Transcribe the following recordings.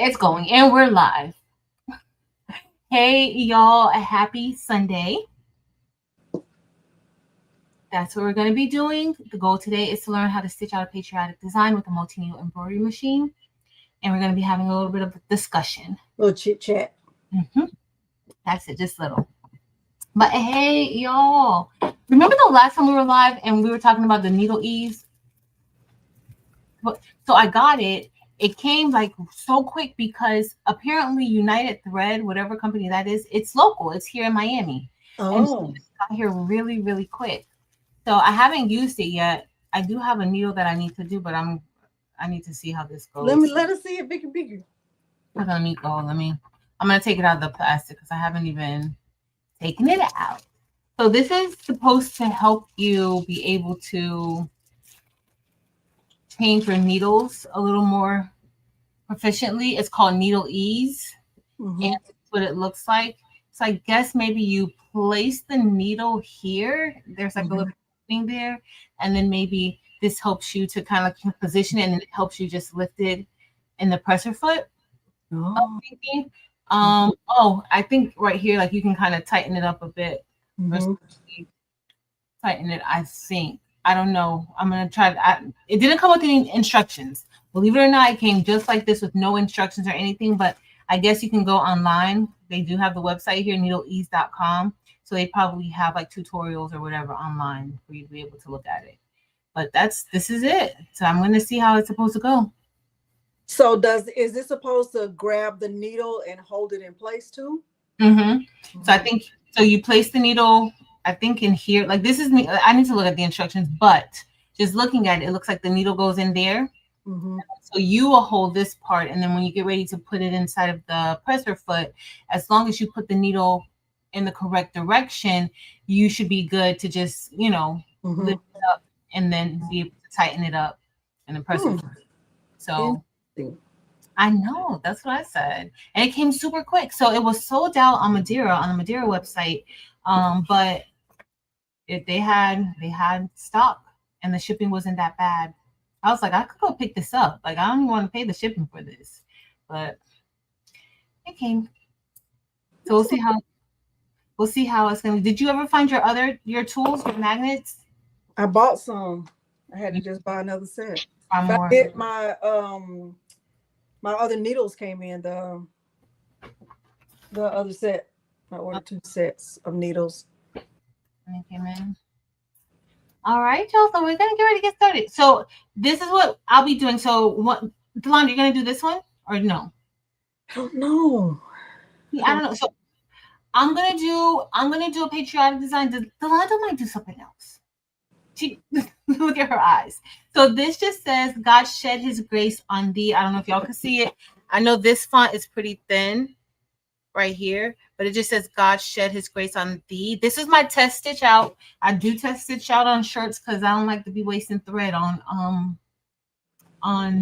It's going, and we're live. Hey, y'all, a happy Sunday. That's what we're going to be doing. The goal today is to learn how to stitch out a patriotic design with a multi-needle embroidery machine. And we're going to be having a little bit of a discussion. A little chit chat. That's it, just little. But hey, y'all, remember the last time we were live and we were talking about the needle ease? So I got it. It came like so quick because apparently United Thread, whatever company that is, it's local. It's here in Miami. And so it got here really, really quick. So I haven't used it yet. I do have a needle that I need to do, but I need to see how this goes. Let us see it bigger. I'm gonna take it out of the plastic because I haven't even taken it out. So this is supposed to help you be able to change your needles a little more proficiently. It's called needle ease, and that's what it looks like. So I guess maybe you place the needle here. There's like a little thing there, and then maybe this helps you to kind of position it, and then it helps you just lift it in the presser foot. I think right here, like you can kind of tighten it up a bit. Tighten it, I think. I don't know. I'm gonna try. It didn't come with any instructions. Believe it or not, it came just like this with no instructions or anything. But I guess you can go online. They do have the website here, needleease.com. So they probably have like tutorials or whatever online for you to be able to look at it. But this is it. So I'm gonna see how it's supposed to go. So is this supposed to grab the needle and hold it in place too? So I think so. You place the needle, I think, in here. Like this is me. I need to look at the instructions, but just looking at it, it looks like the needle goes in there. So you will hold this part, and then when you get ready to put it inside of the presser foot, as long as you put the needle in the correct direction, you should be good to just lift it up and then be able to tighten it up in the presser foot. So. I know, that's what I said. And it came super quick. So it was sold out on the Madeira website. But they had stock and the shipping wasn't that bad. I was like, I could go pick this up. Like I don't even want to pay the shipping for this. But it came. So we'll see how it's gonna be. Did you ever find your tools, your magnets? I bought some. I had to just buy another set. My other needles came in the other set. I ordered 2 sets of needles. And it came in. All right, y'all. So we're gonna get ready to get started. So this is what I'll be doing. So what, Delon, you're gonna do this one or no? I don't know. I don't know. So I'm gonna do a patriotic design. Delonda might do something else. Look at her eyes. So this just says, God shed his grace on thee. I don't know if y'all can see it. I know this font is pretty thin right here, but it just says, God shed his grace on thee. This is my test stitch out. I do test stitch out on shirts because I don't like to be wasting thread on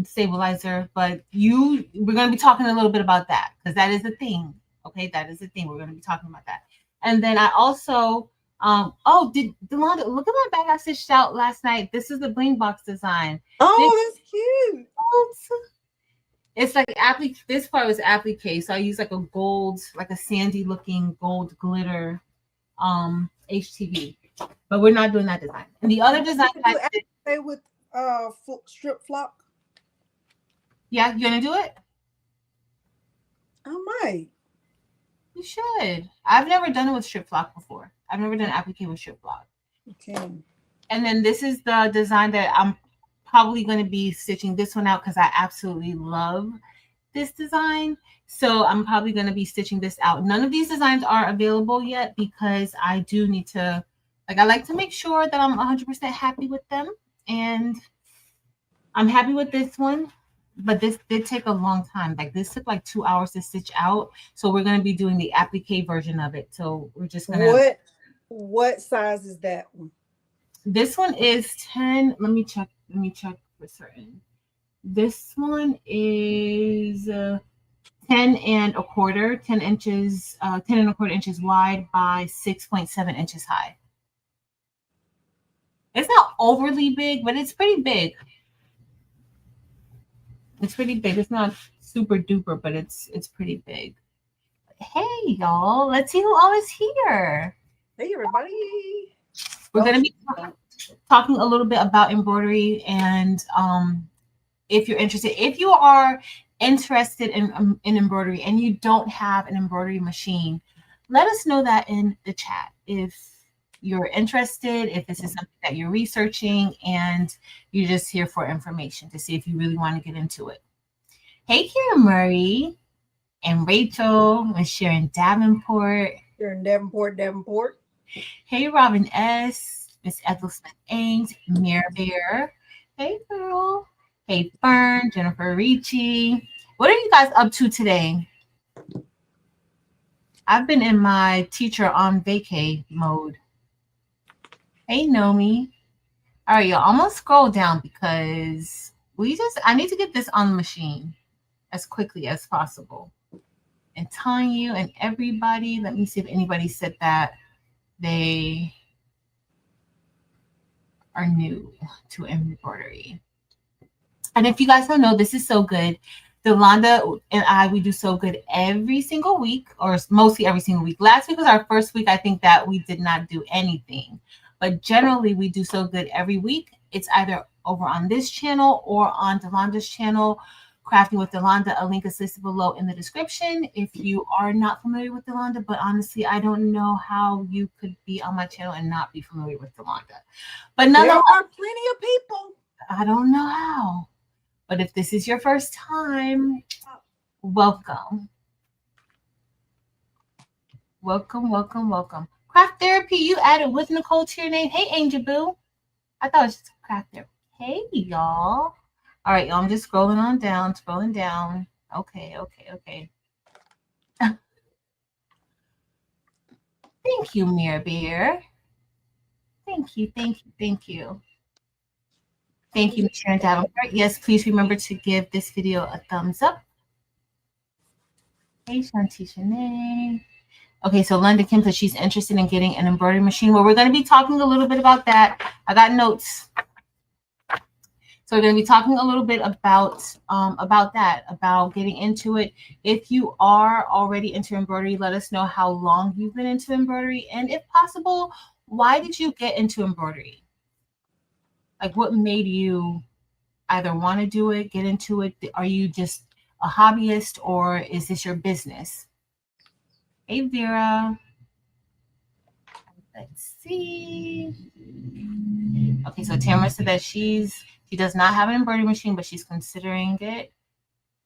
stabilizer. But we're going to be talking a little bit about that because that is a thing. Okay, that is a thing. We're going to be talking about that. And then I also... Delonda, look at my bag I stitched out last night. This is the bling box design. That's cute. It's like this part was applique, so I used like a gold, like a sandy looking gold glitter HTV. But we're not doing that design. And the other design I did with strip flock. Yeah, you gonna do it? I might. You should. I've never done it with strip flock before. I've never done applique with strip flock. Okay. And then this is the design that I'm probably going to be stitching this one out because I absolutely love this design. So I'm probably going to be stitching this out. None of these designs are available yet because I do need to, I like to make sure that I'm 100% happy with them. And I'm happy with this one. But this did take a long time. Like this took like 2 hours to stitch out. So we're going to be doing the applique version of it. So we're just going to... What size is that one? This one is 10. Let me check for certain. This one is 10 and a quarter, 10 inches, 10 and a quarter inches wide by 6.7 inches high. It's not overly big, but it's pretty big. It's pretty big. It's not super duper, but it's pretty big. Hey y'all, let's see who all is here. Hey, everybody. We're Oh, gonna be talking a little bit about embroidery, and if you're interested, if you are interested in embroidery and you don't have an embroidery machine, let us know that in the chat. If you're interested, if this is something that you're researching and you're just here for information to see if you really want to get into it. Hey, Kira Murray and Rachel and Sharon Davenport. you're in Davenport. Hey, Robin S., Miss Ethel Smith Ames, Mira Bear. Hey, girl. Hey, Fern, Jennifer Ricci. What are you guys up to today? I've been in my teacher on vacay mode. Hey, Nomi. All right, y'all. I'm gonna scroll down because I need to get this on the machine as quickly as possible. And Tanya and everybody, let me see if anybody said that they are new to embroidery. And if you guys don't know, this is so good. Delonda and I, we do so good every single week, or mostly every single week. Last week was our first week. I think that we did not do anything, but generally we do so good every week. It's either over on this channel or on Delonda's channel, Crafting with Delonda. A link is listed below in the description if you are not familiar with Delonda. But honestly, I don't know how you could be on my channel and not be familiar with Delonda. But There are plenty of people. I don't know how. But if this is your first time, welcome. Welcome, welcome, welcome. Craft Therapy, you added with Nicole to your name. Hey, Angel Boo. I thought it was just Craft Therapy. Hey, y'all. All right, y'all, I'm just scrolling down. Okay. Thank you, Mira Bear. Thank you. Thank you, Sharon Davenport. Yes, please remember to give this video a thumbs up. Hey, Shanti Shanae. Okay, so London Kim says she's interested in getting an embroidery machine. Well, we're going to be talking a little bit about that. I got notes. So we're going to be talking a little bit about that, about getting into it. If you are already into embroidery, let us know how long you've been into embroidery. And if possible, why did you get into embroidery? Like, what made you either want to do it, get into it? Are you just a hobbyist, or is this your business? Hey, Vera. Let's see. Okay, so Tamara said that she does not have an embroidery machine, but she's considering it,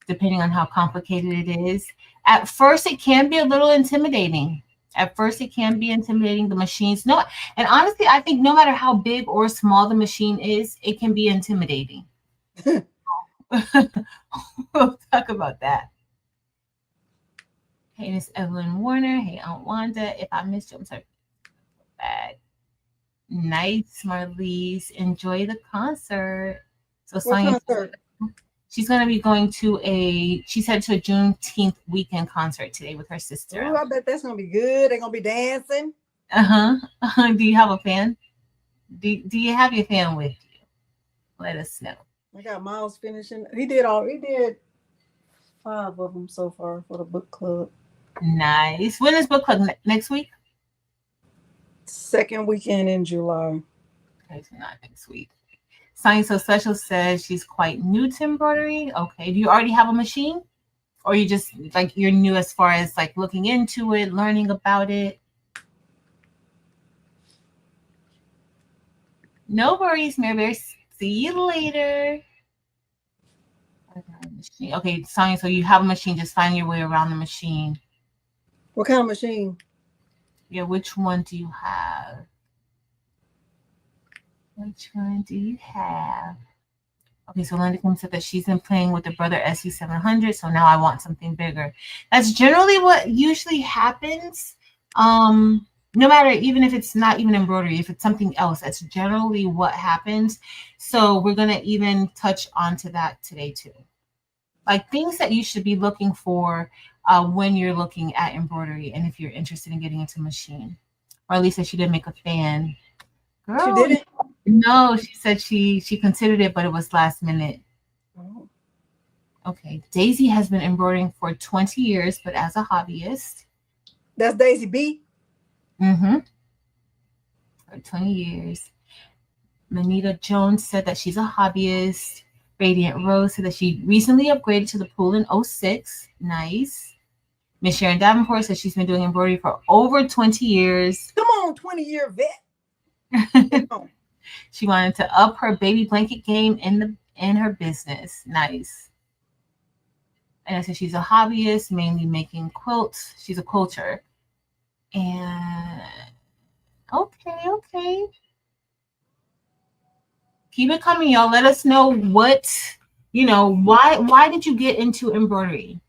depending on how complicated it is. At first, it can be a little intimidating. The machines. No, and honestly, I think no matter how big or small the machine is, it can be intimidating. We'll talk about that. Hey, Miss Evelyn Warner. Hey, Aunt Wanda. If I missed you, I'm sorry. Back. Nice, Marlise. Enjoy the concert. So Sonia, she's going to be going to she's headed to a Juneteenth weekend concert today with her sister. Oh, I bet that's going to be good. They're going to be dancing. Do you have a fan? Do you have your fan with you? Let us know. I got Miles finishing. He did 5 of them so far for the book club. Nice. When is book club? Next week? Second weekend in July. Okay, so not next week. Science So Special says she's quite new to embroidery. Okay. Do you already have a machine? Or you just like you're new as far as like looking into it, learning about it? No worries, Mary. See you later. Okay, Sonia, so you have a machine, just find your way around the machine. What kind of machine? Yeah, which one do you have? Okay, so Linda Kim said that she's been playing with the Brother SE700, so now I want something bigger. That's generally what usually happens. No matter, even if it's not even embroidery, if it's something else, that's generally what happens. So we're going to even touch onto that today too. Like things that you should be looking for when you're looking at embroidery and if you're interested in getting into machine. Or at least that she didn't make a fan. Girl, she didn't? No, she said she considered it, but it was last minute. Oh. Okay. Daisy has been embroidering for 20 years, but as a hobbyist. That's Daisy B. Mm-hmm. For 20 years. Manita Jones said that she's a hobbyist. Radiant Rose said that she recently upgraded to the pool in '06. Nice. Miss Sharon Davenport says she's been doing embroidery for over 20 years. Come on, 20-year vet. Come on. She wanted to up her baby blanket game in her business. Nice. And I said she's a hobbyist, mainly making quilts. She's a quilter. And okay. Keep it coming, y'all. Let us know why did you get into embroidery?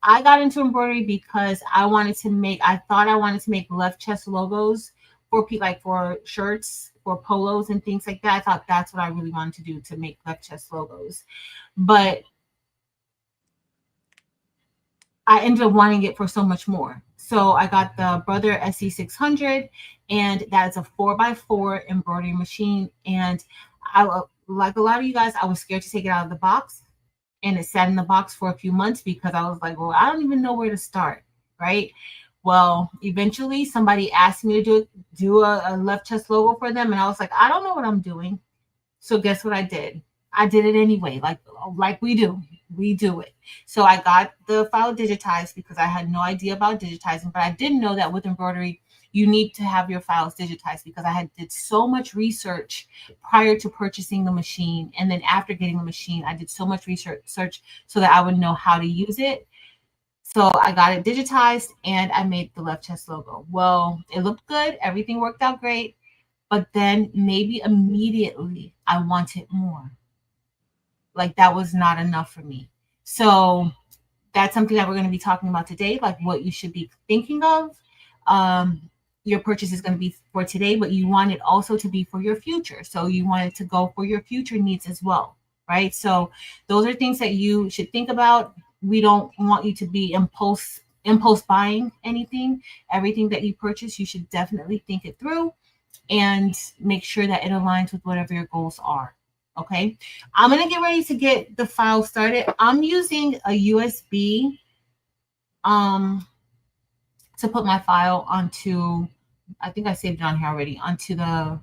I got into embroidery because I thought I wanted to make left chest logos for like for shirts, for polos and things like that. I thought that's what I really wanted to do, to make left chest logos. But I ended up wanting it for so much more. So I got the Brother SE600, and that's a 4x4 embroidery machine. And like a lot of you guys, I was scared to take it out of the box. And it sat in the box for a few months because I was like, well, I don't even know where to start, right? Well, eventually somebody asked me to do a left chest logo for them. And I was like, I don't know what I'm doing. So guess what I did? I did it anyway, like we do. We do it. So I got the file digitized because I had no idea about digitizing, but I didn't know that with embroidery, you need to have your files digitized because I did so much research prior to purchasing the machine. And then after getting the machine, I did so much research so that I would know how to use it. So I got it digitized and I made the left chest logo. Well, it looked good. Everything worked out great. But then maybe immediately I wanted more. Like that was not enough for me. So that's something that we're going to be talking about today, like what you should be thinking of. Your purchase is going to be for today, but you want it also to be for your future. So you want it to go for your future needs as well, right? So those are things that you should think about. We don't want you to be impulse buying anything. Everything that you purchase, you should definitely think it through and make sure that it aligns with whatever your goals are. Okay, I'm gonna get ready to get the file started. I'm using a USB to put my file onto, I think I saved it on here already, onto the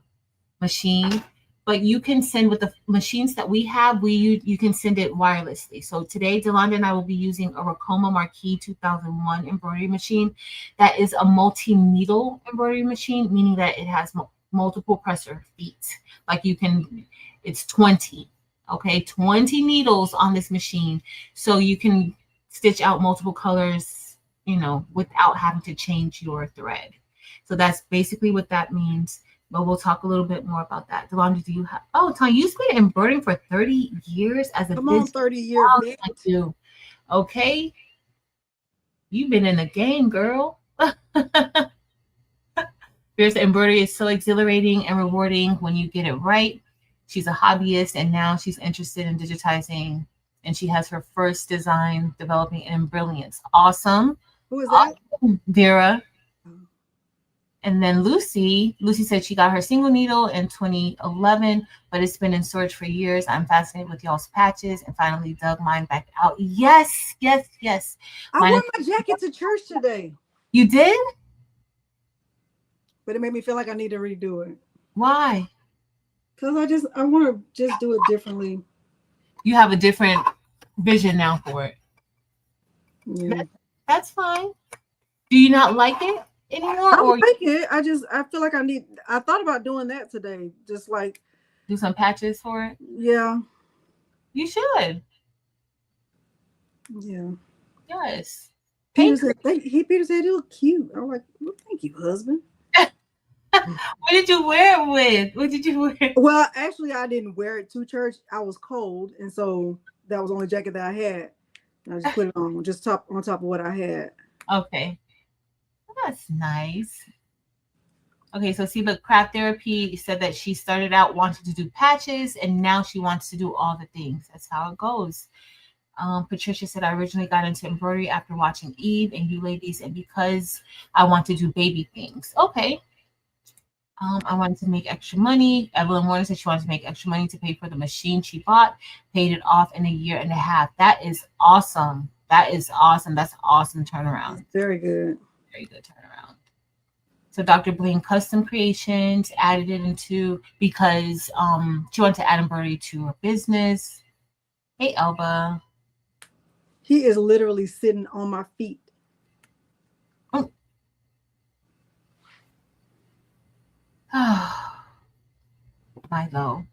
machine. But you can send with the machines that we have, you can send it wirelessly. So today, Delonda and I will be using a Ricoma Marquee 2001 embroidery machine. That is a multi-needle embroidery machine, meaning that it has multiple presser feet. Like it's 20, okay, 20 needles on this machine. So you can stitch out multiple colors, without having to change your thread. So that's basically what that means. But we'll talk a little bit more about that. Delonda, do you have? Oh, Tanya, you've been embroidering for 30 years as a Come on, 30-year vet. I do. Okay, you've been in the game, girl. Fierce embroidery is so exhilarating and rewarding when you get it right. She's a hobbyist, and now she's interested in digitizing. And she has her first design developing in Brilliance. Awesome. Who is that? Awesome. Vera. And then Lucy said she got her single needle in 2011, but it's been in storage for years. I'm fascinated with y'all's patches and finally dug mine back out. Yes. I wore my jacket to church today. You did? But it made me feel like I need to redo it. Why? Because I want to just do it differently. You have a different vision now for it. Yeah. That's fine. Do you not like it anymore? I don't like it. I feel like I thought about doing that today. Just like do some patches for it. Yeah. You should. Yeah. Yes. Peter said you look cute. I'm like, well, thank you, husband. What did you wear it with? What did you wear? Well, actually, I didn't wear it to church. I was cold, and so that was the only jacket that I had. And I just put it on, on top of what I had. Okay. Well, that's nice. Okay, so see, but Craft Therapy said that she started out wanting to do patches, and now she wants to do all the things. That's how it goes. Patricia said, I originally got into embroidery after watching Eve and you ladies, and because I want to do baby things. Okay. I wanted to make extra money. Evelyn Warner said she wanted to make extra money to pay for the machine she bought, paid it off in a year and a half. That is awesome. That is awesome. That's awesome turnaround. Very good. Very good turnaround. So Dr. Blaine Custom Creations added it into because she wanted to add embroidery to her business. Hey Elba. He is literally sitting on my feet. Oh. Milo.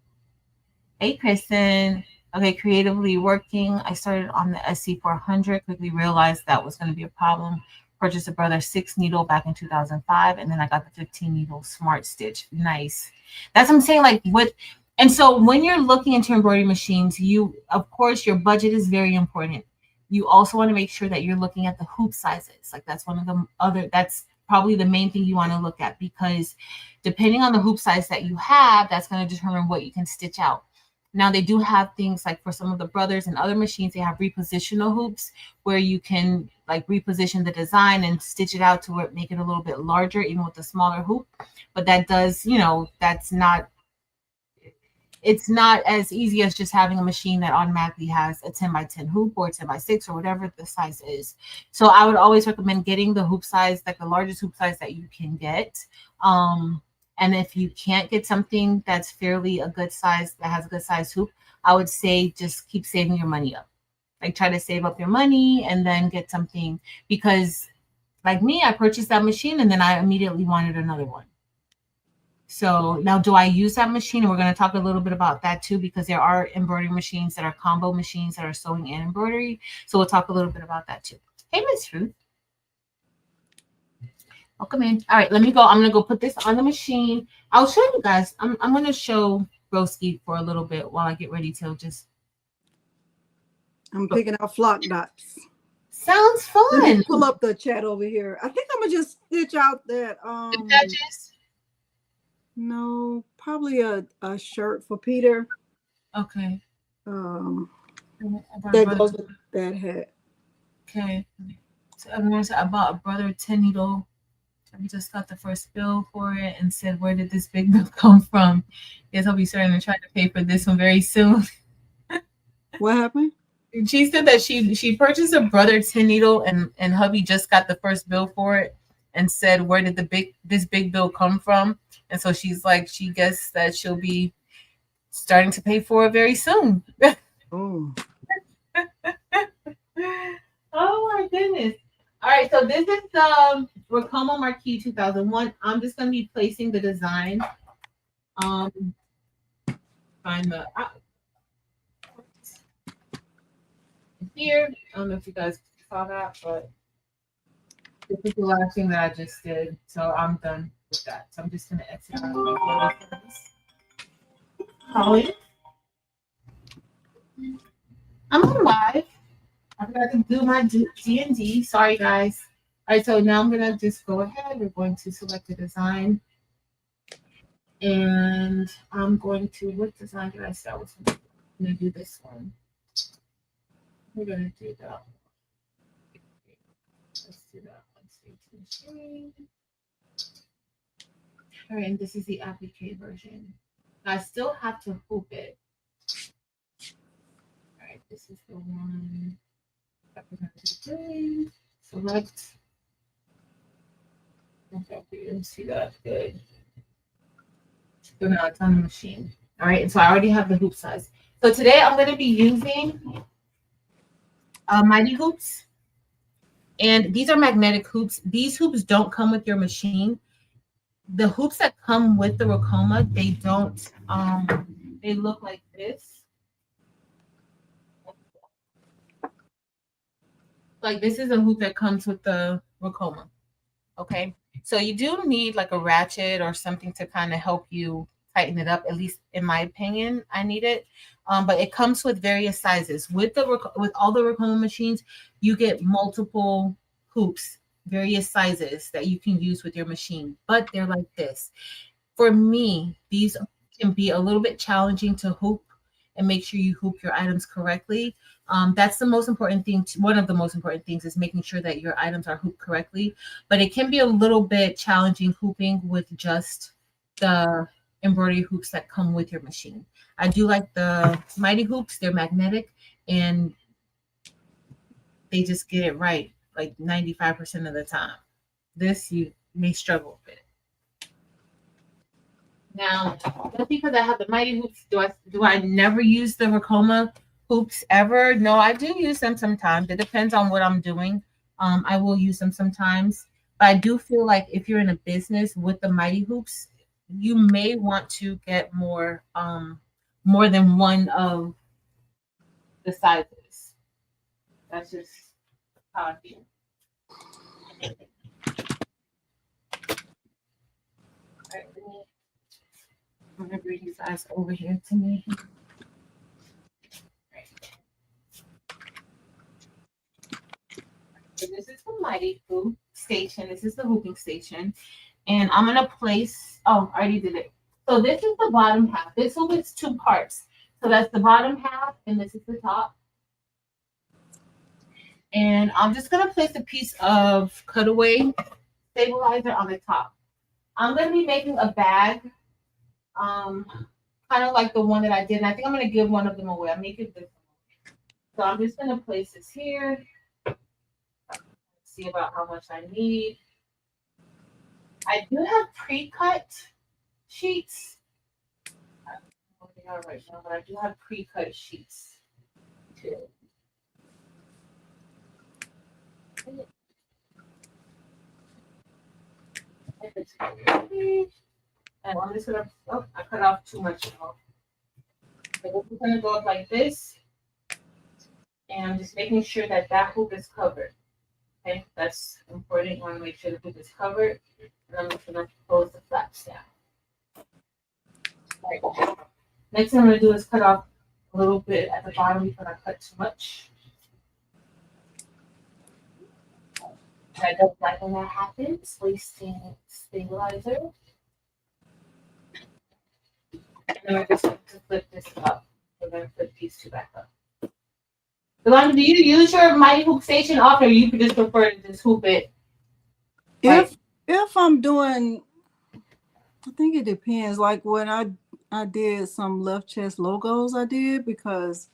Hey, Kristen. Okay, creatively working. I started on the SC400, quickly realized that was going to be a problem. Purchased a Brother 6 needle back in 2005, and then I got the 15 needle Smart Stitch. Nice. That's what I'm saying, like with, and so when you're looking into embroidery machines, you, of course, your budget is very important. You also want to make sure that you're looking at the hoop sizes. Like that's one of the other, that's probably the main thing you want to look at because depending on the hoop size that you have, that's going to determine what you can stitch out. Now they do have things like for some of the Brothers and other machines, they have repositional hoops where you can like reposition the design and stitch it out to make it a little bit larger, even with the smaller hoop. But that does, you know, that's not, it's not as easy as just having a machine that automatically has a 10 by 10 hoop or 10 by 6 or whatever the size is. So I would always recommend getting the hoop size, like the largest hoop size that you can get. And if you can't get something that's fairly a good size, that has a good size hoop, I would say just keep saving your money up. Like try to save up your money and then get something, because like me, I purchased that machine and then I immediately wanted another one. So now do I use that machine? And we're going to talk a little bit about that too, because there are embroidery machines that are combo machines that are sewing and embroidery. So we'll talk a little bit about that too. Hey, Miss Ruth. Welcome in. All right, let me go. I'm going to go put this on the machine. I'll show you guys. I'm going to show Broski for a little bit while I get ready to just. I'm picking out flock dots. Sounds fun. Let me pull up the chat over here. I think I'm going to just stitch out that. The patches? No, probably a shirt for Peter. Okay. That goes with that hat. Okay. So everyone said I bought a Brother 10 needle. We just got the first bill for it and said, where did this big bill come from? Guess I'll be starting to try to pay for this one very soon. What happened? She said that she purchased a Brother 10 needle and hubby just got the first bill for it and said, where did this big bill come from? And so she's like, she guessed that she'll be starting to pay for it very soon. Oh. Oh my goodness. All right, so this is Ricoma Marquee 2001. I'm just going to be placing the design. Find the here. I don't know if you guys saw that, but this is the last thing that I just did. So I'm done with that. So I'm just going to exit out. Holly, I'm on live. I forgot to do my D&D. Sorry, guys. All right, so now I'm going to just go ahead. We're going to select the design. And I'm going to, what design did I start with? I'm going to do this one. We're going to do that. Let's do that. Let's see to machine. All right, and this is the applique version. I still have to hoop it. All right, this is the one that we're going to be doing. Select. Okay, you can see that good. So now it's on the machine. All right, and so I already have the hoop size. So today I'm going to be using Mighty Hoops. And these are magnetic hoops. These hoops don't come with your machine. The hoops that come with the Ricoma, they don't, they look like this. Like this is a hoop that comes with the Ricoma. Okay. So you do need like a ratchet or something to kind of help you tighten it up. At least in my opinion, I need it. But it comes with various sizes. With all the Ricoma machines, you get multiple hoops, various sizes that you can use with your machine. But they're like this. For me, these can be a little bit challenging to hoop and make sure you hoop your items correctly. That's the most important thing. One of the most important things is making sure that your items are hooped correctly. But it can be a little bit challenging hooping with just the embroidery hoops that come with your machine. I do like the Mighty hoops. They're magnetic and they just get it right like 95% of the time. This you may struggle with. Now, just because I have the Mighty hoops, do I never use the Ricoma hoops ever? No, I do use them sometimes. It depends on what I'm doing. I will use them sometimes, but I do feel like if you're in a business with the Mighty hoops, you may want to get more than one of the sizes. That's just how I feel. All right, I'm gonna bring these guys over here to me. So this is the Mighty hoop station. This is the hooping station. And I'm gonna place, oh, I already did it. So this is the bottom half. This hoop is two parts. So that's the bottom half and this is the top. And I'm just gonna place a piece of cutaway stabilizer on the top. I'm gonna be making a bag, kind of like the one that I did. And I think I'm gonna give one of them away. I'm making this one. So I'm just gonna place this here. See about how much I need. I do have pre-cut sheets. I don't know what they are right now, but I do have pre-cut sheets too. And I'm just gonna, oh, I cut off too much now. So we're gonna go up like this. And I'm just making sure that that hoop is covered. Okay, that's important. You want to make sure the hoop is covered. And I'm just gonna close the flaps down. Right. Next thing I'm gonna do is cut off a little bit at the bottom because I cut too much. I don't like when that happens. Wasting stabilizer. And then we're just going to flip this up. We're gonna flip these two back up. Yolanda, do you use your Mighty hoop station often, or you could just prefer to just hoop it? If I'm doing, I think it depends. Like when I did some left chest logos, I did because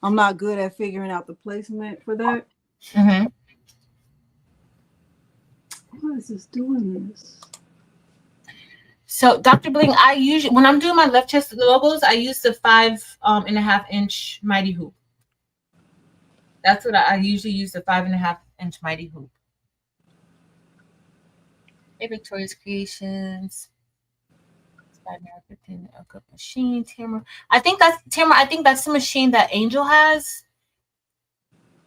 I'm not good at figuring out the placement for that. Mm-hmm. Why is this doing this? So, Dr. Bling, I usually when I'm doing my left chest logos, I use the 5.5-inch Mighty hoop. That's what I usually use, the 5.5-inch Mighty hoop. Hey, Victoria's Creations. A good machine, Tamara. I think that's the machine that Angel has.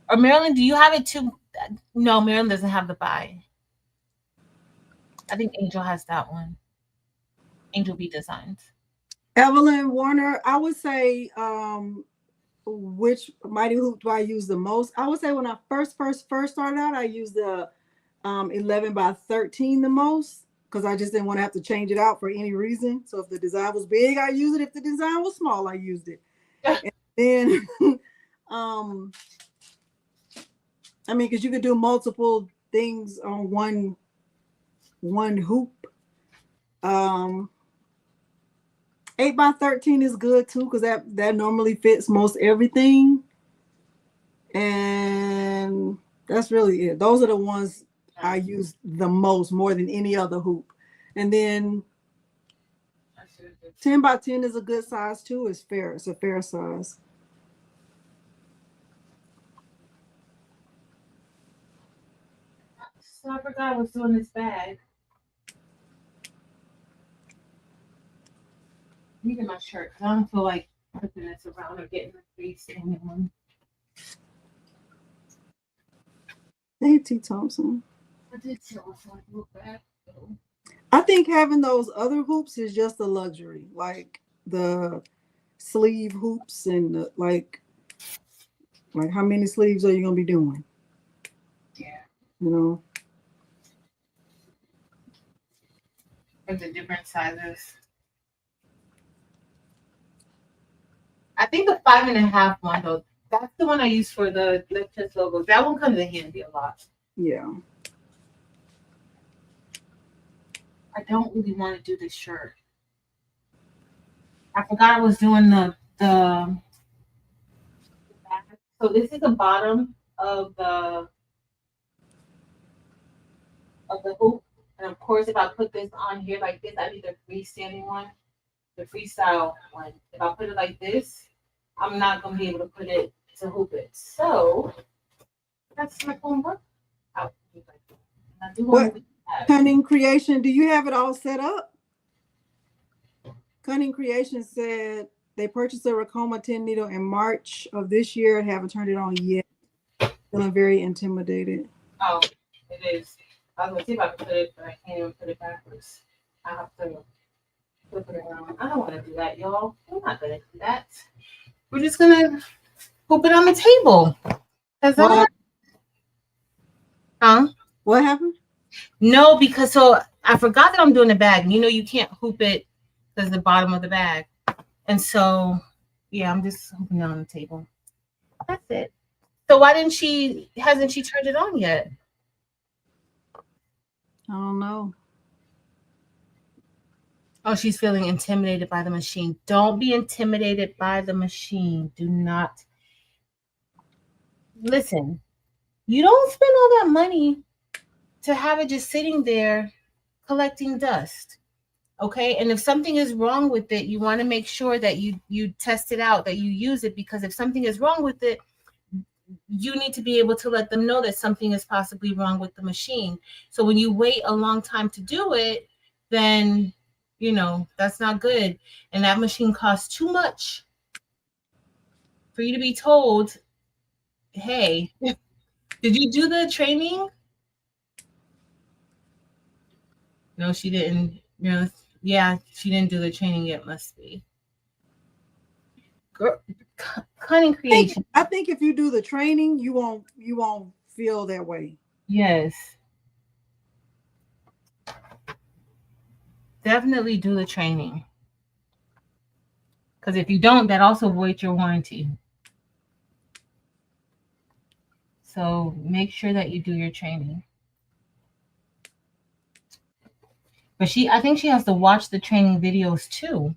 Or Marilyn, do you have it too? No, Marilyn doesn't have the buy. I think Angel has that one. Angel B Designs. Evelyn Warner, I would say which Mighty hoop do I use the most? I would say when I first started out, I used the 11x13 the most because I just didn't want to have to change it out for any reason. So if the design was big, I used it. If the design was small, I used it. And then I mean, because you could do multiple things on one hoop. 8x13 is good too because that normally fits most everything. And that's really it. Those are the ones I use the most, more than any other hoop. And then 10x10 is a good size too. It's fair. It's a fair size. So I forgot I was doing this bag. Let me get my shirt because I don't feel like putting this around or getting the face in one. Hey, T. Thompson. I did tell myself to look back though. I think having those other hoops is just a luxury, like the sleeve hoops and the, like how many sleeves are you gonna be doing? Yeah. You know. Of the different sizes. I think the 5.5 one though, that's the one I use for the left chest logos. That one comes in handy a lot. Yeah. I don't really want to do this shirt. I forgot I was doing the so this is the bottom of the hoop. And of course, if I put this on here like this, I need the freestanding one, the freestyle one. If I put it like this, I'm not gonna be able to put it to hoop it. So that's my homework. Out. I do want What Cunning Creation? Do you have it all set up? Cunning Creation said they purchased a Ricoma 10 needle in March of this year and haven't turned it on yet. Feeling very intimidated. Oh, it is. I was gonna see if I could put it, but I can't even put it backwards. I have to flip it around. I don't want to do that, y'all. We're not gonna do that. We're just gonna hoop it on the table. What? Huh? What happened? No, because so I forgot that I'm doing the bag. You know, you can't hoop it because the bottom of the bag. And so, yeah, I'm just hooping it on the table. That's it. So why hasn't she turned it on yet? I don't know. Oh, she's feeling intimidated by the machine. Don't be intimidated by the machine. Do not. Listen, you don't spend all that money to have it just sitting there collecting dust. Okay, and if something is wrong with it, you want to make sure that you test it out, that you use it, because if something is wrong with it, you need to be able to let them know that something is possibly wrong with the machine. So when you wait a long time to do it, then you know that's not good, and that machine costs too much for you to be told, hey, did you do the training? No, she didn't. Yeah, she didn't do the training yet, must be. Girl, Cunning Creation. I think if you do the training, you won't feel that way. Yes. Definitely do the training. Because if you don't, that also voids your warranty. So make sure that you do your training. But I think she has to watch the training videos too.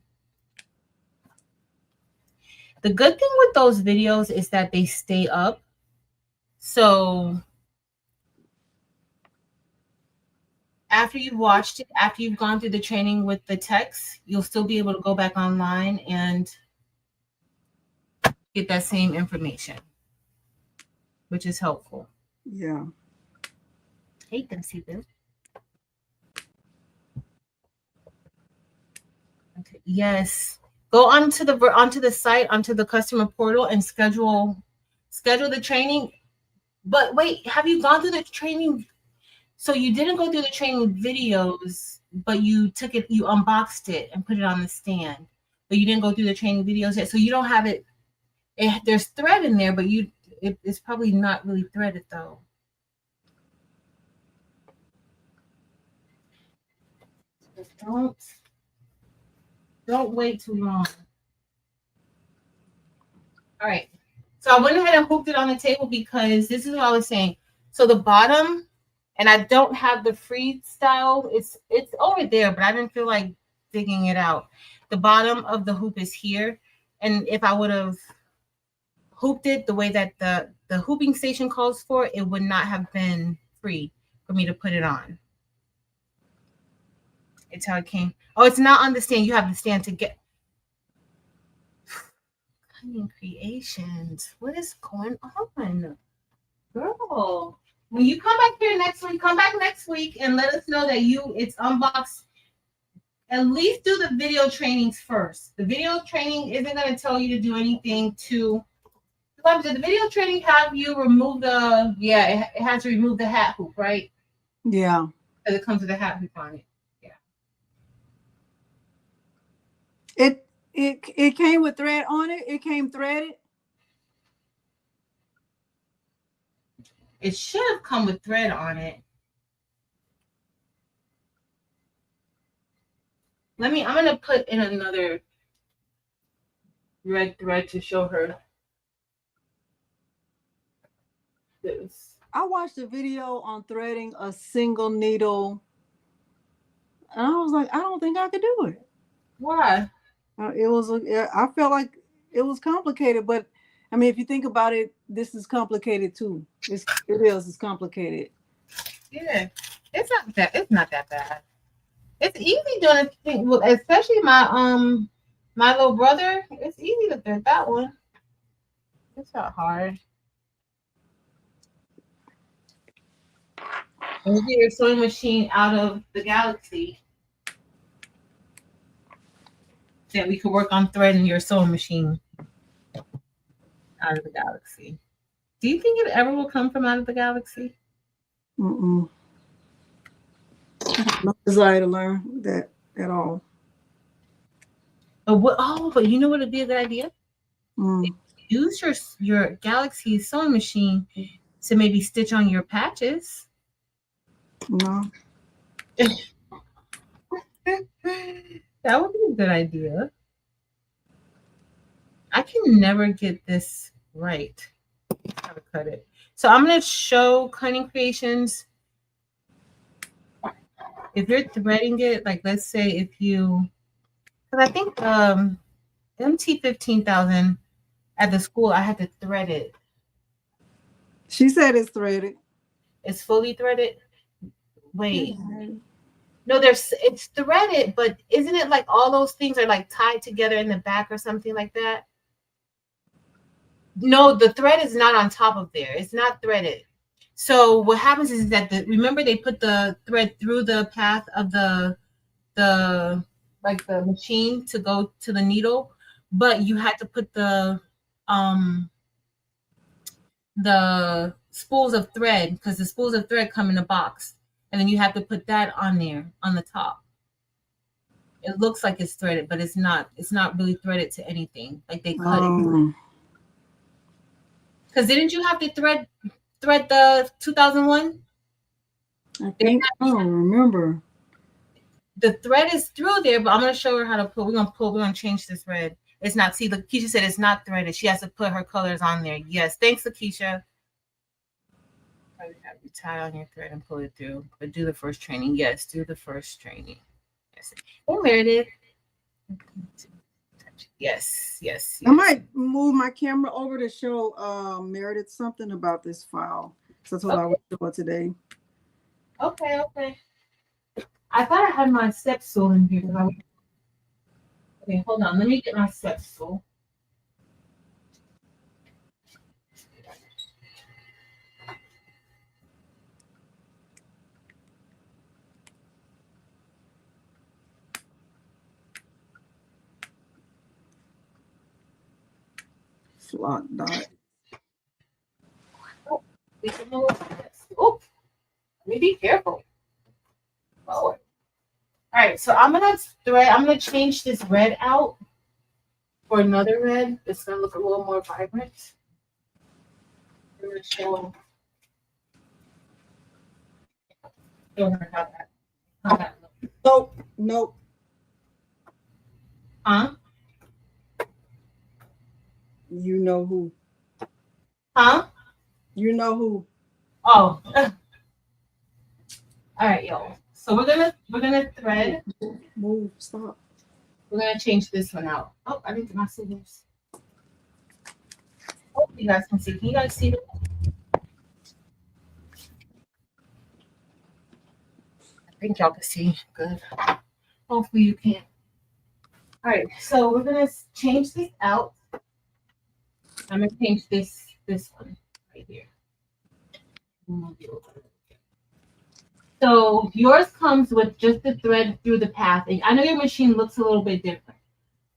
The good thing with those videos is that they stay up. So after you've watched it, after you've gone through the training with the techs, you'll still be able to go back online and get that same information, which is helpful. Yeah. Hate them, see them. Okay. Yes. Go onto the site, onto the customer portal, and schedule the training. But wait, have you gone through the training? So you didn't go through the training videos, but you took it, you unboxed it and put it on the stand. But you didn't go through the training videos yet, so you don't have it. There's thread in there, but it's probably not really threaded though. Don't wait too long. All right. So I went ahead and hooked it on the table because this is what I was saying. So the bottom, and I don't have the freestyle. It's over there, but I didn't feel like digging it out. The bottom of the hoop is here, and if I would have hooped it the way that the hooping station calls for, it would not have been free for me to put it on. It's how it came. Oh, it's not on the stand. You have the stand to get. Cunning Creations. What is going on? Girl. When you come back here next week, come back next week and let us know that it's unboxed. At least do the video trainings first. The video training isn't going to tell you to do anything to. Did the video training have you remove the? Yeah, it has to remove the hat hoop, right? Yeah. Because it comes with a hat hoop on it. Yeah. It came with thread on it. It came threaded. It should have come with thread on it. I'm going to put in another red thread to show her this. I watched a video on threading a single needle, and I was like, I don't think I could do it. Why? I felt like it was complicated, but I mean, if you think about it, this is complicated too. It's complicated. Yeah, it's not that bad. It's easy doing a thing, well, especially my little brother. It's easy to thread that one. It's not hard. And you get your sewing machine out of the galaxy. That we could work on threading your sewing machine out of the galaxy. Do you think it ever will come from out of the galaxy? Mm-mm. No desire to learn that at all. But you know what would be a good idea? Mm. Use your galaxy sewing machine to maybe stitch on your patches. No. That would be a good idea. I can never get this right. How to cut it. So I'm gonna show Cunning Creations. If you're threading it, like let's say if you, because I think MT 15,000 at the school, I had to thread it. She said it's threaded. It's fully threaded. Wait. No, it's threaded, but isn't it like all those things are like tied together in the back or something like that? No, the thread is not on top of there. It's not threaded. So what happens is that remember they put the thread through the path of the like the machine to go to the needle, but you had to put the spools of thread, because the spools of thread come in a box, and then you have to put that on there on the top. It looks like it's threaded, but it's not. It's not really threaded to anything. Like they cut it. Because didn't you have to thread the 2001? I think I don't remember. The thread is through there, but I'm gonna show her how to put. We're gonna change this thread. It's not. See, Lakeisha said it's not threaded. She has to put her colors on there. Yes, thanks, Lakeisha. You tie on your thread and pull it through, but do the first training. Yes, do the first training. Yes. Hey, Meredith. Yes. I might move my camera over to show Meredith something about this file. So that's what I was doing today. Okay. I thought I had my step stool in here. Okay, hold on. Let me get my step stool. Slot dot. Oh, let me be careful. Oh. All right, so I'm gonna change this red out for another red. It's gonna look a little more vibrant. I'm gonna show her how that looks. Nope. Huh? You know who? Huh? You know who? Oh. All right, y'all. So we're gonna thread. Move. Stop. We're gonna change this one out. Oh, I didn't get my scissors. Oh, you guys can see. Can you guys see that? I think y'all can see good. Hopefully you can. All right, so we're gonna change this out. I'm gonna change this one right here. So yours comes with just the thread through the path. I know your machine looks a little bit different,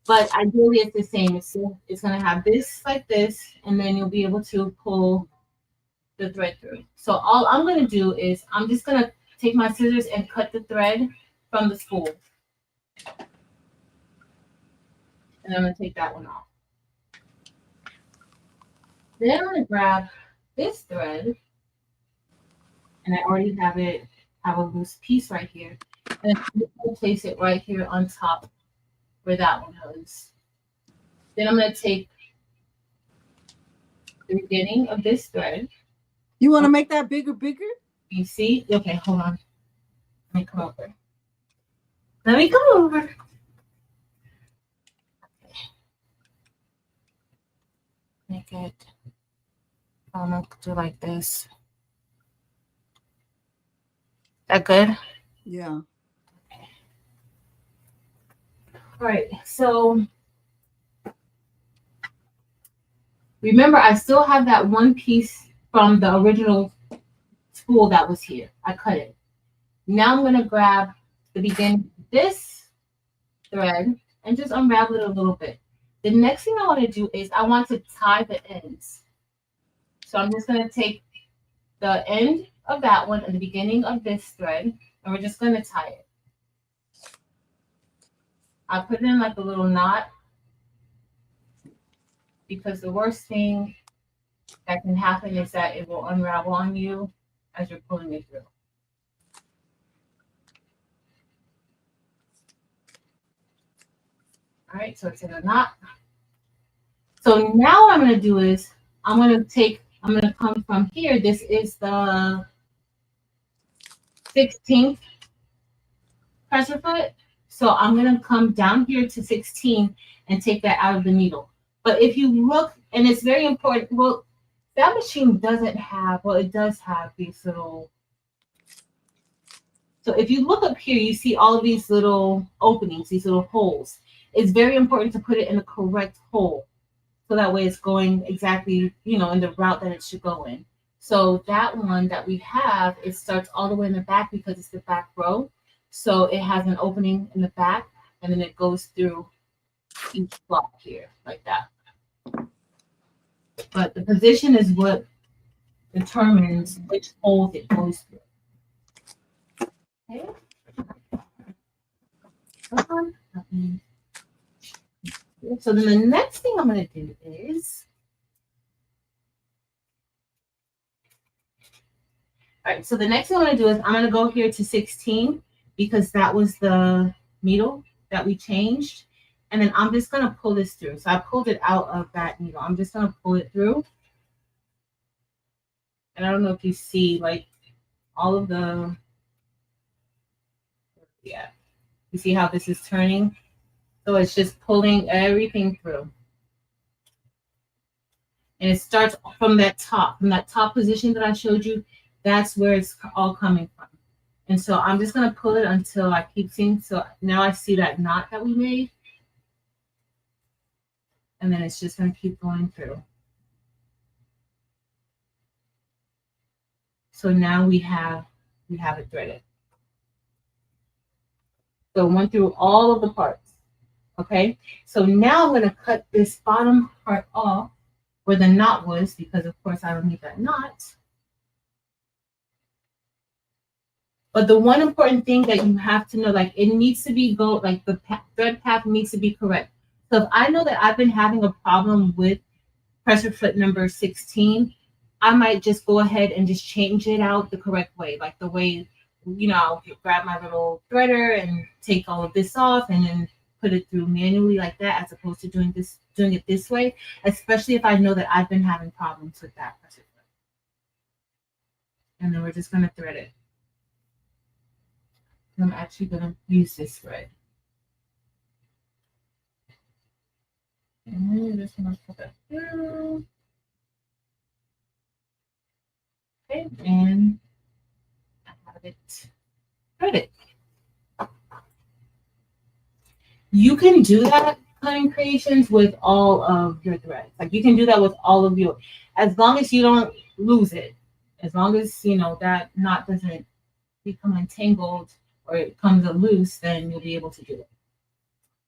but ideally it's the same. It's gonna have this like this, and then you'll be able to pull the thread through. So all I'm gonna do is I'm just gonna take my scissors and cut the thread from the spool. And I'm gonna take that one off. Then I'm gonna grab this thread, and I already have a loose piece right here. And I'm place it right here on top where that one is. Then I'm gonna take the beginning of this thread. You want to make that bigger? You see? Okay, hold on. Let me come over. like it. I'm gonna do like this. That good? Yeah. All right, so remember, I still have that one piece from the original spool that was here. I cut it. Now I'm gonna grab the beginning of this thread and just unravel it a little bit. The next thing I want to do is I want to tie the ends. So I'm just gonna take the end of that one and the beginning of this thread, and we're just gonna tie it. I put it in like a little knot because the worst thing that can happen is that it will unravel on you as you're pulling it through. All right, so it's in a knot. So now what I'm gonna do is I'm gonna come from here. This is the 16th pressure foot. So I'm gonna come down here to 16 and take that out of the needle. But if you look, and it's very important, well, that machine doesn't have, well, it does have these little, so if you look up here, you see all of these little openings, these little holes. It's very important to put it in the correct hole. So that way it's going exactly, in the route that it should go in. So that one that we have, it starts all the way in the back because it's the back row. So it has an opening in the back and then it goes through each block here like that. But the position is what determines which holes it goes through. Okay. So then the next thing I'm going to do is, all right, so the next thing I'm going to do is I'm going to go here to 16 because that was the needle that we changed. And then I'm just going to pull this through. So I pulled it out of that needle. I'm just going to pull it through. And I don't know if you see like all of the, yeah, you see how this is turning? So it's just pulling everything through. And it starts from that top position that I showed you. That's where it's all coming from. And so I'm just going to pull it until I keep seeing. So now I see that knot that we made. And then it's just going to keep going through. So now we have it threaded. So it went through all of the parts. Okay. So now I'm going to cut this bottom part off where the knot was, because of course I don't need that knot. But the one important thing that you have to know, like it needs to be like the thread path needs to be correct. So if I know that I've been having a problem with pressure foot number 16, I might just go ahead and just change it out the correct way, like the way, I'll grab my little threader and take all of this off and then put it through manually like that, as opposed to doing it this way, especially if I know that I've been having problems with that pressure foot. And then we're just going to thread it. I'm actually going to use this thread. And then just going to put that through. Okay, and I have it threaded. You can do that cutting creations with all of your threads. Like you can do that with all of your, as long as you don't lose it. As long as, that knot doesn't become entangled or it comes loose, then you'll be able to do it.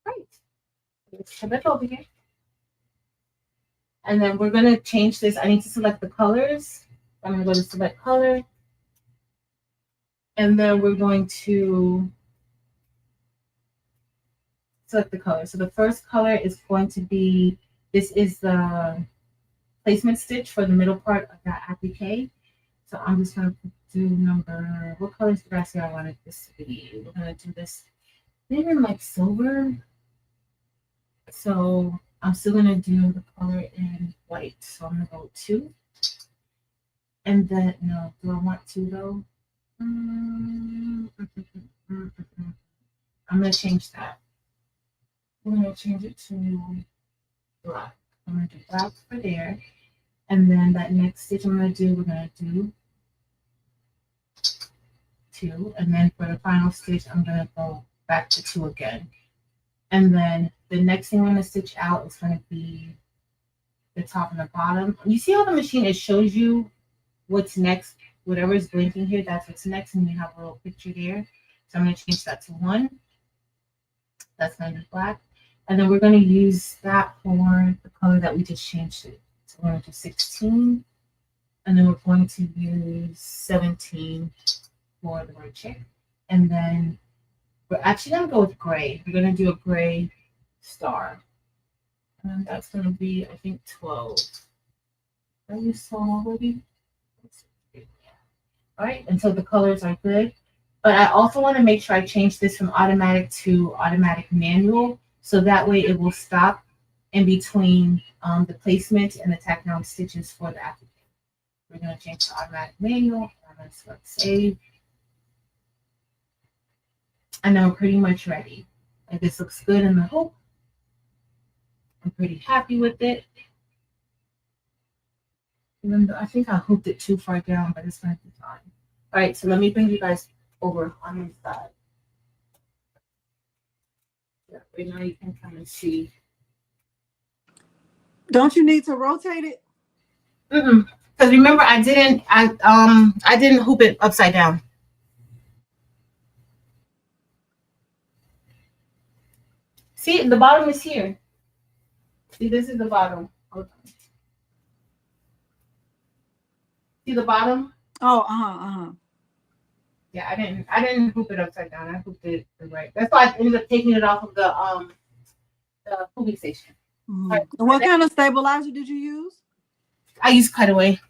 Right. Let's come back over here. And then we're going to change this. I need to select the colors. I'm going to go to select color. And then we're going to select the color. So the first color is going to be, this is the placement stitch for the middle part of that applique. So I'm just going to do what colors did I say I wanted this to be? We're going to do this maybe like silver. So I'm still going to do the color in white. So I'm going to go 2. And then, no, do I want 2 though? I'm going to change that. We're going to change it to black. I'm going to do black for there. And then that next stitch we're going to do 2. And then for the final stitch, I'm going to go back to 2 again. And then the next thing I'm going to stitch out is going to be the top and the bottom. You see how the machine, it shows you what's next. Whatever is blinking here, that's what's next. And you have a little picture there. So I'm going to change that to 1. That's going to be black. And then we're going to use that for the color that we just changed it. So we're going to do 16. And then we're going to use 17 for the word check. And then we're actually going to go with gray. We're going to do a gray star. And that's going to be, I think, 12. Are you so already? All right, and so the colors are good. But I also want to make sure I change this from automatic to automatic manual. So that way it will stop in between the placement and the tack down stitches for the applique. We're going to change to automatic manual. I'm going to select save. And now we're pretty much ready. Like, this looks good in the hoop. I'm pretty happy with it. Even though I think I hooped it too far down, but it's going to be fine. All right, so let me bring you guys over on this side. Yeah, right now you can kind of see. Don't you need to rotate it? Because remember, I didn't hoop it upside down. See, the bottom is here. See, this is the bottom. Hold on. See the bottom? Oh, Yeah, I didn't hoop it upside down. I hooped it the right. That's why I ended up taking it off of the hooping station. Mm-hmm. Right. What kind of stabilizer did you use? I used cutaway.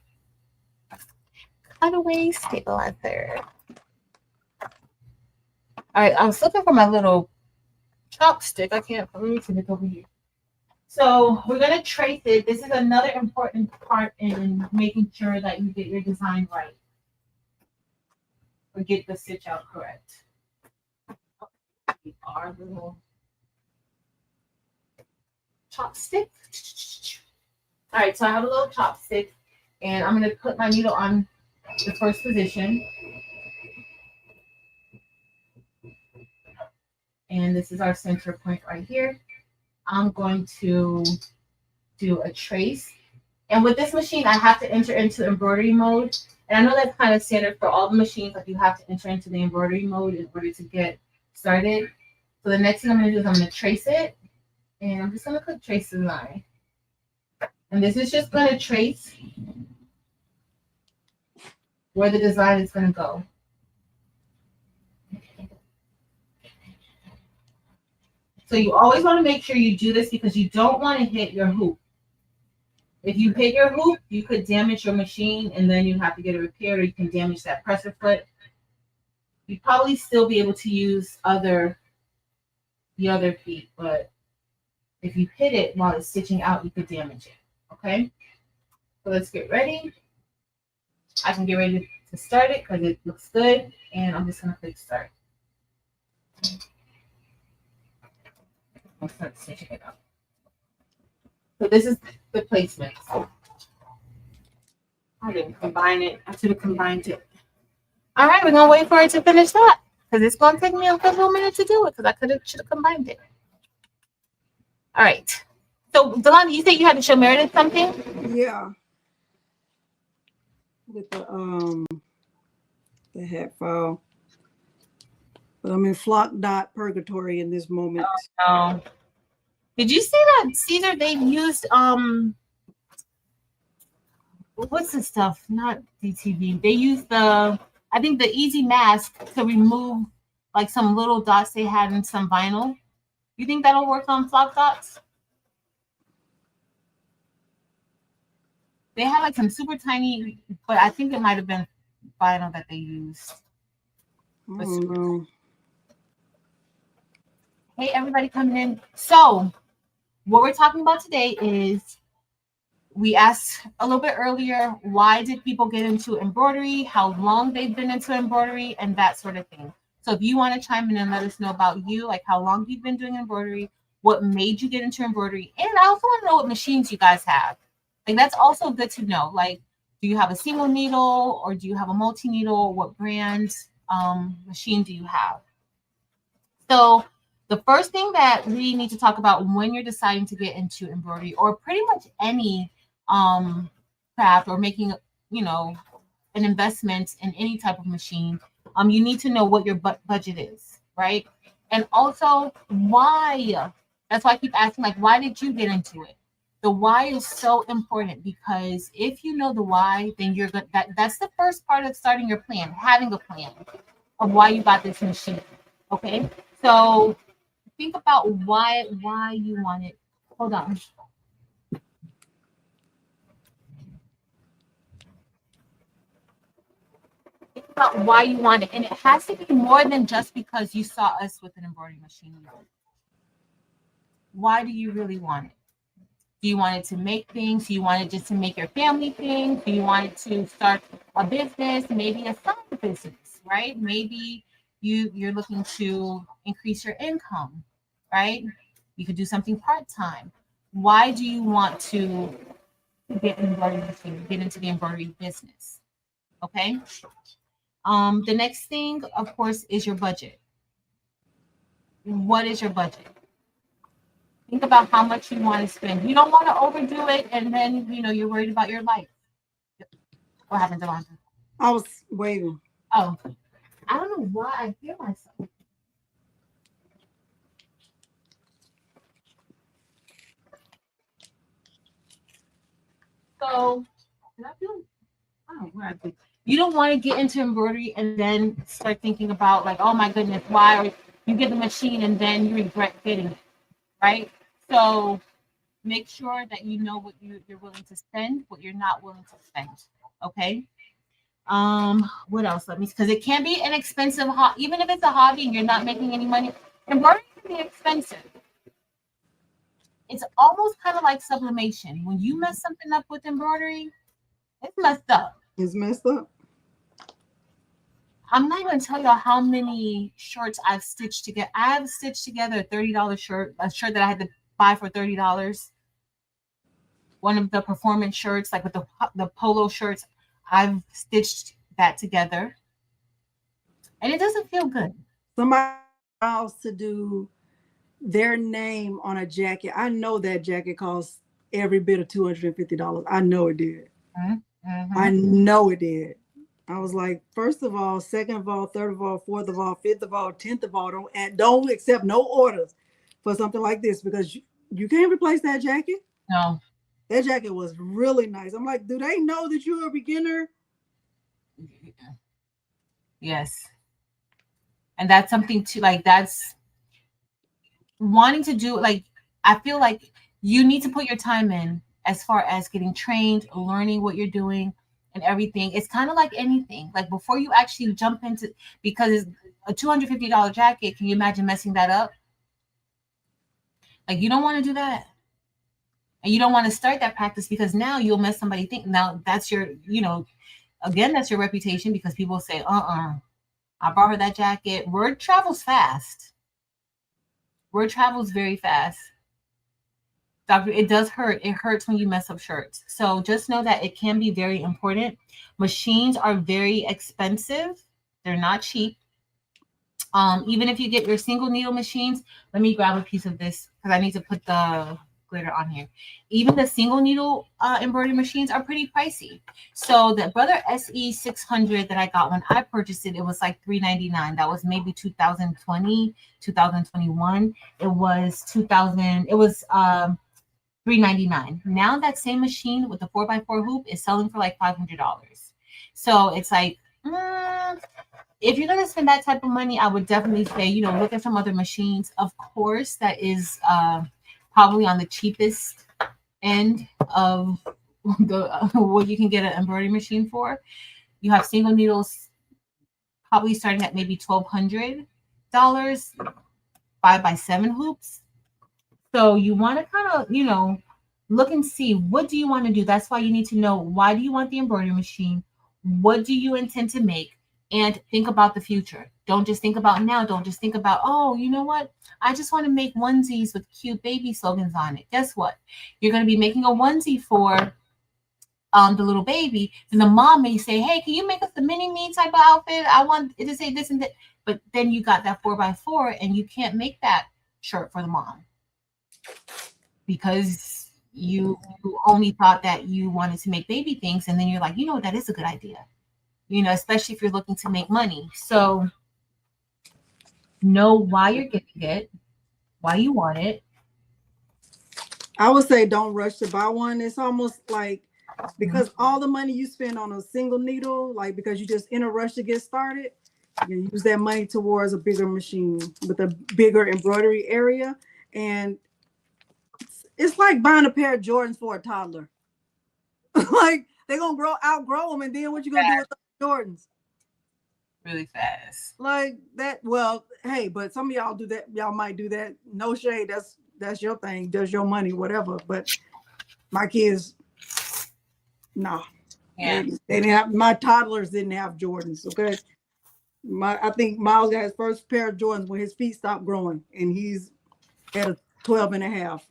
Cutaway stabilizer. All right, I was looking for my little chopstick. I can't. Let me put it over here. So we're gonna trace it. This is another important part in making sure that you get your design right. Or get the stitch out correct. Our little chopstick. All right, so I have a little chopstick, and I'm going to put my needle on the first position. And this is our center point right here. I'm going to do a trace. And with this machine, I have to enter into embroidery mode. And I know that's kind of standard for all the machines, like you have to enter into the embroidery mode in order to get started. So the next thing I'm going to do is I'm going to trace it. And I'm just going to click trace design. And this is just going to trace where the design is going to go. So you always want to make sure you do this because you don't want to hit your hoop. If you hit your hoop, you could damage your machine and then you have to get it repaired, or you can damage that presser foot. You'd probably still be able to use the other feet, but if you hit it while it's stitching out, you could damage it. Okay? So let's get ready. I can get ready to start it because it looks good, and I'm just going to click start. I'll start stitching it up. So this is the placement. I didn't combine it. I should have combined it. All right, we're going to wait for it to finish that because it's going to take me a couple minutes to do it because I should have combined it. All right. So, Delana, you said you had to show Meredith something? Yeah. With the hat file. But I'm in flock dot purgatory in this moment. Oh, no. Did you see that, Caesar? They used what's the stuff? Not DTV. They used I think the Easy Mask to remove like some little dots they had in some vinyl. You think that'll work on flock dots? They had like some super tiny, but I think it might have been vinyl that they used. I don't know. Hey, everybody coming in. So, what we're talking about today is we asked a little bit earlier, why did people get into embroidery, how long they've been into embroidery, and that sort of thing. So if you want to chime in and let us know about you, like how long you've been doing embroidery, what made you get into embroidery, and I also want to know what machines you guys have. Like that's also good to know. Like, do you have a single needle or do you have a multi needle? What brand machine do you have? So the first thing that we need to talk about when you're deciding to get into embroidery or pretty much any um, craft or making, you know, an investment in any type of machine, you need to know what your budget is, right? And also why. That's why I keep asking, like, why did you get into it? The why is so important because if you know the why, then you're good. That's the first part of starting your plan, having a plan of why you got this machine. Okay, so think about why you want it. Hold on. Think about why you want it, and it has to be more than just because you saw us with an embroidery machine. Why do you really want it? Do you want it to make things? Do you want it just to make your family things? Do you want it to start a business, maybe a side business, right? Maybe you're looking to increase your income, right? You could do something part-time. Why do you want to get an embroidery machine, get into the embroidery business? Okay. The next thing, of course, is your budget. What is your budget? Think about how much you want to spend. You don't want to overdo it, and then you're worried about your life. What happened, Delonta? I was waving. Oh, I don't know why I hear myself. So, did I feel? Oh, where I think you don't want to get into embroidery and then start thinking about like, oh my goodness, why? Or you get the machine and then you regret getting it, right? So make sure that you know what you're willing to spend, what you're not willing to spend. Okay. What else? Let me, because it can be an expensive hobby, even if it's a hobby and you're not making any money. Embroidery can be expensive. It's almost kind of like sublimation. When you mess something up with embroidery, it's messed up. It's messed up. I'm not going to tell y'all how many shirts I've stitched together. I've stitched together a $30 shirt, a shirt that I had to buy for $30. One of the performance shirts, like with the polo shirts, I've stitched that together, and it doesn't feel good. Somebody else to do their name on a jacket. I know that jacket costs every bit of $250. I know it did. Mm-hmm. I know it did. I was like, first of all, second of all, third of all, fourth of all, fifth of all, 10th of all, don't accept no orders for something like this because you can't replace that jacket. No. That jacket was really nice. I'm like, do they know that you're a beginner? Yes. And that's something to like, that's wanting to do, like, I feel like you need to put your time in as far as getting trained, learning what you're doing and everything. It's kind of like anything. Like before you actually jump into, because it's a $250 jacket, can you imagine messing that up? Like you don't want to do that. And you don't want to start that practice because now you'll mess somebody think. Now that's your, again, that's your reputation because people say, I brought her that jacket. Word travels fast. Word travels very fast. Doctor, it does hurt. It hurts when you mess up shirts. So just know that it can be very important. Machines are very expensive. They're not cheap. Even if you get your single needle machines, let me grab a piece of this because I need to put the glitter on here. Even the single needle embroidery machines are pretty pricey. So the Brother SE 600 that I got when I purchased it, it was like $399. That was maybe 2020, 2021. It was 2000. It was $399. Now that same machine with the 4x4 hoop is selling for like $500. So it's like, if you're gonna spend that type of money, I would definitely say, look at some other machines. Of course, that is probably on the cheapest end of the what you can get an embroidery machine for. You have single needles, probably starting at maybe $1,200, 5x7 hoops. So you want to kind of, look and see, what do you want to do? That's why you need to know, why do you want the embroidery machine? What do you intend to make? and think about the future. Don't just think about now. Don't just think about, oh, you know what? I just want to make onesies with cute baby slogans on it. Guess what? You're going to be making a onesie for the little baby. Then the mom may say, hey, can you make us the mini me type of outfit? I want it to say this and that. But then you got that 4x4 and you can't make that shirt for the mom because you only thought that you wanted to make baby things. And then you're like, you know, that is a good idea, you know, especially if you're looking to make money. So know why you're getting it, why you want it. I would say don't rush to buy one. It's almost like because all the money you spend on a single needle, like because you just in a rush to get started, you use that money towards a bigger machine with a bigger embroidery area. And it's like buying a pair of Jordans for a toddler. Like they're gonna outgrow them, and then what you gonna do with the Jordans? Really fast. Like that. Well, hey, but some of y'all do that. Y'all might do that. No shade. That's your thing. Does your money, whatever. But my kids, no. Yeah. They didn't have, my toddlers didn't have Jordans. Okay. I think Miles got his first pair of Jordans when his feet stopped growing, and he's at a 12 and a half.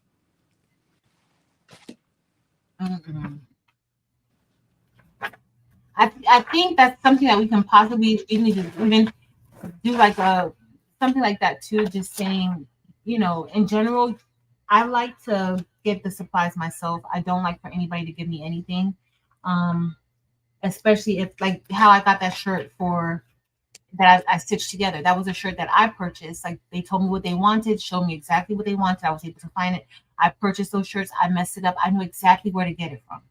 Mm-mm. I think that's something that we can possibly even do like a something like that too. Just saying, you know, in general, I like to get the supplies myself. I don't like for anybody to give me anything, um, especially if like how I got that shirt for that I stitched together. That was a shirt that I purchased. Like they told me what they wanted, showed me exactly what they wanted. I was able to find it. I purchased those shirts. I messed it up. I knew exactly where to get it from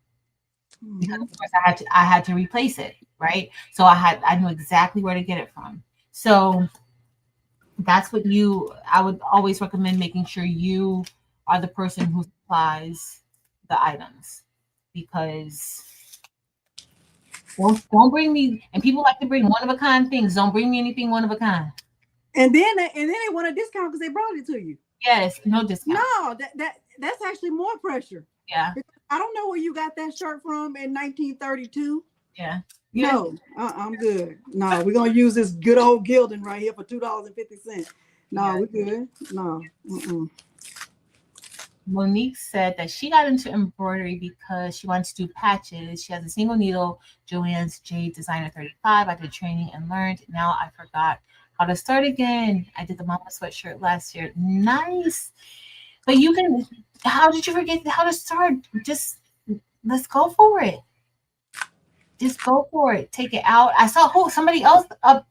because of course I had to replace it, right? So I knew exactly where to get it from. So that's what I would always recommend making sure you are the person who supplies the items because don't bring me and people like to bring one of a kind things. Don't bring me anything one of a kind. And then they want a discount because they brought it to you. Yes, no discount. No, that's actually more pressure. Yeah. I don't know where you got that shirt from in 1932. Yeah. No, I'm good. No, we're gonna use this good old gilding right here for $2.50. No, we're good. No. Monique said that she got into embroidery because she wants to do patches. She has a single needle, Joanne's Jade Designer 35. I did training and learned. Now I forgot how to start again. I did the mama sweatshirt last year. Nice. But you can, how did you forget how to start? Just let's go for it. Just go for it. Take it out. I saw somebody else up.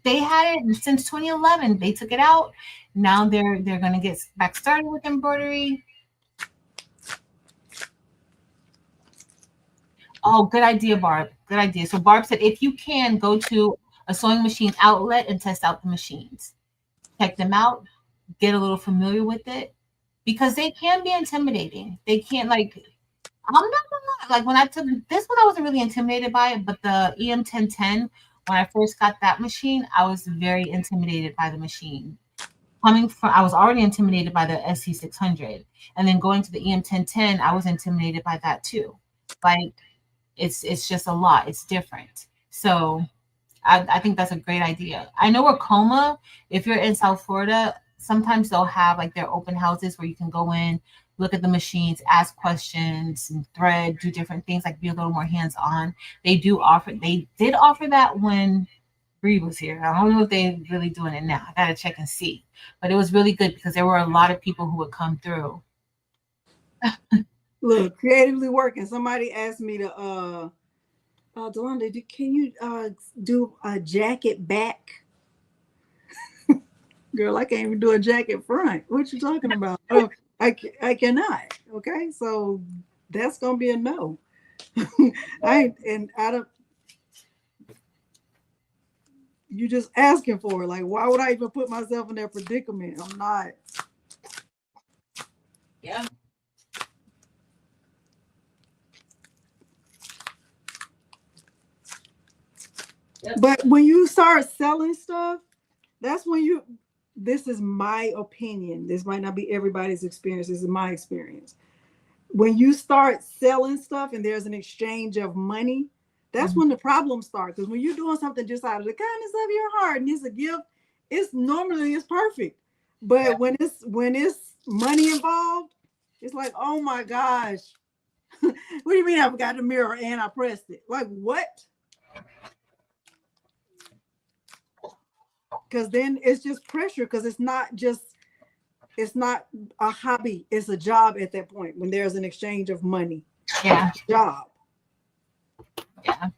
They had it since 2011. They took it out. Now they're gonna get back started with embroidery. Oh, good idea, Barb. Good idea. So Barb said if you can go to a sewing machine outlet and test out the machines. Check them out, get a little familiar with it because they can be intimidating. They can't like I'm not gonna lie. Like when I took this one, I wasn't really intimidated by it, but the EM1010, when I first got that machine, I was very intimidated by the machine. Coming from, I was already intimidated by the SC600, and then going to the EM1010, I was intimidated by that too. Like it's just a lot. It's different. So I think that's a great idea. I know Ricoma, if you're in South Florida, sometimes they'll have like their open houses where you can go in, look at the machines, ask questions, and thread, do different things, like be a little more hands-on. They did offer that when Bree was here. I don't know if they're really doing it now. I gotta check and see. But it was really good because there were a lot of people who would come through. Look, creatively working. Somebody asked me to Delonda, can you do a jacket back? Girl, I can't even do a jacket front. What you talking about? Oh, I cannot. Okay, so that's gonna be a no. I don't. You just asking for it. Like, why would I even put myself in that predicament? I'm not. Yeah. Yep. But when you start selling stuff, that's when this is my opinion. This might not be everybody's experience. This is my experience. When you start selling stuff and there's an exchange of money, That's when the problems start. Because when you're doing something just out of the kindness of your heart and it's a gift, it's perfect. But when it's money involved, it's like, oh my gosh, what do you mean I forgot the mirror and I pressed it? Like what? Because then it's just pressure. Because it's not a hobby. It's a job at that point when there's an exchange of money. Yeah. Job. Yeah.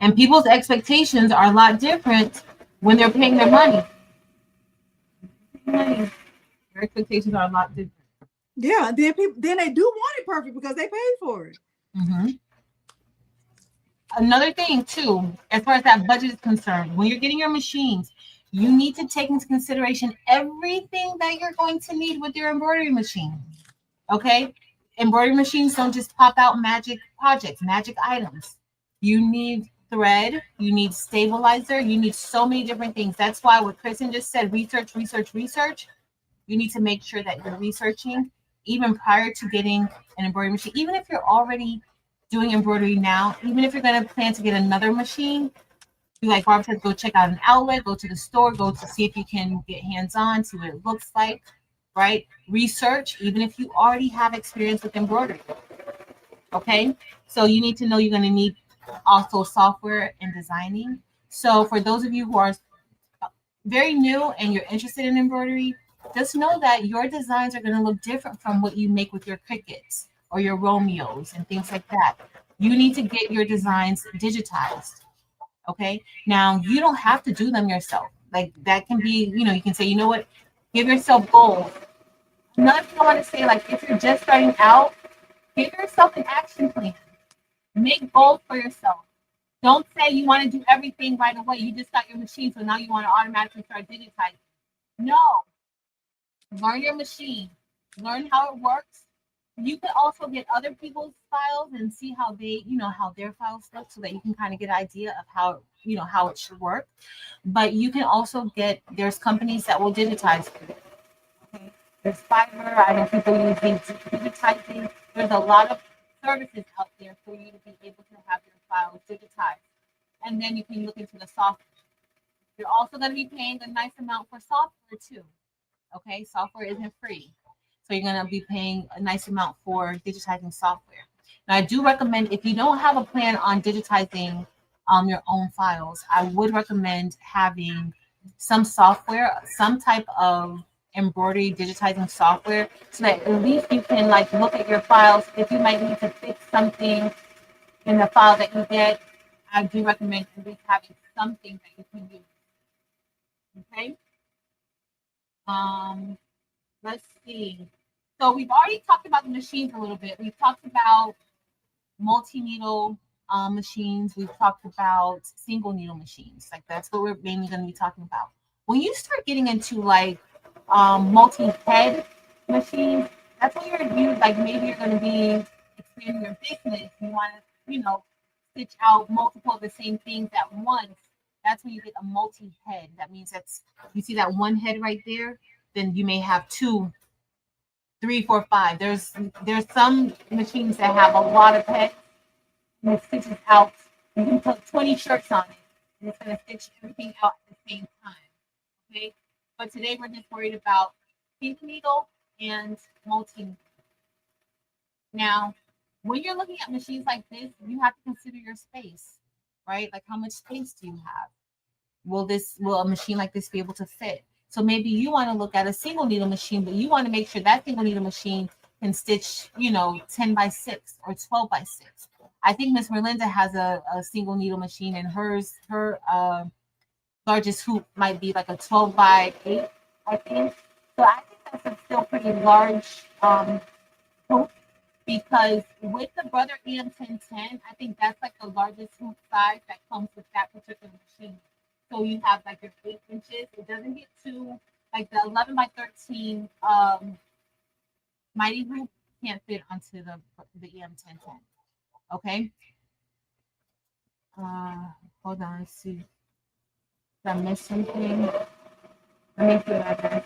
And people's expectations are a lot different when they're paying their money. Their expectations are a lot different. Yeah, then they do want it perfect because they paid for it. Mm-hmm. Another thing too, as far as that budget is concerned, when you're getting your machines, you need to take into consideration everything that you're going to need with your embroidery machine. Okay? Embroidery machines don't just pop out magic projects, magic items. You need thread, you need stabilizer, you need so many different things. That's why what Kristen just said, research, research, research. You need to make sure that you're researching even prior to getting an embroidery machine. Even if you're already doing embroidery now, even if you're going to plan to get another machine, do like Barb said, go check out an outlet, go to the store, go to see if you can get hands on, see what it looks like, right? Research, even if you already have experience with embroidery. Okay, so you need to know you're going to need also software and designing. So for those of you who are very new and you're interested in embroidery, just know that your designs are going to look different from what you make with your Cricuts or your Romeos and things like that. You need to get your designs digitized. Okay. Now you don't have to do them yourself. Like that can be, you can say, you know what, give yourself goals. Another thing I want to say, like if you're just starting out, give yourself an action plan. Make goals for yourself. Don't say you want to do everything right away. You just got your machine, so now you want to automatically start digitizing. No, learn your machine, learn how it works. You can also get other people's files and see how how their files look, so that you can kind of get an idea of how it should work. But you can also there's companies that will digitize for you. Okay? There's Fiverr. I know people using digitizing. There's a lot of services out there for you to be able to have your files digitized, and then you can look into the software. You're also going to be paying a nice amount for software too. Okay, software isn't free. So you're going to be paying a nice amount for digitizing software. Now, I do recommend if you don't have a plan on digitizing your own files, I would recommend having some software, some type of embroidery digitizing software, so that at least you can like look at your files. If you might need to fix something in the file that you get, I do recommend at least having something that you can use. Okay. Um, let's see. So we've already talked about the machines a little bit. We've talked about multi-needle machines. We've talked about single needle machines. Like that's what we're mainly going to be talking about. When you start getting into like multi-head machines, that's when like maybe you're going to be expanding your business. You want to, stitch out multiple of the same things at once. That's when you get a multi-head. That means you see that one head right there, then you may have two, three, four, five. There's some machines that have a lot of heads and it stitches out. You can put 20 shirts on it and it's gonna stitch everything out at the same time. Okay. But today we're just worried about pink needle and multi. Now, when you're looking at machines like this, you have to consider your space, right? Like how much space do you have? Will a machine like this be able to fit? So maybe you want to look at a single needle machine, but you want to make sure that single needle machine can stitch, 10 by 6 or 12 by 6. I think Miss Merlinda has a single needle machine, and her largest hoop might be like a 12 by 8, I think. So I think that's a still pretty large hoop, because with the Brother EM1010, I think that's like the largest hoop size that comes with that particular machine. So you have like your 8 inches. It doesn't get too like the 11 by 13 mighty hoop can't fit onto the EM1010. Okay. Hold on. Let's see. Did I miss something? Let me see what I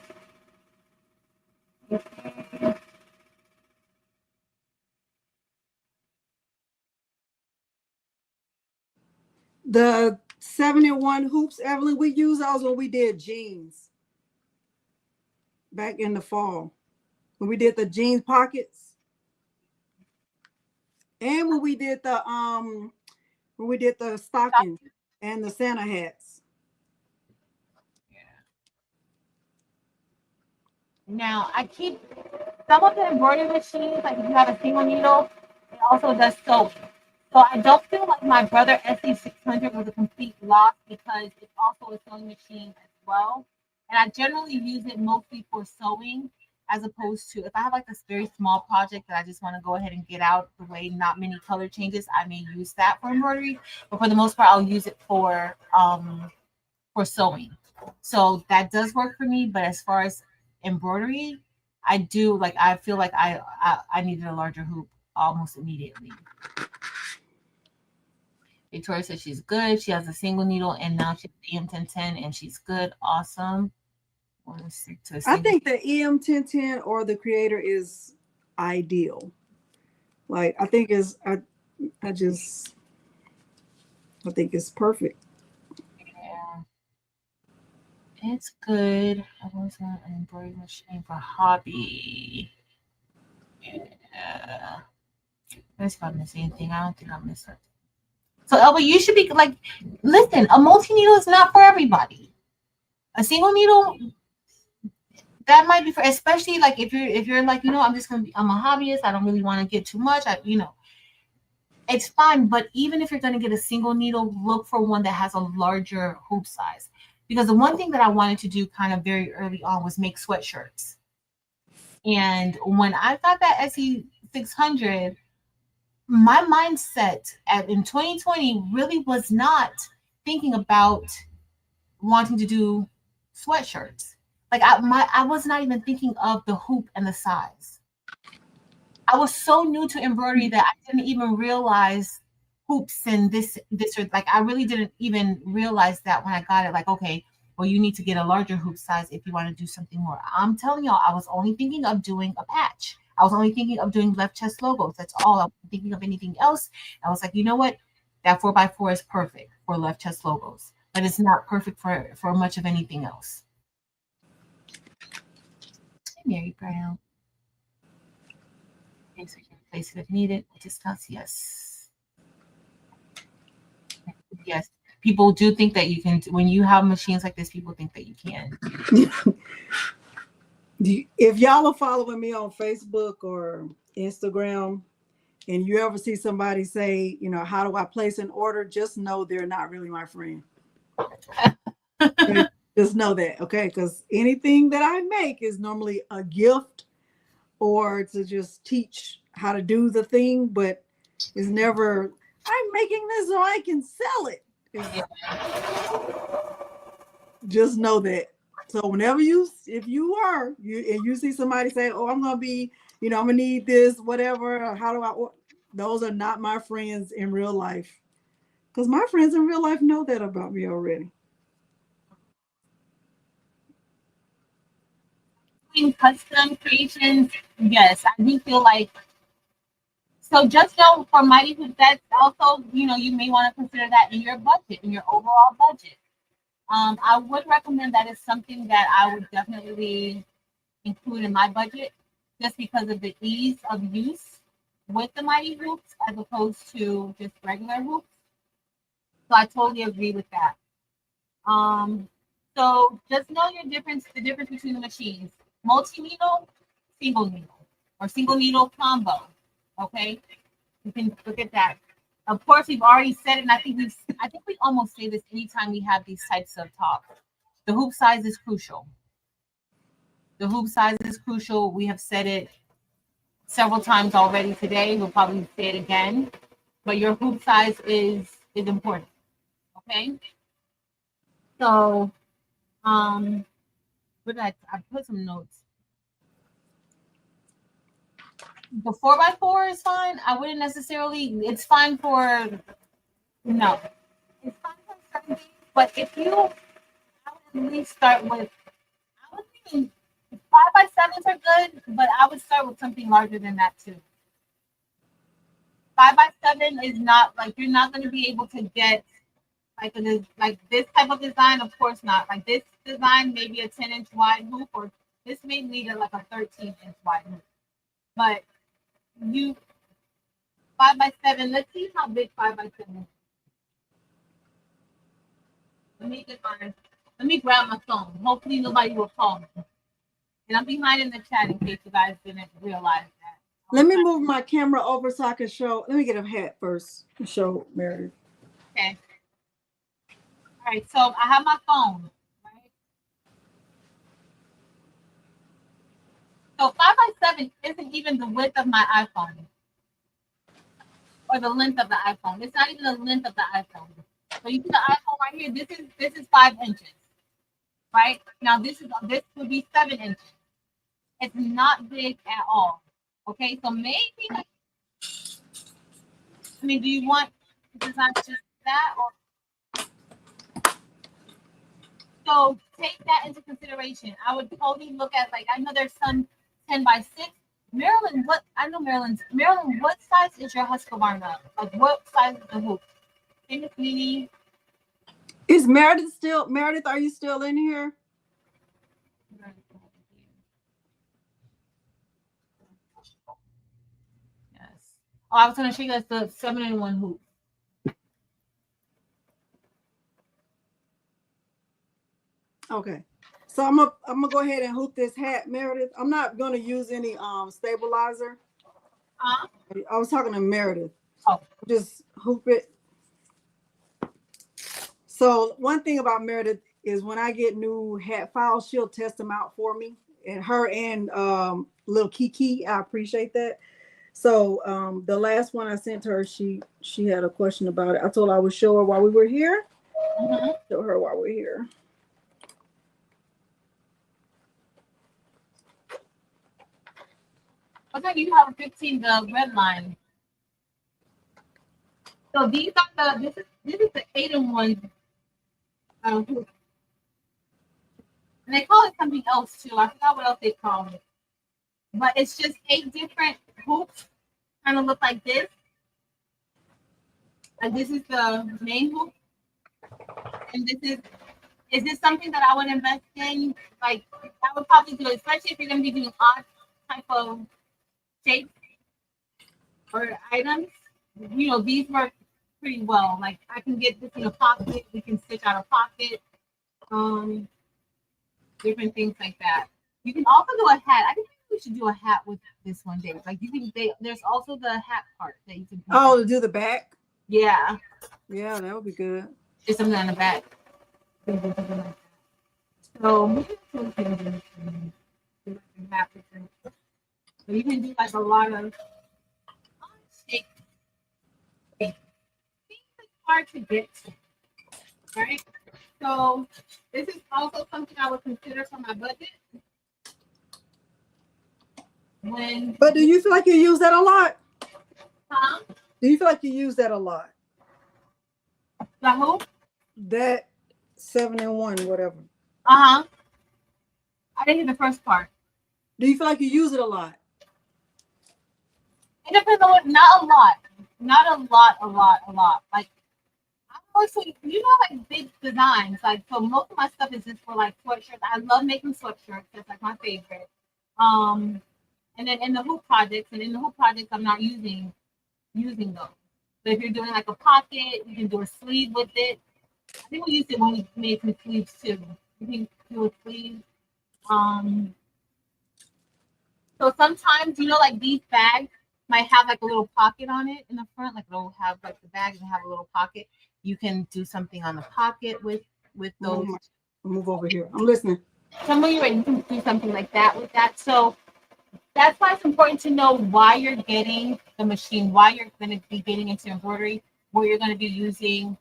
missed. The 71 hoops, Evelyn, we used those when we did jeans back in the fall. When we did the jeans pockets. And when we did the stockings and the Santa hats. Now I keep some of the embroidery machines, like if you have a single needle, it also does sewing. So I don't feel like my brother SE600 was a complete loss because it's also a sewing machine as well. And I generally use it mostly for sewing as opposed to if I have like this very small project that I just want to go ahead and get out the way, not many color changes, I may use that for embroidery. But for the most part, I'll use it for sewing. So that does work for me. But as far as embroidery, I do like I feel like I needed a larger hoop almost immediately. Victoria says she's good. She has a single needle and now she's EM1010 and she's good. Awesome. I think the EM1010 or the Creator is ideal. Like I think is I think it's perfect. Yeah. It's good. I was on an embroidery machine for hobby. Yeah. Let's see if I miss anything. I don't think I missed it. So Elba, you should be like, listen, a multi-needle is not for everybody. A single needle, that might be for, especially like if you're like, I'm a hobbyist, I don't really want to get too much. It's fine, but even if you're going to get a single needle, look for one that has a larger hoop size. Because the one thing that I wanted to do kind of very early on was make sweatshirts. And when I got that SE600, my mindset in 2020 really was not thinking about wanting to do sweatshirts. Like I was not even thinking of the hoop and the size. I was so new to embroidery that I didn't even realize hoops and this or like I really didn't even realize that when I got it. Like, okay, well, you need to get a larger hoop size if you want to do something more. I'm telling y'all, I was only thinking of doing a patch. I was only thinking of doing left chest logos. That's all. I wasn't thinking of anything else. I was like, you know what? That 4x4 is perfect for left chest logos, but it's not perfect for much of anything else. Mary Brown. Okay, so you can place it if needed. Discuss, yes. Yes. People do think that you can, when you have machines like this, people think that you can. If y'all are following me on Facebook or Instagram, and you ever see somebody say, how do I place an order? Just know they're not really my friend. Just know that, okay? Because anything that I make is normally a gift or to just teach how to do the thing, but it's never, I'm making this so I can sell it. Just know that. So whenever if you see somebody say, oh, I'm going to be, I'm going to need this, whatever, or how do I, those are not my friends in real life. Because my friends in real life know that about me already. In custom creations, yes, I do feel like, so just know for Mighty Hoop, that's also, you may want to consider that in your budget, in your overall budget. I would recommend that is something that I would definitely include in my budget just because of the ease of use with the Mighty Hoops as opposed to just regular hoops. So I totally agree with that. So just know the difference between the machines. Multi-needle, single needle, or single needle combo. Okay? You can look at that. Of course, we've already said it, and I think we almost say this anytime we have these types of talks. The hoop size is crucial. The hoop size is crucial. We have said it several times already today. We'll probably say it again. But your hoop size is important. Okay? So, what did I put some notes. The 4x4 is fine. I wouldn't necessarily, it's fine for, no. It's fine for certain things, but if you, I would at least start with, I would think 5x7s are good, but I would start with something larger than that too. 5x7 is not, like, you're not going to be able to get like this type of design, of course not. Like this design, maybe a 10-inch wide hoop, or this may need like a 13-inch wide hoop. But you 5x7. Let's see how big 5x7 is. Let me grab my phone. Hopefully nobody will call me. And I'm behind in the chat in case you guys didn't realize that. Let me move my camera over so I can show. Let me get a hat first to show Meredith. Okay. All right, so I have my phone. Right? So 5x7 isn't even the width of my iPhone. Or the length of the iPhone. It's not even the length of the iPhone. So you see the iPhone right here. This is 5 inches. Right? Now this would be 7 inches. It's not big at all. Okay, so maybe do you want to design just that, or so take that into consideration? I would totally look at, like, I know there's some 10x6. Maryland, Maryland, what size is your Husqvarna? Like, what size is the hoop? Is Meredith still? Meredith, are you still in here? Yes. Oh, I was gonna show you guys the 7-in-1 hoop. Okay. So I'm gonna go ahead and hoop this hat, Meredith. I'm not gonna use any stabilizer. I was talking to Meredith. Oh. Just hoop it. So one thing about Meredith is when I get new hat files, she'll test them out for me. And her and little Kiki, I appreciate that. So the last one I sent her, she had a question about it. I told her I would show her while we were here. Mm-hmm. Show her while we're here. Okay, you have 15, the red line. So these are this is the 8-in-1 hoop. And they call it something else too. I forgot what else they call it. But it's just 8 different hoops, kind of look like this. And this is the main hoop. And is this something that I would invest in? Like, I would probably do it, especially if you're going to be doing odd type of shapes or items. You know, these work pretty well. Like, I can get this in a pocket. We can stitch out a pocket. Different things like that. You can also do a hat. I think we should do a hat with this one day. Like, you can. There's also the hat part that you can. Oh, to do the back. Yeah. Yeah, that would be good. Just something on the back. So you can do like a lot of shapes. Things that's hard to get to, right? So this is also something I would consider for my budget. But do you feel like you use that a lot? Huh? Do you feel like you use that a lot? The hoop? That 7-in-1, whatever. I didn't hear the first part. Do you feel like you use it a lot? It depends on what. Not a lot. Not a lot. Like, I'm also, like big designs. Like, so most of my stuff is just for like sweatshirts. I love making sweatshirts. That's like my favorite. And then in the hoop projects, I'm not using those. So if you're doing like a pocket, you can do a sleeve with it. I think we used it when we made some sleeves too. You can do a sleeve. So sometimes, like these bags might have like a little pocket on it in the front. Like it'll have like the bag and have a little pocket. You can do something on the pocket with those. Move over here. I'm listening. When you're ready, you can do something like that with that. So that's why it's important to know why you're getting the machine, why you're going to be getting into embroidery, what you're going to be using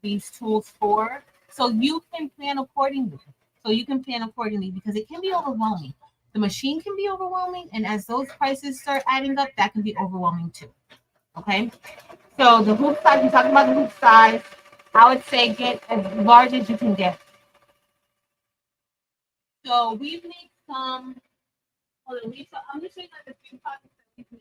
these tools for, so you can plan accordingly. Because it can be overwhelming. The machine can be overwhelming, and as those prices start adding up, that can be overwhelming too. Okay, so the hoop size, we talked about the hoop size. I would say get as large as you can get. So we've made some. Hold on, I'm going to show you like a few pockets that we've made.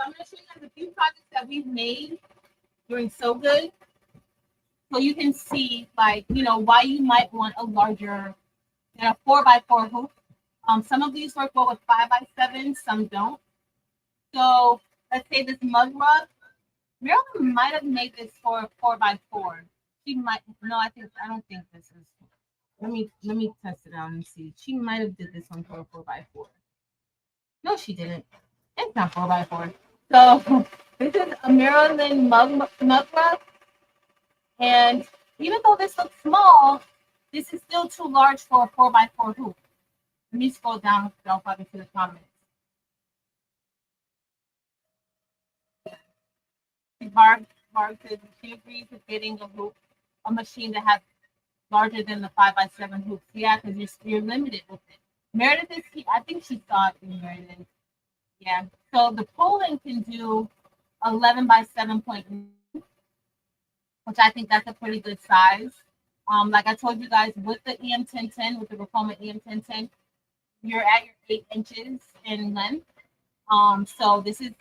I'm going to show you guys a few projects that we've made doing so good. So you can see, like, why you might want a larger, 4x4 hoop. Some of these work well with 5x7, some don't. So let's say this mug rug. Marilyn might have made this for a 4x4. She might. No, I don't think this is. Let me test it out and see. She might have did this one for a 4x4. No, she didn't. It's not 4x4. So this is a Maryland mug rug, and even though this looks small, this is still too large for a 4x4 hoop. Let me scroll down so I'll probably see the comments. Barb says she agrees with getting a machine that has larger than the 5x7 hoops. Yeah, because you're limited with it. Meredith I think she saw it in Meredith. Yeah. So the Poland can do 11 by 7.9, which I think that's a pretty good size. Like I told you guys, with the EM1010, with the Ricoma EM1010, you're at your 8 inches in length. So this is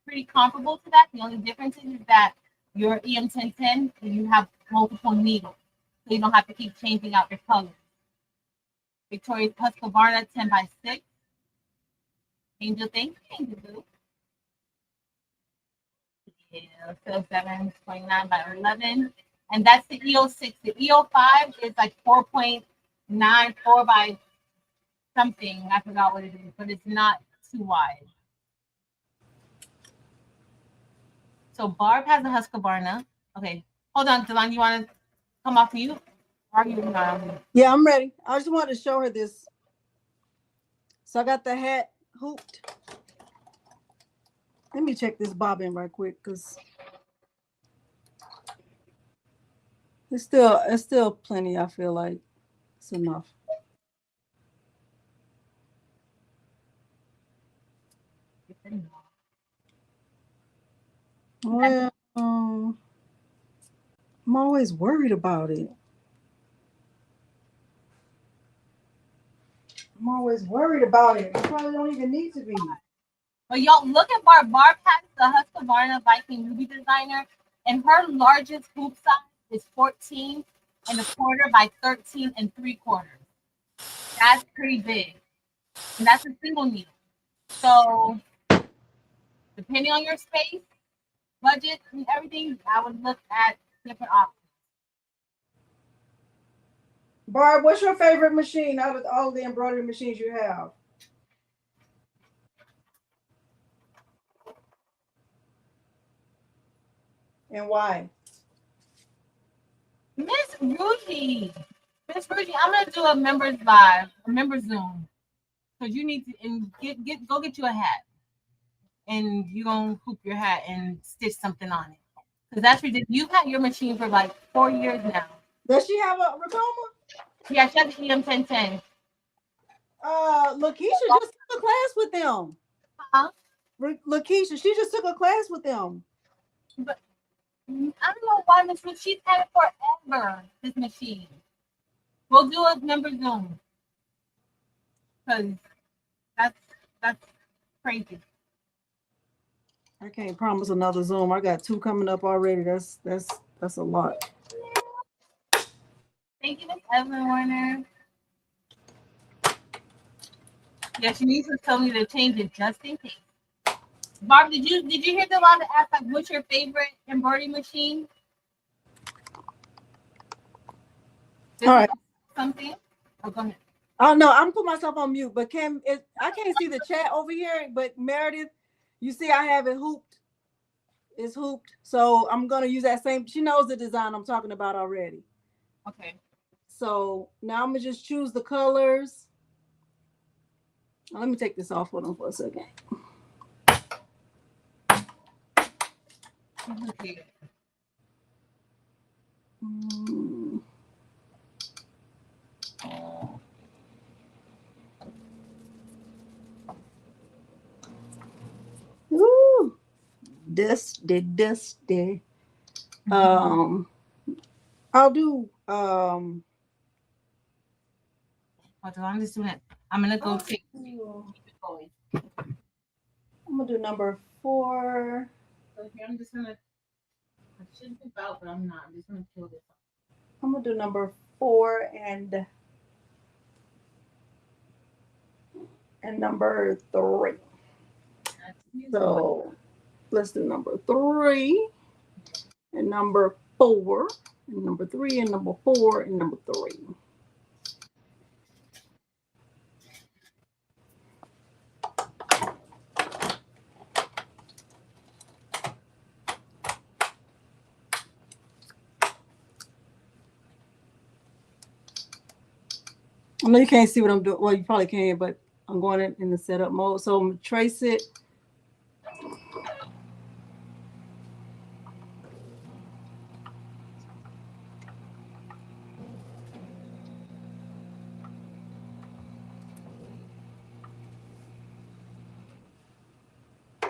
pretty comparable to that. The only difference is that your EM1010, you have multiple needles, so you don't have to keep changing out your colors. Victoria's Husqvarna 10 by 6. Angel, thank you, Angel. Yeah, so 7.9 by 11. And that's the EO6. The EO5 is like 4.94 by something. I forgot what it is, but it's not too wide. So Barb has a Husqvarna. Okay, hold on, Delon. You want to come off mute? Are you? Yeah, I'm ready. I just wanted to show her this. So I got the hat hooped. Let me check this bobbin right quick, because it's still plenty. I feel like it's enough. Well, I'm always worried about it. I'm always worried about it. You probably don't even need to be. But y'all look at Barb. Barb has the Husqvarna Viking Ruby Designer, and her largest hoop size is 14 and a quarter by 13 and 3/4. That's pretty big, and that's a single needle. So depending on your space, budget, and everything, I would look at different options. Barb, what's your favorite machine out of all the embroidery machines you have? And why? Miss Ruthie, I'm gonna do a members live, a member Zoom, because you need to and go get you a hat, and you gonna hoop your hat and stitch something on it. Because that's ridiculous. You've had your machine for like 4 years now. Does she have a Ricoma? Yeah, she has the EM1010. Lakeisha just took a class with them. Huh? Lakeisha, she just took a class with them. But I don't know why Miss Ruth, she's had it forever, this machine. We'll do a member Zoom. Because that's crazy. I can't promise another Zoom. I got 2 coming up already. That's a lot. Thank you, Miss Evelyn Warner. Yeah, she needs to tell me to change it just in case. Barb, did you hear the lot that asked like what's your favorite embroidery machine? All right. Something? Oh, go ahead. Oh no, I'm putting myself on mute, but I can't see the chat over here, but Meredith, you see I have it hooped. It's hooped. So I'm gonna use that same. She knows the design I'm talking about already. Okay. So now I'm gonna just choose the colors. Now, let me take this off. Hold on for a second. Okay. Ooh, dusty. I'll do Hold on, I'm just doing it. I'm gonna go take. I'm gonna gonna do number 4. So here I'm just gonna. I should be out, but I'm not. I'm just gonna kill this. I'm gonna do number 4 and number 3. So let's do number 3 and number 4 and number 3 and number 4 and number 3. I know you can't see what I'm doing. Well, you probably can, but I'm going in the setup mode. So I'm gonna trace it.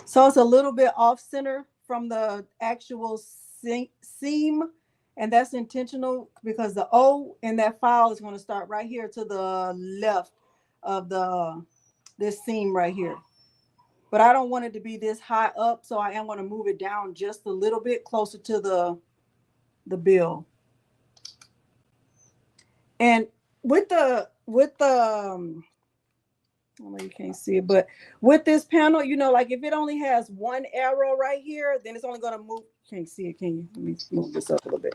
So it's a little bit off center from the actual seam, and that's intentional because the O in that file is going to start right here to the left of this seam right here. But I don't want it to be this high up, so I am going to move it down just a little bit closer to the bill. And with the I know you can't see it, but with this panel, you know, like if it only has one arrow right here, then it's only going to move. Can't see it, can you? Let me move this up a little bit.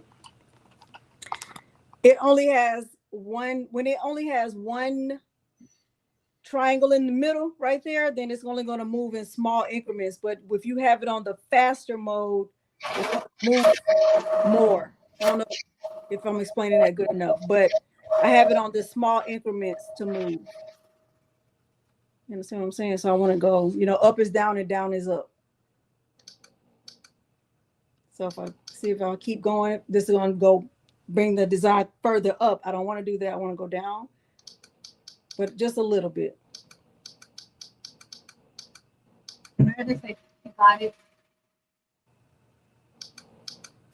It only has one. When it only has one triangle in the middle right there, then it's only going to move in small increments. But if you have it on the faster mode, it's move more. I don't know if I'm explaining that good enough, but I have it on the small increments to move. You understand what I'm saying? So I want to go, you know, up is down and down is up. So if I keep going, this is going to go bring the design further up. I don't want to do that. I want to go down, but just a little bit. And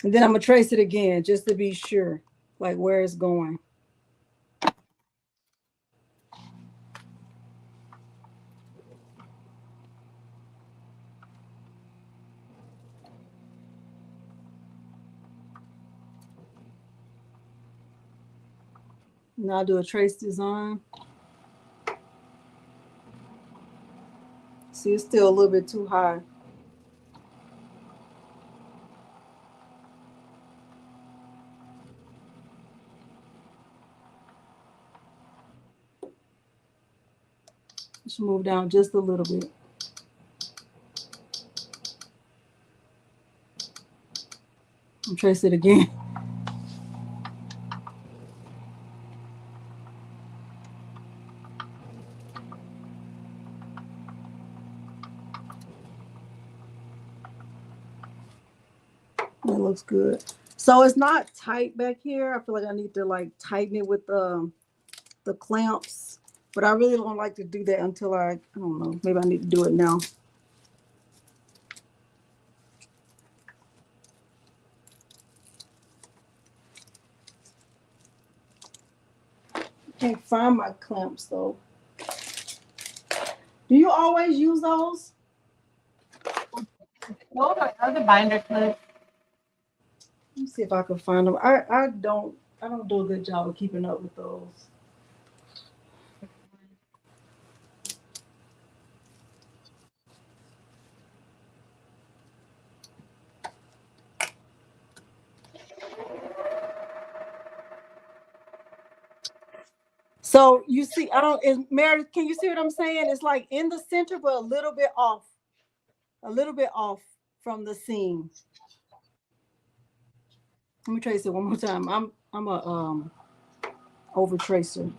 then I'm going to trace it again just to be sure, like where it's going. Now I'll do a trace design. See, it's still a little bit too high. Just move down just a little bit. I'll trace it again. That looks good. So it's not tight back here. I feel like I need to like tighten it with the clamps, but I really don't like to do that until I don't know, maybe I need to do it now. Can't find my clamps though. Do you always use those? No, other binder clips. Let me see if I can find them. I don't do a good job of keeping up with those. So you see, Meredith, can you see what I'm saying? It's like in the center, but a little bit off from the seam. Let me trace it one more time. I'm a over tracer.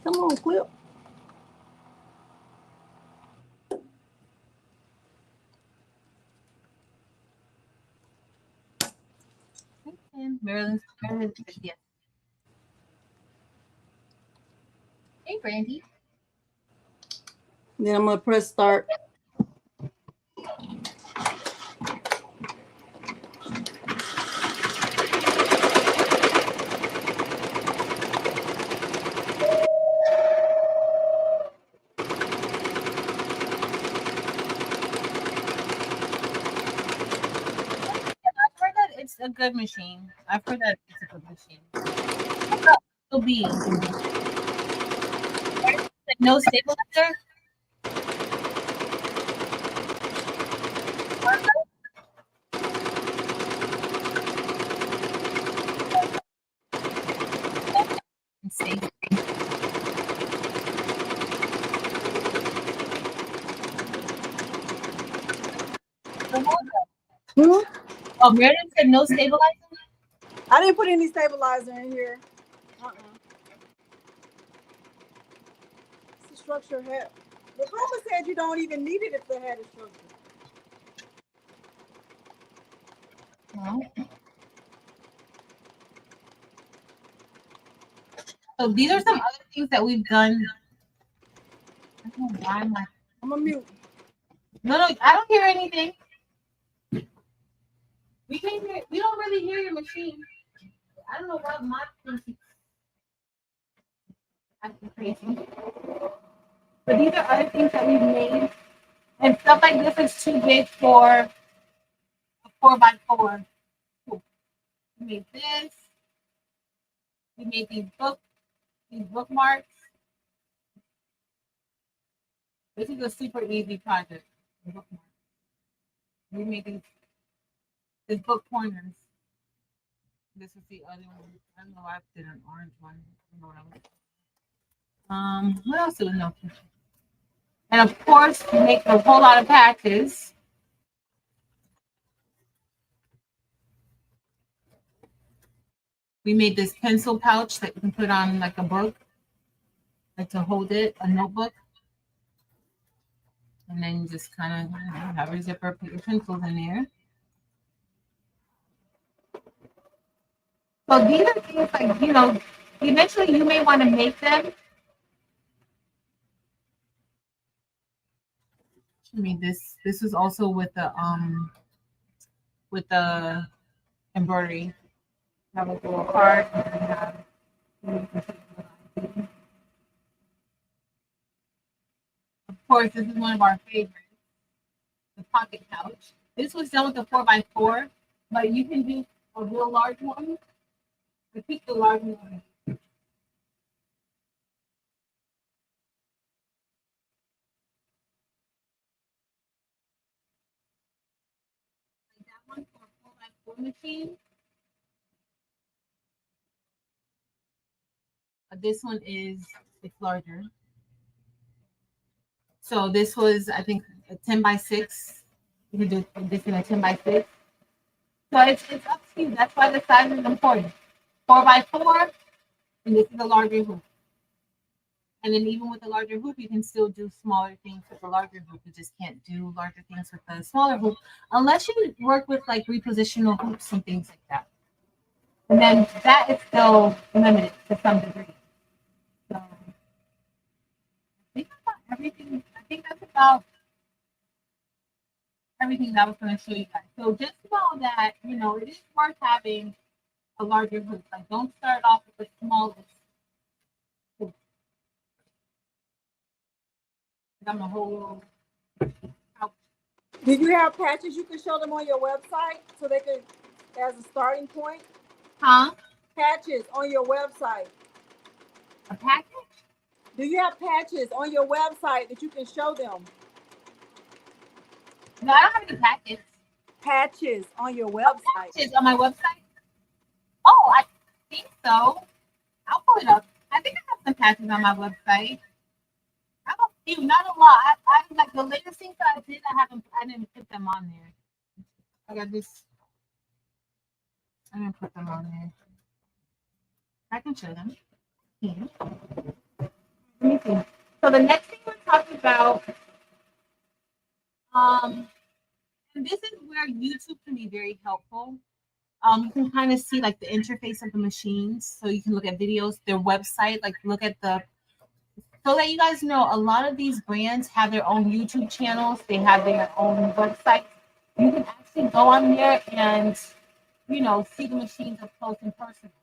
Come on, clip. Maryland's yes. Hey, Brandy. Then I'm gonna press start. good machine. I've heard that it's a good machine. It'll be no stabilizer. Let's see. Oh, Meredith said no stabilizer. I didn't put any stabilizer in here. It's a structure head. Ricoma said you don't even need it if the head is structured. So these are some other things that we've done. I don't know why I'm a mute. No, I don't hear anything. We can't hear. We don't really hear your machine. I don't know why my thing acting crazy. But these are other things that we've made, and stuff like this is too big for a 4x4. We made this. We made these bookmarks. This is a super easy project. We made these book pointers. This is the other one. I don't know why I did an orange one. I don't know what else do we know? And of course, we make a whole lot of patches. We made this pencil pouch that you can put on like a book, like to hold it, a notebook. And then you just kind of have a zipper, put your pencils in there. So these are things like, eventually you may want to make them. I mean, this is also with the embroidery. Have a little card. Of course, this is one of our favorites, the pocket pouch. This was done with a 4x4, but you can do a real large one. I picked the large one. That one for a 4x4 machine. This one it's larger. So this was, I think, a 10x6. You can do this in a 10x6. So it's up to you. That's why the size is important. 4x4, and this is a larger hoop. And then even with the larger hoop, you can still do smaller things with the larger hoop. You just can't do larger things with the smaller hoop unless you work with like repositional hoops and things like that. And then that is still limited to some degree. So I think about everything. I think that's about everything that I was going to show you guys. So just know that, it is worth having a larger hoop. Like, don't start off with the smallest hoop. I'm a whole pouch. Do you have patches you can show them on your website so they can, as a starting point? Huh? Patches on your website. A package? Do you have patches on your website that you can show them? No, I don't have any packets. Patches on your website. Patches on my website? Oh, I think so. I'll pull it up. I think I have some patches on my website. I have a few, not a lot. I like the latest things that I did. I didn't put them on there. I got this. I didn't put them on there. I can show them. Yeah. Let me see. So the next thing we're talking about, and this is where YouTube can be very helpful. You can kind of see like the interface of the machines, so you can look at videos, their website, like look at so that you guys know, a lot of these brands have their own YouTube channels, they have their own websites. You can actually go on there and see the machines up close and personal.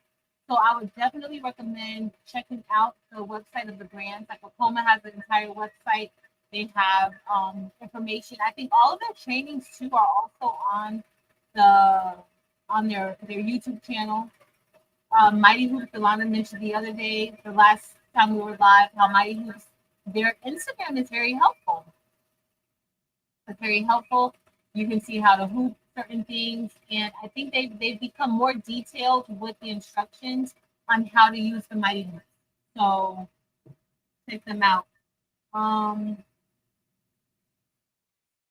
So I would definitely recommend checking out the website of the brands. Like Ricoma has an entire website. They have information. I think all of their trainings too are also on the on their YouTube channel. Mighty Hoops, Delana mentioned the other day, the last time we were live, how Mighty Hoops, their Instagram is very helpful. It's very helpful. You can see how to hoop certain things, and I think they've become more detailed with the instructions on how to use the Mighty Hoops. So check them out.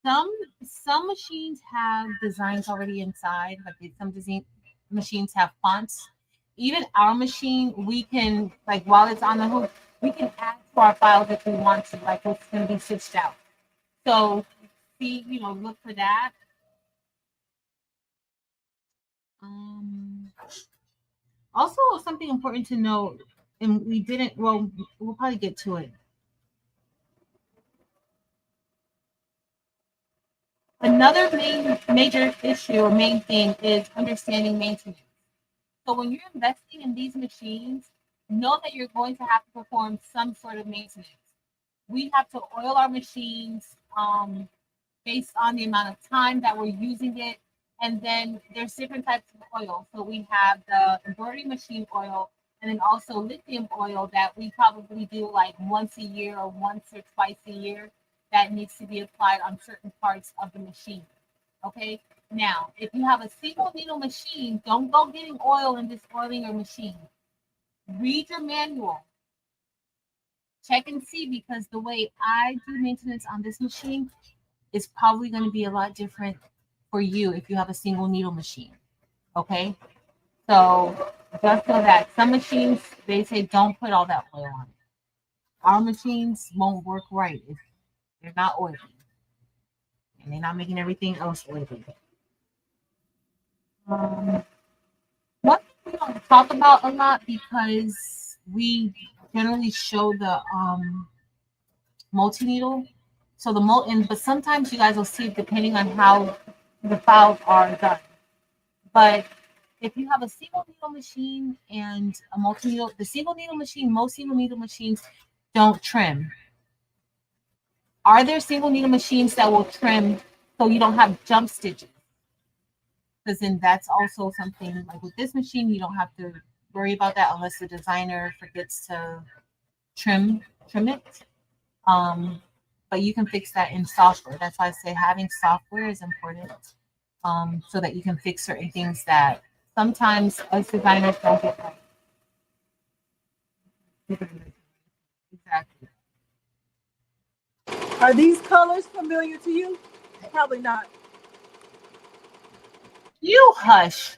Some machines have designs already inside, like some design machines have fonts. Even our machine, we can, like, while it's on the hoop, we can add to our files if we want to, like it's going to be stitched out. So see, look for that. Also, something important to note, and we'll probably get to it. Another major issue or main thing is understanding maintenance. So when you're investing in these machines, know that you're going to have to perform some sort of maintenance. We have to oil our machines based on the amount of time that we're using it. And then there's different types of oil. So we have the embroidery machine oil, and then also lithium oil that we probably do like once a year or once or twice a year that needs to be applied on certain parts of the machine. Okay. Now, if you have a single needle machine, don't go getting oil and just oiling your machine. Read your manual. Check and see, because the way I do maintenance on this machine is probably going to be a lot different for you if you have a single needle machine. Okay? So just know that some machines, they say don't put all that oil on it. Our machines won't work right if they're not oily. And they're not making everything else oily. One thing we don't talk about a lot, because we generally show the multi-needle. So but sometimes you guys will see it depending on how the files are done. But if you have a single needle machine and a multi-needle, the single needle machine, most single needle machines don't trim. Are there single needle machines that will trim so you don't have jump stitches? Because then that's also something, like with this machine, you don't have to worry about that unless the designer forgets to trim it. But you can fix that in software. That's why I say having software is important, so that you can fix certain things that sometimes us designers don't get right. Exactly. Are these colors familiar to you? Probably not. You hush.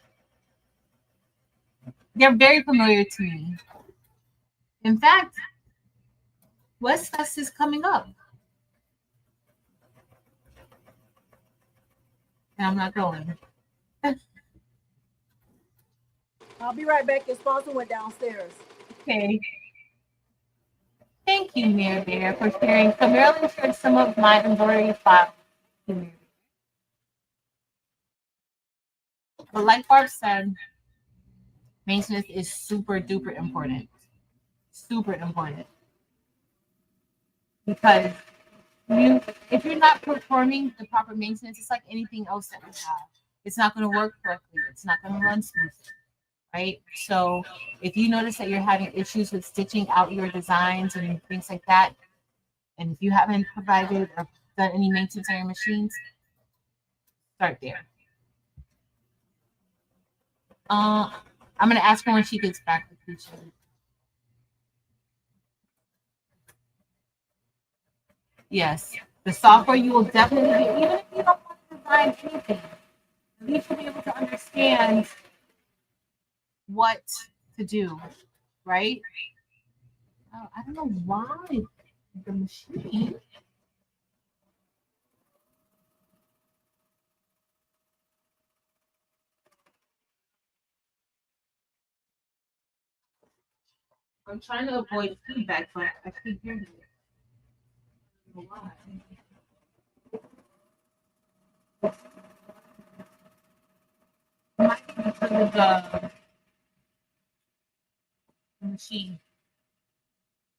They're very familiar to me. In fact, West Fest is coming up. And I'm not going. I'll be right back. Your sponsor went downstairs. Okay. Thank you, Mayor Bear, for sharing. So Marilyn shared some of my embroidery files. But like Barb said, maintenance is super duper important. Super important. Because if you're not performing the proper maintenance, it's like anything else that we have. It's not going to work correctly. It's not going to run smoothly, right? So if you notice that you're having issues with stitching out your designs and things like that, and if you haven't provided or done any maintenance on your machines, start there. I'm going to ask her when she gets back to teaching. Yes, the software you will definitely get, even if you don't want to design anything, at least you'll be able to understand what to do, right? Oh, I don't know why the machine. I'm trying to avoid feedback, but I keep hearing it. I don't know why. Might be because of the machine.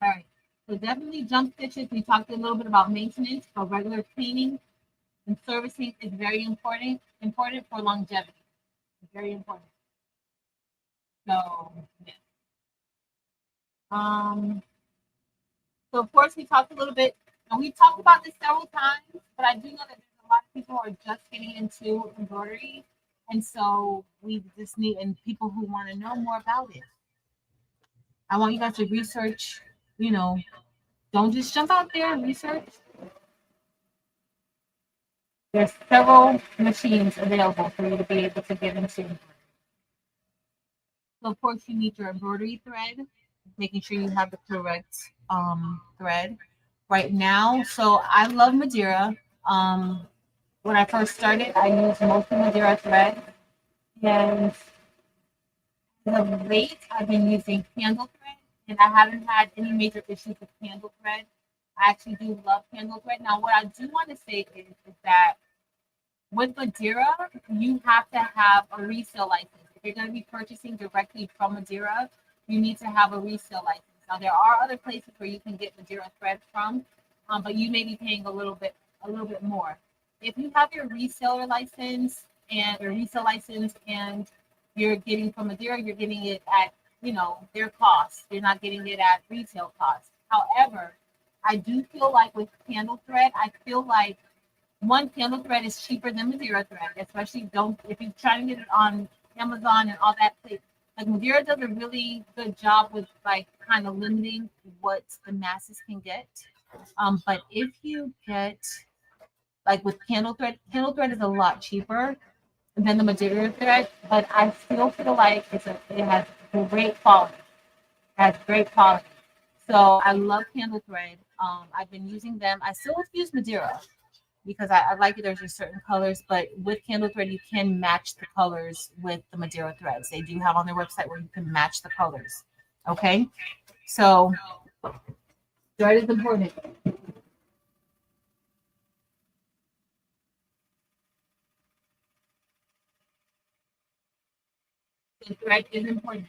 All right. So definitely jump stitches. We talked a little bit about maintenance, so regular cleaning and servicing is very important for longevity. Very important. So, yeah. Um, so of course we talked a little bit, and we talked about this several times, but I do know that there's a lot of people who are just getting into embroidery, and so we just need, and people who want to know more about it. I want you guys to research, you know, don't just jump out there and research. There's several machines available for you to be able to get into. So of course you need your embroidery thread, making sure you have the correct thread. Right now, so I love Madeira. Um, when I first started, I used mostly Madeira thread, and of late I've been using candle thread, and I haven't had any major issues with candle thread. I actually do love candle thread. Now, what I do want to say is that with Madeira, you have to have a resale license. If you're going to be purchasing directly from Madeira, you need to have a resale license. Now, there are other places where you can get Madeira thread from, but you may be paying a little bit more. If you have your reseller license and your resale license, and you're getting from Madeira, you're getting it at their cost. You're not getting it at retail cost. However, I do feel like with candle thread, I feel like one candle thread is cheaper than Madeira thread, especially don't if you're trying to get it on Amazon and all that. Like Madeira does a really good job with like kind of limiting what the masses can get. But if you get like with candle thread is a lot cheaper than the Madeira thread, but I still feel like it has great quality. It has great quality. So I love candle thread. I've been using them. I still use Madeira because I like it. There's just certain colors, but with candle thread, you can match the colors with the Madeira threads. They do have on their website where you can match the colors. Okay, so thread is important. The thread is important.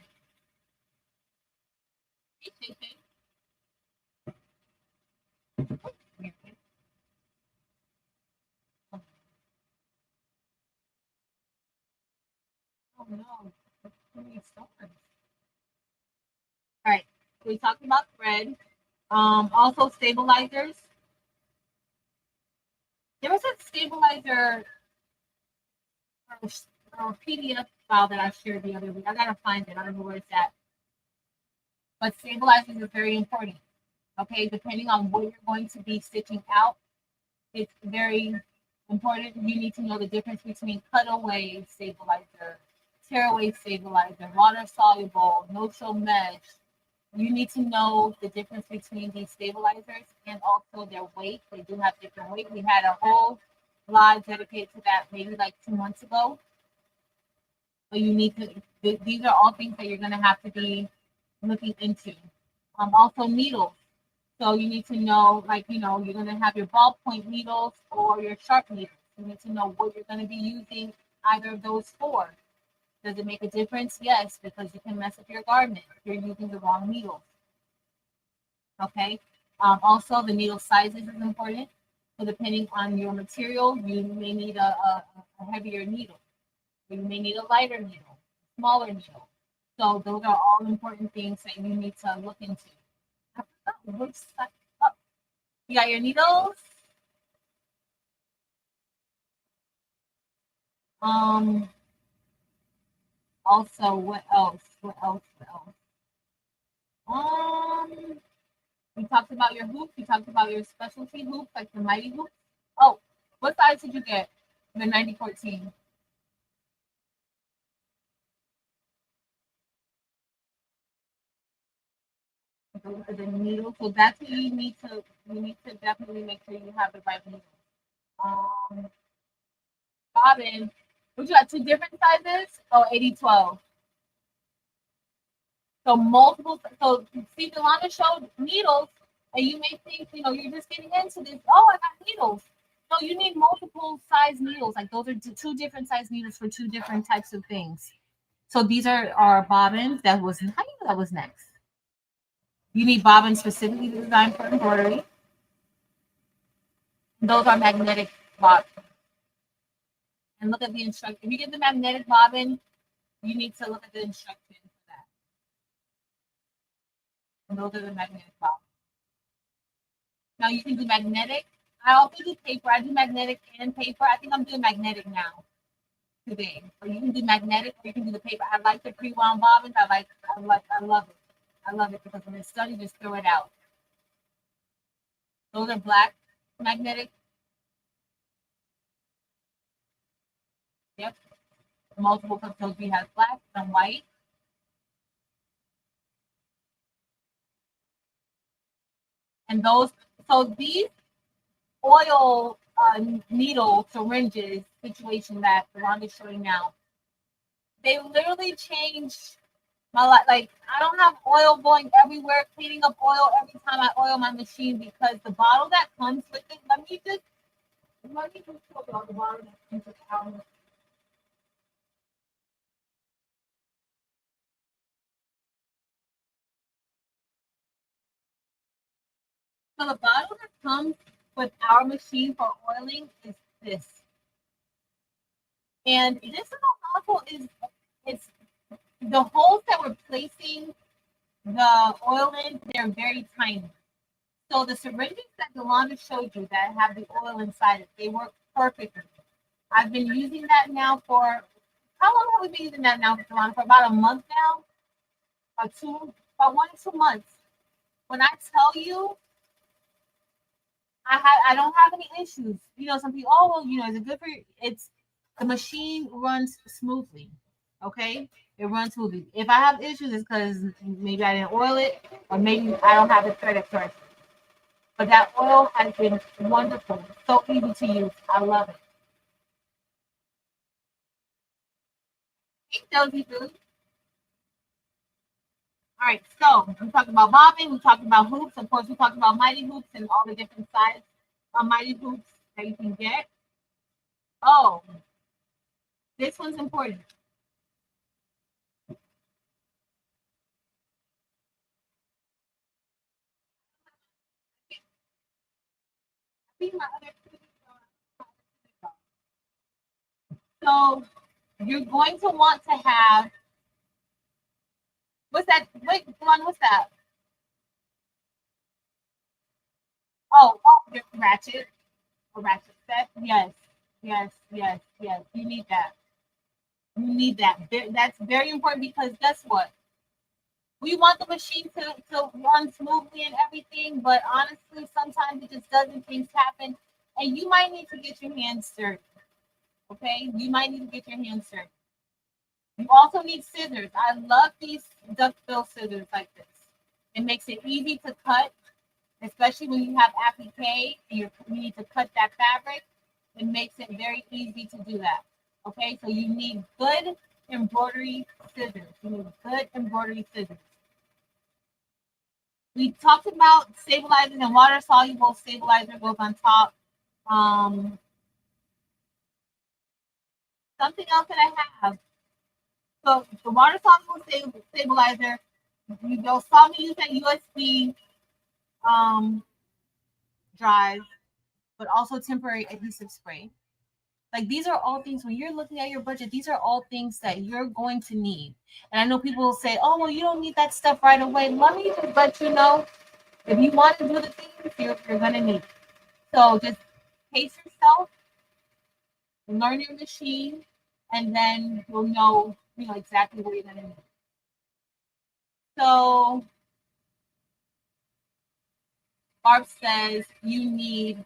Oh no, too many stars. All right, so we talked about thread. Also stabilizers. There was a stabilizer PDF file that I shared the other week. I gotta find it. I don't know where it's at. But stabilizers is very important. Okay, depending on what you're going to be stitching out, it's very important. You need to know the difference between cutaway stabilizer, tearaway stabilizer, water soluble, no show mesh. You need to know the difference between these stabilizers and also their weight. They do have different weight. We had a whole live dedicated to that maybe like 2 months ago. So you need to, these are all things that you're going to have to be looking into. Also needles. So you need to know, like, you're going to have your ballpoint needles or your sharp needles. You need to know what you're going to be using either of those for. Does it make a difference? Yes, because you can mess up your garment if you're using the wrong needles. Okay. Also, the needle sizes is important. So depending on your material, you may need a heavier needle. You may need a lighter needle, smaller needle. So those are all important things that you need to look into. Oh, you got your needles. Um. Also, what else? What else? What else? Um. We talked about your hoops. We talked about your specialty hoops, like the mighty hoops. Oh, what size did you get? The 9014. The needle. So that's what you need to. You need to definitely make sure you have the right needle. Um. Bobbin. Would you got two different sizes? Oh, 8012. So multiple. So see, Delana showed needles, and you may think you're just getting into this. Oh, I got needles. No, you need multiple size needles. Like those are two different size needles for two different types of things. So these are our bobbins. How do you know that was next? You need bobbins specifically designed for embroidery. Those are magnetic bobbins. and look at the instructions. If you get the magnetic bobbin, you need to look at the instructions for that. And those are the magnetic bobbins. Now you can do magnetic. I also do paper. I do magnetic and paper. I think I'm doing magnetic now today. So you can do magnetic or you can do the paper. I like the pre-wound bobbins. I love it. I love it because when it's done, you just throw it out. Those are black magnetic. Yep. Multiple cryptography has black and white. And those, so these oil needle syringes situation that Rhonda's showing now, they literally changed my life. Like, I don't have oil going everywhere, cleaning up oil every time I oil my machine because the bottle that comes with it, let me just talk about the bottle that comes with it. So the bottle that comes with our machine for oiling is this. And this little nozzle it's the holes that we're placing the oil in, they're very tiny. So the syringes that Delana showed you that have the oil inside it, they work perfectly. I've been using that now for, how long have we been using that now, Delana? For about a month now? Or two, about 1 to 2 months. When I tell you, I don't have any issues. You know, some people, oh well, you know, is it good for you? It's the machine runs smoothly. Okay, it runs smoothly. If I have issues, it's because maybe I didn't oil it, or maybe I don't have it threaded correctly. But that oil has been wonderful, so easy to use. I love it. Hey, Josie Boo. All right, so we talked about bobbing, we talked about hoops. Of course, we talked about mighty hoops and all the different sizes of mighty hoops that you can get. Oh, this one's important. So you're going to want to have, what's that? Wait, one, what's that? Oh, your ratchet. A ratchet set. Yes, yes, yes, yes. You need that. You need that. That's very important because guess what? We want the machine to run smoothly and everything, but honestly, sometimes it just doesn't. Things happen, and you might need to get your hands dirty. Okay, you might need to get your hands dirty. You also need scissors. I love these duckbill scissors like this. It makes it easy to cut, especially when you have applique and you need to cut that fabric. It makes it very easy to do that. Okay, so you need good embroidery scissors. You need good embroidery scissors. We talked about stabilizers and water soluble stabilizer goes on top. Something else that I have. So the water soluble stabilizer, you'll saw me use that USB drive, but also temporary adhesive spray. Like these are all things when you're looking at your budget, these are all things that you're going to need. And I know people will say, oh, well, you don't need that stuff right away. Let me just let you know if you want to do the things, you're going to need it. So just pace yourself, learn your machine, and then you'll know, exactly what you're going to need. So Barb says you're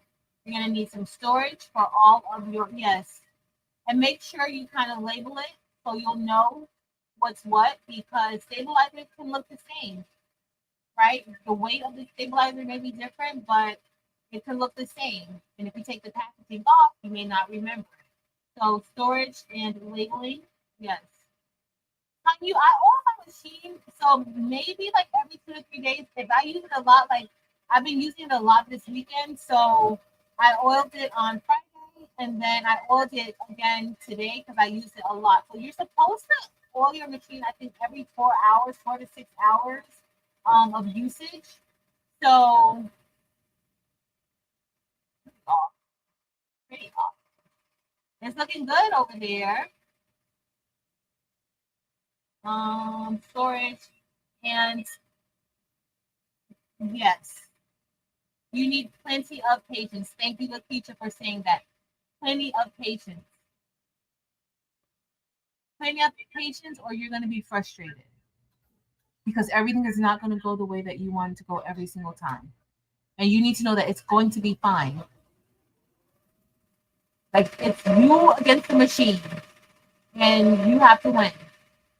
going to need some storage for all of your, yes. And make sure you kind of label it so you'll know what's what because stabilizers can look the same, right? The weight of the stabilizer may be different, but it can look the same. And if you take the packaging off, you may not remember. So storage and labeling, yes. I oil my machine, so maybe like every 2 to 3 days. If I use it a lot, like I've been using it a lot this weekend, so I oiled it on Friday, and then I oiled it again today because I used it a lot. So you're supposed to oil your machine, I think, every 4 hours, 4 to 6 hours of usage. So pretty off. It's looking good over there. Storage. And yes, you need plenty of patience. Thank you, Lakeisha, for saying that. Plenty of patience. Plenty of patience, or you're going to be frustrated because everything is not going to go the way that you want it to go every single time. And you need to know that it's going to be fine. Like it's you against the machine, and you have to win.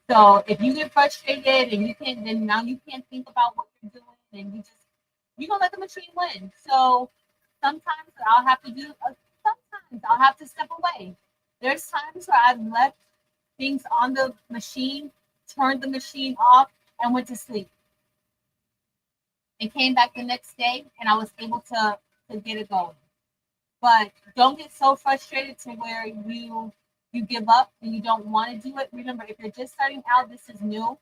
So if you get frustrated and you can't, then now you can't think about what you're doing, and you're gonna let the machine win. So sometimes I'll have to step away. There's times where I've left things on the machine, turned the machine off, and went to sleep, and came back the next day, and I was able to get it going. But don't get so frustrated to where you give up and you don't want to do it. Remember, if you're just starting out, this is new.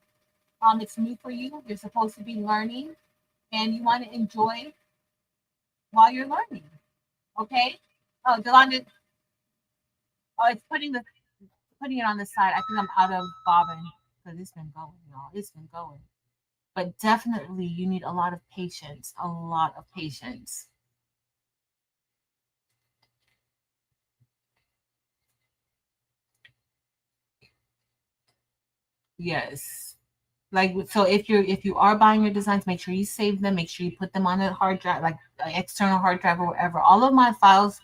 It's new for you. You're supposed to be learning, and you want to enjoy while you're learning. Okay. Oh, Delonda. Oh, it's putting it on the side. I think I'm out of bobbin because it's been going, y'all. It's been going. But definitely, you need a lot of patience. A lot of patience. Yes. Like so, if you are buying your designs, make sure you save them. Make sure you put them on a hard drive, like an external hard drive or whatever. All of my files,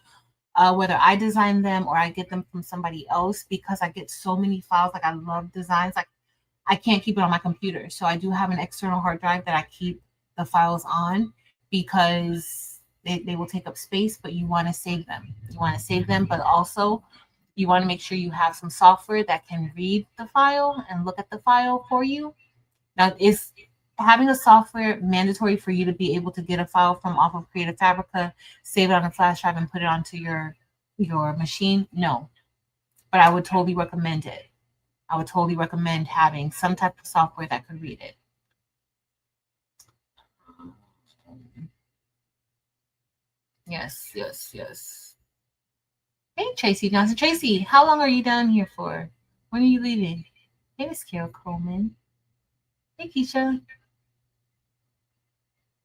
whether I design them or I get them from somebody else, because I get so many files. Like I love designs. Like I can't keep it on my computer, so I do have an external hard drive that I keep the files on because they will take up space. But you want to save them. You want to save them, but also you want to make sure you have some software that can read the file and look at the file for you. Now, is having a software mandatory for you to be able to get a file from off of Creative Fabrica, save it on a flash drive, and put it onto your machine? No, but I would totally recommend it. I would totally recommend having some type of software that could read it. Yes, yes, yes. Hey, Tracy Johnson. Tracy, how long are you down here for? When are you leaving? Hey, Miss Carol Coleman. Hey, Keisha.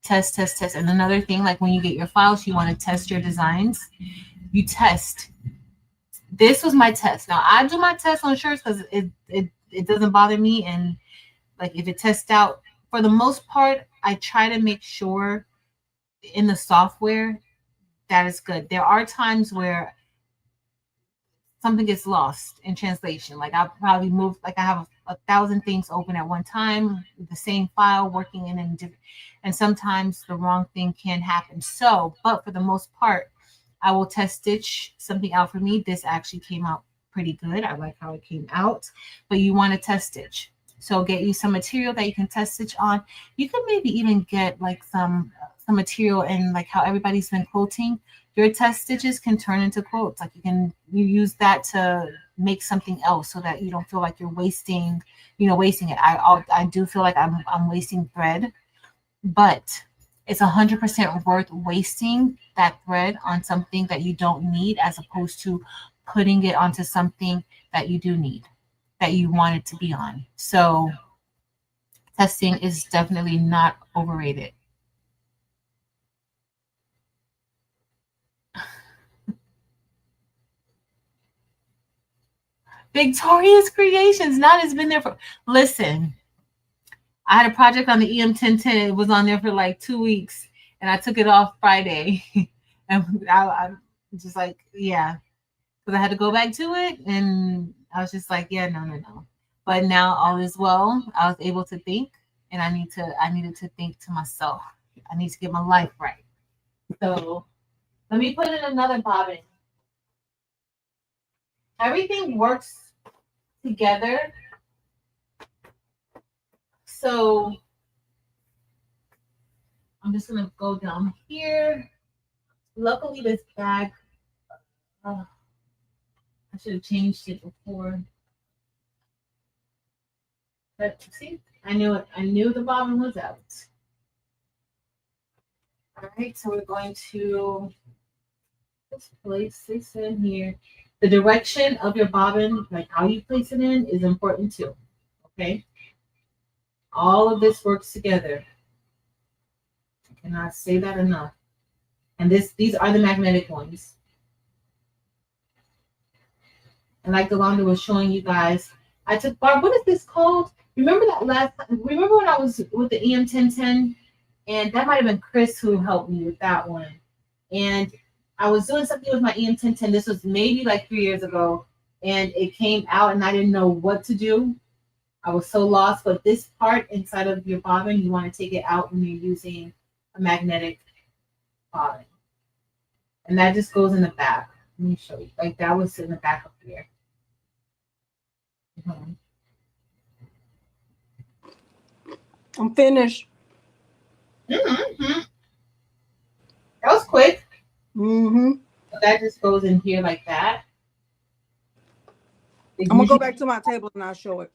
Test, test, test. And another thing, like when you get your files, you want to test your designs. You test. This was my test. Now I do my test on shirts because it doesn't bother me. And like if it tests out, for the most part, I try to make sure in the software that is good. There are times where something gets lost in translation. Like I probably move, like I have a thousand things open at one time, the same file working in different, and sometimes the wrong thing can happen. So, but for the most part, I will test stitch something out for me. This actually came out pretty good. I like how it came out, but you want to test stitch. So get you some material that you can test stitch on. You can maybe even get like some material and like how everybody's been quoting, your test stitches can turn into quotes. Like you use that to make something else so that you don't feel like you're wasting it. I do feel like I'm wasting thread, but it's 100% worth wasting that thread on something that you don't need as opposed to putting it onto something that you do need, that you want it to be on. So testing is definitely not overrated. Victoria's Creations. Not has been there for. Listen, I had a project on the EM1010. It was on there for like 2 weeks, and I took it off Friday, and I'm just like, yeah, because I had to go back to it, and I was just like, yeah, no, no, no. But now all is well. I was able to think, and I needed to think to myself. I need to get my life right. So let me put in another bobbin. Everything works together. So I'm just gonna go down here. Luckily, this bag, I should have changed it before. But see, I knew it. I knew the bobbin was out. All right, so we're going to just place this in here. The direction of your bobbin, like how you place it in, is important too. Okay? All of this works together. I cannot say that enough. And these are the magnetic ones. And like Delonda was showing you guys, I took Barb, what is this called? Remember remember when I was with the EM1010? And that might have been Chris who helped me with that one. And I was doing something with my EM1010. This was maybe like 3 years ago. And it came out and I didn't know what to do. I was so lost. But this part inside of your bobbin, you want to take it out when you're using a magnetic bobbin. And that just goes in the back. Let me show you. Like that was in the back up here. Mm-hmm. I'm finished. Mm-hmm. That was quick. Mm-hmm. So that just goes in here like that. I'm gonna go back to my table and I'll show it.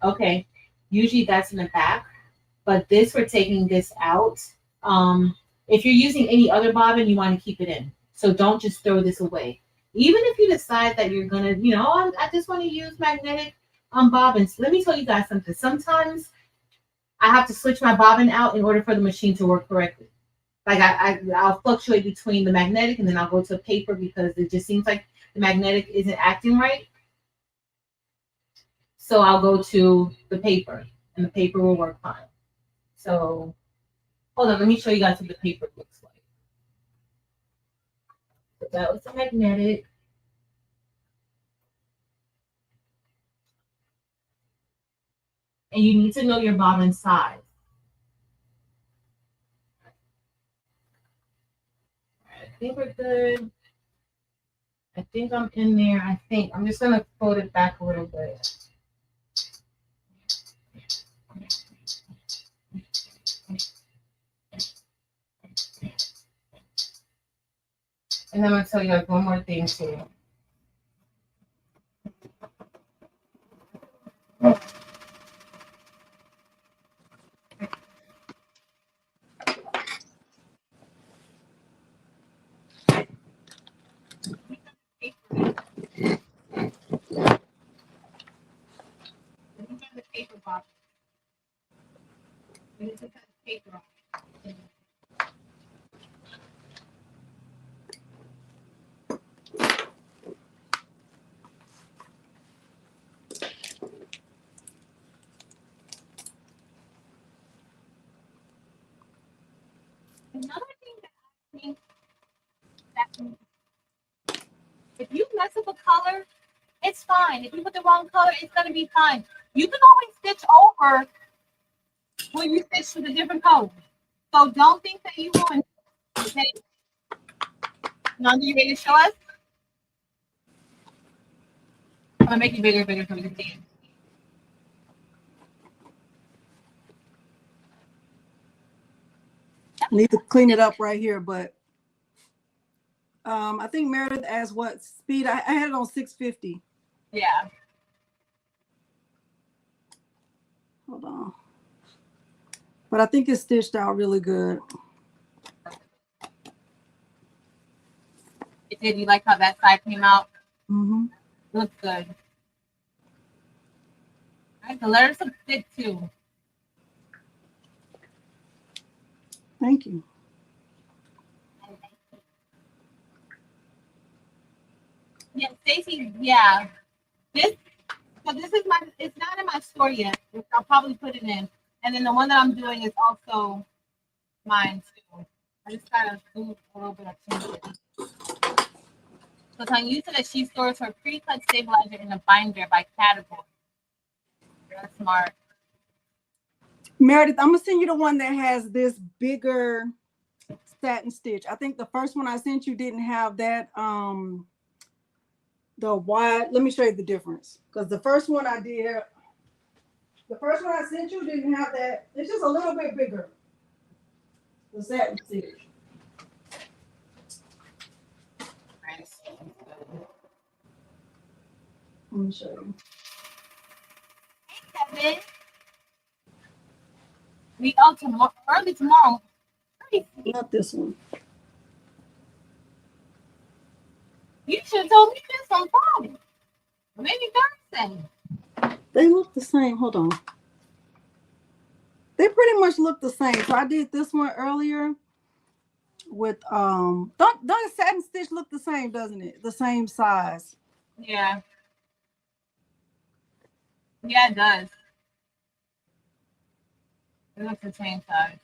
Okay. Usually that's in the back, but this we're taking this out. If you're using any other bobbin, you want to keep it in. So don't just throw this away. Even if you decide that you're gonna, I just want to use magnetic bobbins. Let me tell you guys something. Sometimes I have to switch my bobbin out in order for the machine to work correctly. Like I'll fluctuate between the magnetic and then I'll go to paper because it just seems like the magnetic isn't acting right. So I'll go to the paper and the paper will work fine. So hold on, let me show you guys what the paper looks like. So that was the magnetic. And you need to know your bobbin size. I think we're good. I think I'm in there. I'm just gonna fold it back a little bit. And I'm gonna tell you like one more thing too. The paper box. Paper off. Another thing that I think that if you mess up a color, it's fine. If you put the wrong color, it's gonna be fine. You can always stitch over when you stitch to the different color. So don't think that you ruined it. Okay. Now, are you ready to show us? I'm gonna make it bigger so we can see it. I need to clean it up right here, but I think Meredith asked what speed. I had it on 650. Yeah. Hold on. But I think it's stitched out really good. It did. You like how that side came out? Mm-hmm. Looks good. All right, the letters look thick too. Thank you. Yeah, Stacy. Yeah. This is it's not in my store yet. I'll probably put it in. And then the one that I'm doing is also mine too. I just gotta do a little bit of changes. So Tanya said that she stores her pre-cut stabilizer in a binder by category. That's smart. Meredith, I'm gonna send you the one that has this bigger satin stitch. I think the first one I sent you didn't have that the wide. Let me show you the difference. Because the first one I sent you didn't have that. It's just a little bit bigger. The satin stitch. Let me show you. Hey, Kevin. We go tomorrow, early tomorrow. Not this one. You should have told me this on Friday. Maybe Thursday. They look the same. Hold on. They pretty much look the same. So I did this one earlier with don't satin stitch look the same, doesn't it? The same size. Yeah. Yeah, it does. It looks the same size.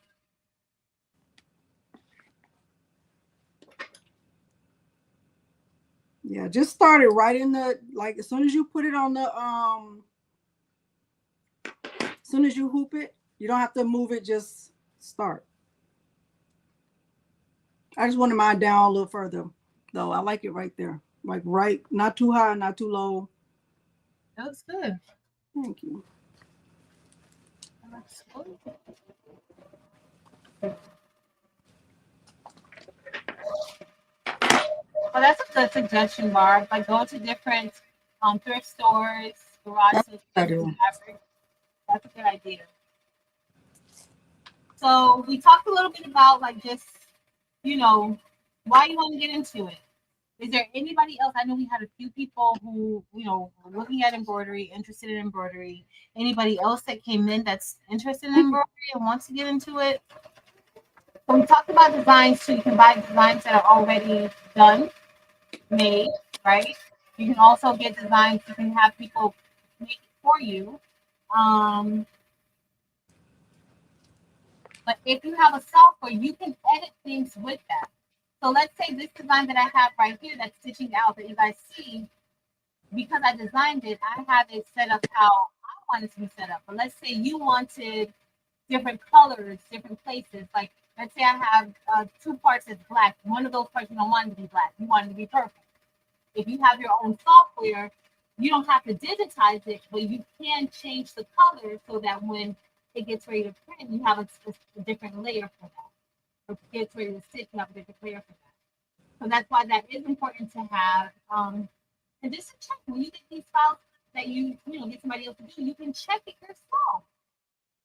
Yeah, just start it right in the like as soon as you put it on the as soon as you hoop it, you don't have to move it, just start. I just wanted mine down a little further though. I like it right there. Like right, not too high, not too low. That looks good. Thank you. That looks good. Well, that's a good suggestion, Barb. Like go to different thrift stores, garage That's sales, what I get do. some fabric. That's a good idea. So we talked a little bit about like just, you know, why you want to get into it. Is there anybody else? I know we had a few people who, were looking at embroidery, interested in embroidery. Anybody else that came in that's interested in embroidery and wants to get into it? So we talked about designs too. You can buy designs that are already done, made, right? You can also get designs. You can have people make it for you. Um, but if you have a software, you can edit things with that. So let's say this design that I have right here that's stitching out that you guys see, because I designed it, I have it set up how I want it to be set up. But let's say you wanted different colors, different places. Like, let's say I have two parts that's black. One of those parts you don't want it to be black. You want it to be purple. If you have your own software, you don't have to digitize it, but you can change the color so that when it gets ready to print, you have a different layer for that. Or it gets ready to stitch, you have a different layer for that. So that's why that is important to have. And just to check when you get these files that you get somebody else to do, you can check it yourself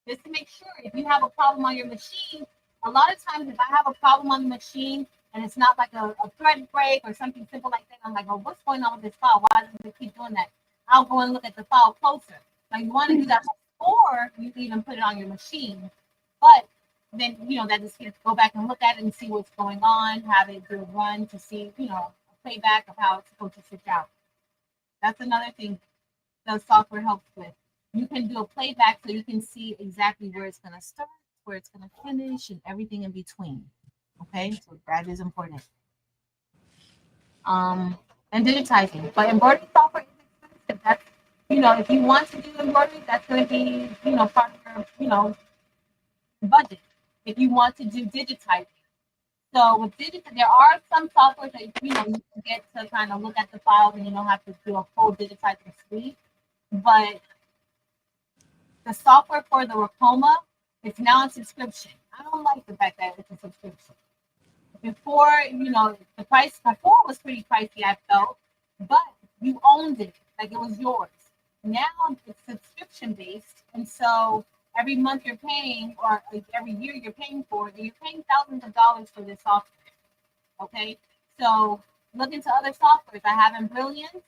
just to make sure. If you have a problem on your machine, a lot of times if I have a problem on the machine and it's not like a thread break or something simple like that, I'm like, oh, what's going on with this file? Why does it keep doing that? I'll go and look at the file closer. Now you want to do that before you even put it on your machine, but then that just gets go back and look at it and see what's going on, have it do a run to see a playback of how it's supposed to switch out. That's another thing the software helps with. You can do a playback so you can see exactly where it's going to start, where it's going to finish, and everything in between. Okay, so that is important. And digitizing, but embroidery software is expensive. That's if you want to do embroidery, that's going to be part of your budget. If you want to do digitizing, so with digital, there are some software that you can get to kind of look at the files and you don't have to do a full digitizing suite. But the software for the Ricoma, it's now a subscription. I don't like the fact that it's a subscription. Before, the price before was pretty pricey, I felt, but you owned it like it was yours. Now it's subscription based, and so every month you're paying, or like every year you're paying for it, and you're paying thousands of dollars for this software. Okay, so look into other softwares. I have Brilliance,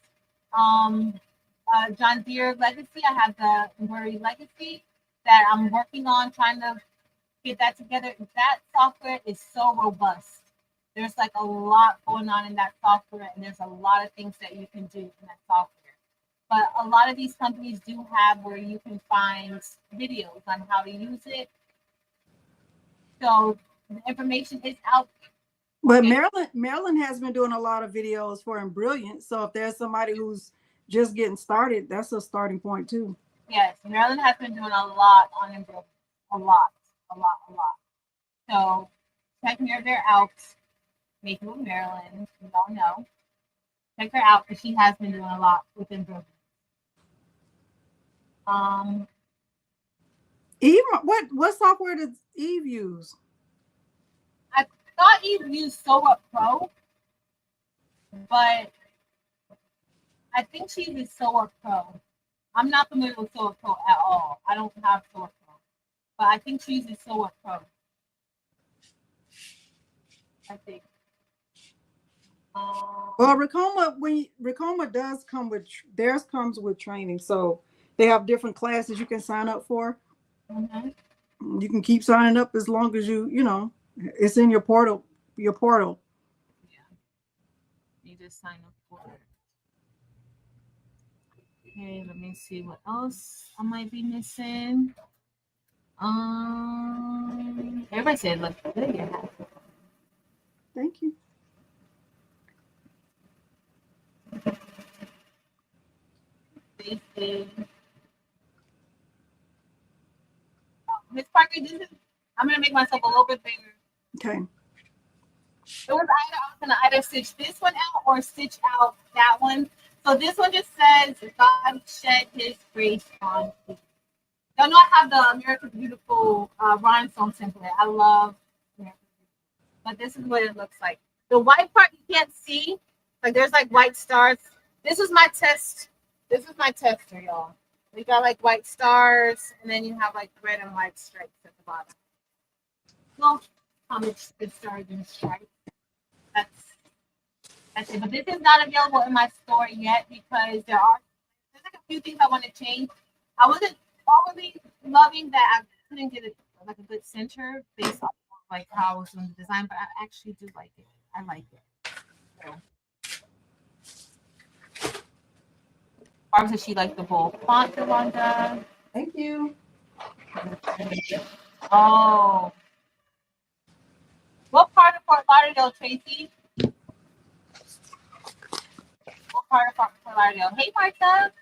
John Deere Legacy. I have the Embroidery Legacy that I'm working on trying to get that together. That software is so robust. There's like a lot going on in that software, and there's a lot of things that you can do in that software. But a lot of these companies do have where you can find videos on how to use it. So the information is out there. But Marilyn has been doing a lot of videos for Brilliant. So if there's somebody who's just getting started, that's a starting point too. Yes, Marilyn has been doing a lot on Embroidery. A lot. So check her out. Make it with Marilyn. You all know. Check her out because she has been doing a lot with Embroidery. Eve, what software does Eve use? I thought Eve used Sew Pro, but I think she uses Sew Pro. I'm not familiar with Sew Pro at all. I don't have Sew Pro, but I think she uses Sew Pro. I think. Well, Ricoma does come with theirs comes with training, so they have different classes you can sign up for. You can keep signing up as long as you know it's in your portal. Your portal. Yeah. You just sign up for it. Okay, let me see what else I might be missing. Everybody said look good. Yeah. Thank you. Miss Parker, I'm gonna make myself a little bit bigger. Okay. It was either I was gonna either stitch this one out or stitch out that one. So this one just says God shed His grace on me. Y'all know I have the America's Beautiful rhinestone template. I love America's Beautiful. But this is what it looks like. The white part you can't see. Like there's like white stars. This is my test. This is my tester, y'all. We got like white stars, and then you have like red and white stripes at the bottom. Well, comic stars and stripes. That's it. But this is not available in my store yet because there's like a few things I want to change. I wasn't already loving that I couldn't get like a good center based on like how I was doing the design, but I actually do like it. I like it. So. Barbara said she liked the bold font, Yolanda. Thank you. Oh. What part of Fort Lauderdale, Tracy? What part of Fort Lauderdale? Hey, Martha.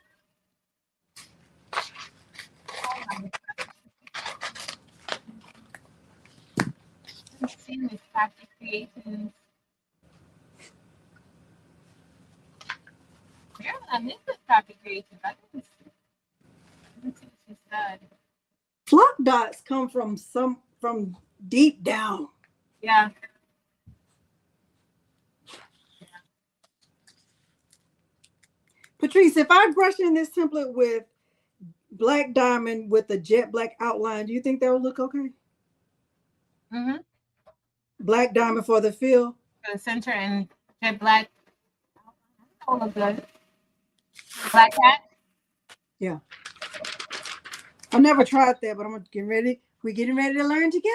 I'm seeing this Crafty Creations. Where did I miss this Crafty Creations? I didn't see what she said. Flock dots come from deep down. Yeah. Patrice, if I brush in this template with black diamond with a jet black outline, do you think that would look okay? Mm-hmm. Black diamond for the fill. For the center and jet black. That would look good. Black hat? Yeah. I've never tried that, but I'm getting ready. We're getting ready to learn together.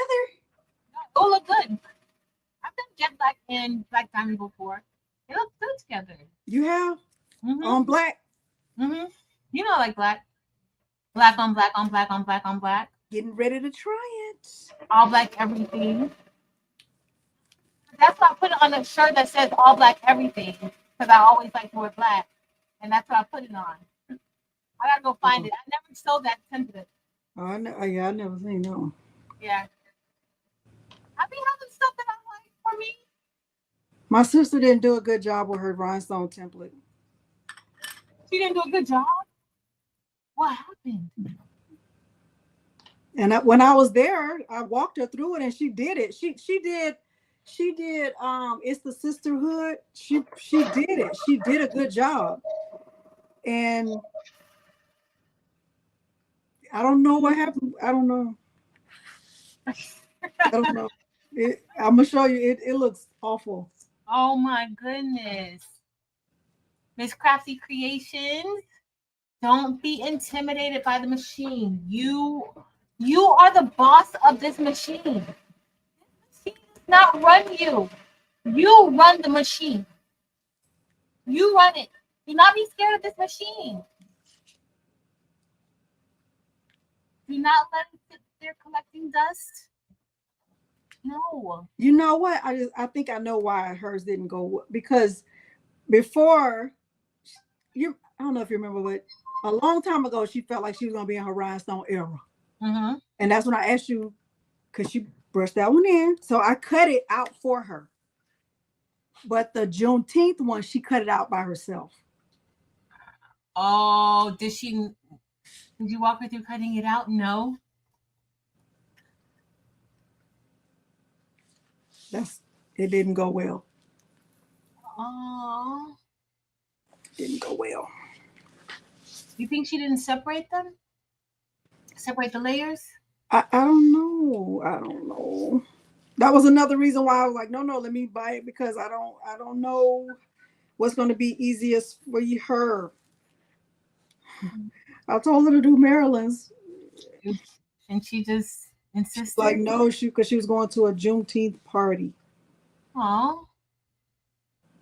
It will look good. I've done jet black and black diamond before. It looks good together. You have? On black? Mm-hmm. You know, like black. Black on black on black on black on black. Getting ready to try it. All black everything. That's why I put it on a shirt that says all black everything. Because I always like to wear black. And that's what I put it on. I gotta go find it. I never sold that template. Oh, I know. Yeah, I never seen no. Yeah. I be having stuff that I like for me. My sister didn't do a good job with her rhinestone template. She didn't do a good job? What happened? And when I was there, I walked her through it, and she did it. She did. It's the sisterhood. She did it. She did a good job. And I don't know what happened. I don't know. I don't know. I'm gonna show you. It looks awful. Oh my goodness. Miss Crafty Creations, don't be intimidated by the machine. You are the boss of this machine. This machine does not run you. You run the machine. You run it. Do not be scared of this machine. Do not let it sit there collecting dust. No. You know what? I think I know why hers didn't go, because before I don't know if you remember, but a long time ago she felt like she was gonna be in her rhinestone era. Mm-hmm. And that's when I asked you, because she brushed that one in. So I cut it out for her. But the Juneteenth one, she cut it out by herself. Oh, did you walk her through cutting it out? No. It didn't go well. Oh. Didn't go well. You think she didn't separate them? Separate the layers? I don't know. That was another reason why I was like, no, let me buy it, because I don't know what's going to be easiest for her. I told her to do Maryland's, and she just insisted. Like, no, because she was going to a Juneteenth party. Oh,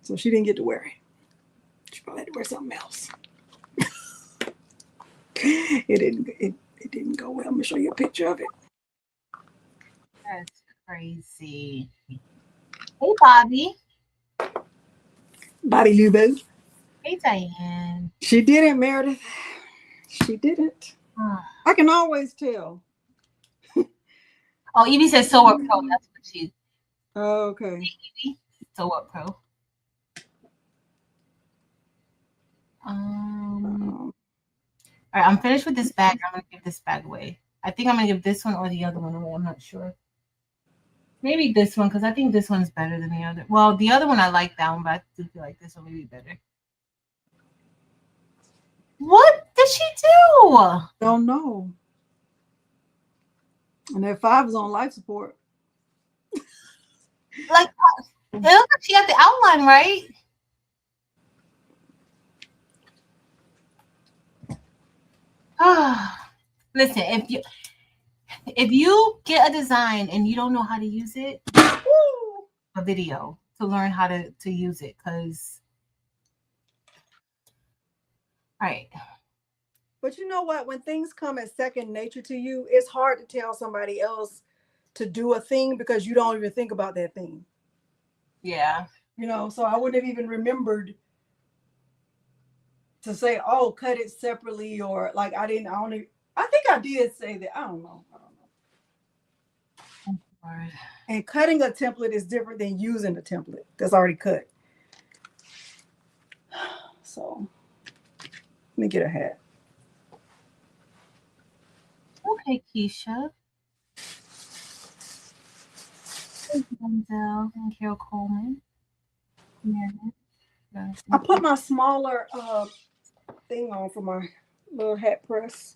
so she didn't get to wear it. She probably had to wear something else. It didn't go well. I'm gonna show you a picture of it. That's crazy. Hey, Bobby. Bobby Lubo. Hey, Diane. She didn't, Meredith. She didn't. I can always tell. Oh, Evie says so what pro. That's what she. Oh, okay. Hey, Evie. So what pro? All right, I'm finished with this bag. I'm gonna give this bag away. I think I'm gonna give this one or the other one away. I'm not sure. Maybe this one, because I think this one's better than the other. Well, the other one I like that one, but I do feel like this one may be better. What did she do? Don't know. And that 5 is on life support. Like, it looks like she got the outline right. Listen, if you get a design and you don't know how to use it, a video to learn how to use it, because right. But you know what? When things come as second nature to you, it's hard to tell somebody else to do a thing because you don't even think about that thing. Yeah. So I wouldn't have even remembered to say, oh, cut it separately, or like I think I did say that. I don't know. And cutting a template is different than using a template that's already cut. So let me get a hat. Okay, Keisha. Thank you, Denzel and Carol Coleman. Yeah. I put my smaller thing on for my little hat press.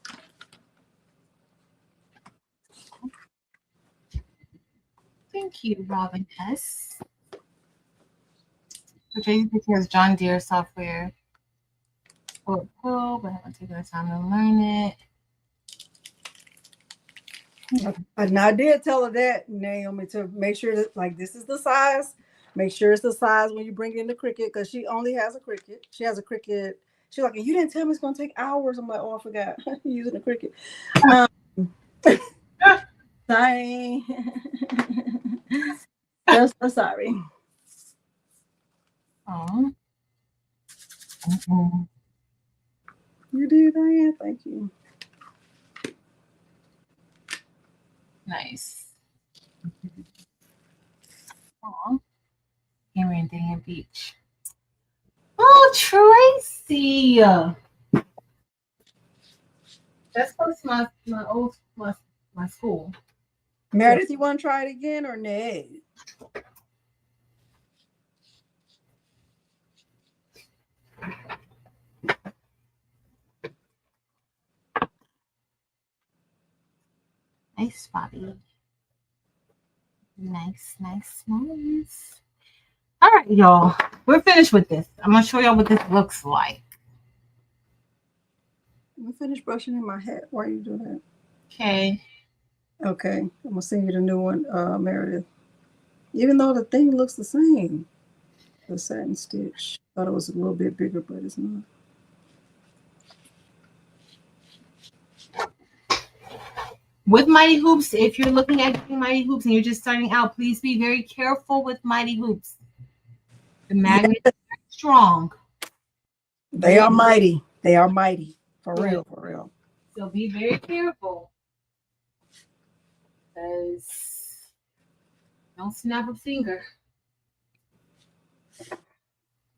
Thank you, Robin S. So Tracy has John Deere software. Pro, but I haven't taken the time to learn it. And I did tell her that, Naomi, to make sure that, like, this is the size. Make sure it's the size when you bring it in the Cricut, because she only has a Cricut. She has a Cricut. She's like, you didn't tell me it's going to take hours. I'm like, oh, I forgot. Using a Cricut. Sorry. So sorry. Oh. You did, Diane. Thank you. Nice. Oh. Here in Dania Beach. Oh, Tracy. That's close to my school. Meredith, you want to try it again or nay? Nice, Bobby. Nice. All right, y'all. We're finished with this. I'm going to show y'all what this looks like. We finished brushing in my hat. Why are you doing that? Okay. Okay. I'm going to send you the new one, Meredith. Even though the thing looks the same. The satin stitch. Thought it was a little bit bigger, but it's not. With Mighty Hoops, if you're looking at doing Mighty Hoops and you're just starting out, please be very careful with Mighty Hoops. The magnet is strong. They are mighty. They are mighty. For real. So be very careful. Because don't snap a finger. All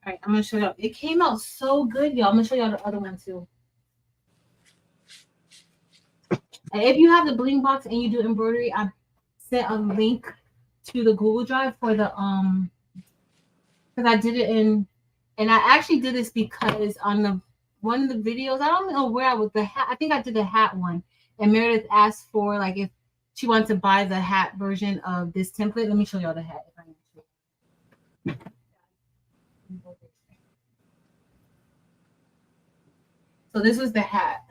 right, I'm going to show y'all. It came out so good, y'all. I'm going to show y'all the other one, too. And if you have the bling box and you do embroidery, I sent a link to the Google Drive for the because I did it and I actually did this because on one of the videos, I don't know where I was, the hat, I think I did the hat one, and Meredith asked for like if she wants to buy the hat version of this template. Let me show y'all the hat. So this was the hat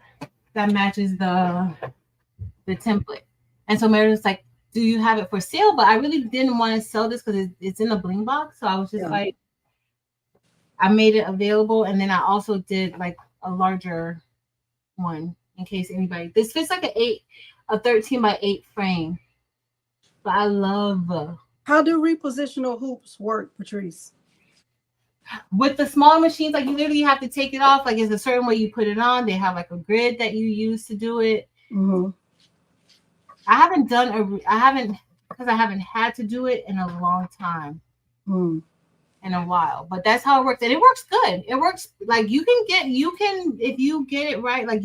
that matches the template. And so Meredith's like, do you have it for sale? But I really didn't want to sell this because it's in a bling box. So I was just like, I made it available. And then I also did like a larger one in case anybody, this fits like a 13 by 8 frame. But I love. How do repositional hoops work, Patrice? With the smaller machines, like you literally have to take it off. Like it's a certain way you put it on. They have like a grid that you use to do it. Mm-hmm. I haven't because I haven't had to do it in a long time. In a while, but that's how it works, and it works good. It works like if you get it right, like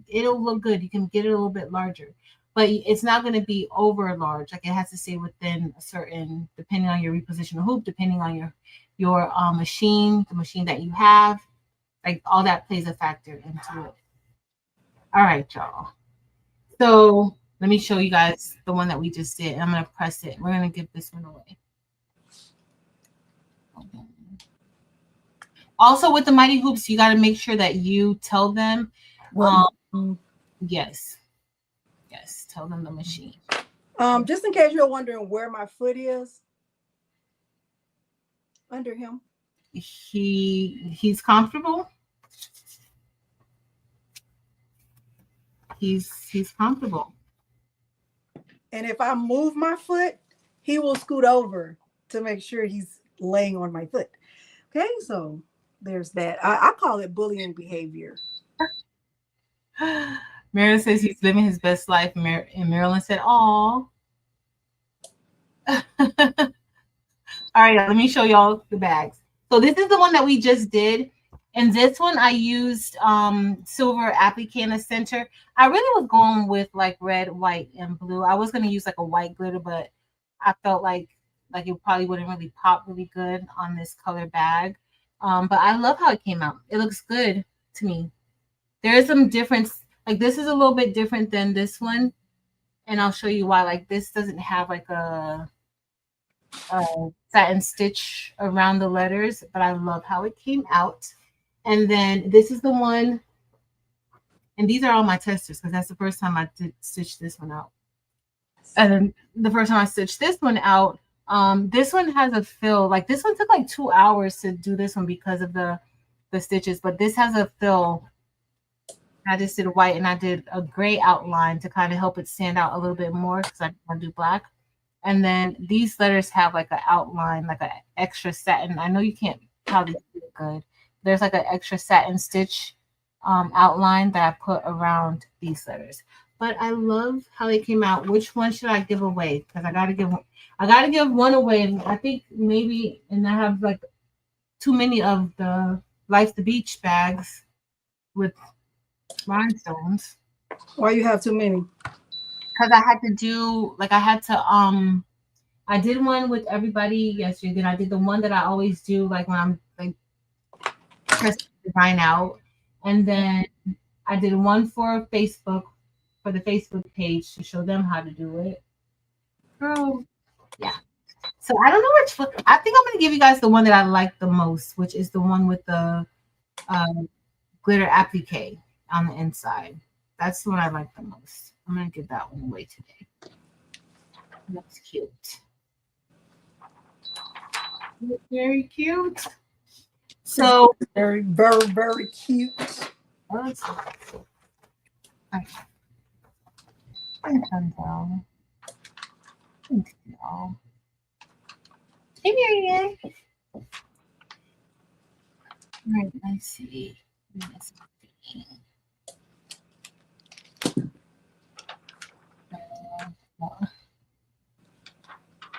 it'll look good. You can get it a little bit larger, but it's not going to be over large. Like it has to stay within a certain, depending on your repositional hoop, depending on your machine, the machine that you have, like all that plays a factor into it. All right, y'all. So let me show you guys the one that we just did. I'm going to press it. We're going to give this one away. Also, with the Mighty Hoops, you got to make sure that you tell them. Yes, tell them the machine. Just in case you're wondering where my foot is, under him. He's comfortable. He's comfortable. And if I move my foot, he will scoot over to make sure he's laying on my foot. Okay, so there's that. I call it bullying behavior. Marilyn says he's living his best life. And Marilyn said, "Aw." All right, let me show y'all the bags. So this is the one that we just did. And this one I used silver applique in the center. I really was going with like red, white, and blue. I was going to use like a white glitter, but I felt like it probably wouldn't really pop really good on this color bag. But I love how it came out. It looks good to me. There is some difference. Like this is a little bit different than this one. And I'll show you why. Like this doesn't have like a satin stitch around the letters, but I love how it came out. And then this is the one, and these are all my testers because that's the first time I did stitch this one out. And then the first time I stitched this one out, this one has a fill. Like this one took like 2 hours to do this one because of the stitches, but this has a fill. I just did white and I did a gray outline to kind of help it stand out a little bit more because I want to do black. And then these letters have like an outline, like an extra satin. I know you can't probably see it good. There's like an extra satin stitch outline that I put around these letters. But I love how they came out. Which one should I give away? Because I gotta give one away. And I think maybe, and I have like too many of the Life the Beach bags with rhinestones. Why you have too many? Because I had to do I did one with everybody yesterday. Then I did the one that I always do, like when I'm like pressing the design out. And then I did one for Facebook, for the Facebook page to show them how to do it. Girl, yeah. So I don't know which one. I think I'm gonna give you guys the one that I like the most, which is the one with the glitter applique on the inside. That's the one I like the most. I'm gonna give that one away today. That's cute. Very cute. So very, very, very cute. Hey, Marianne. All right, let's see.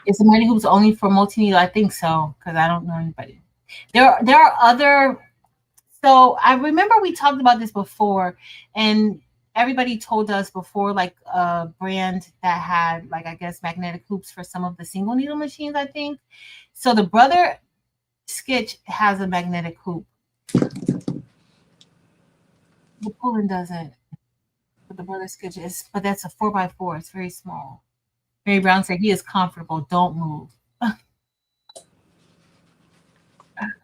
Is the Mighty Hoops only for multi-needle? I think so, because I don't know anybody. There are other. So I remember we talked about this before, and everybody told us before, like a brand that had, like, I guess, magnetic hoops for some of the single needle machines, I think. So the Brother Sketch has a magnetic hoop. The Pullen doesn't. But the Brother Sketch is, but that's a 4x4. It's very small. Mary Brown said he is comfortable. Don't move.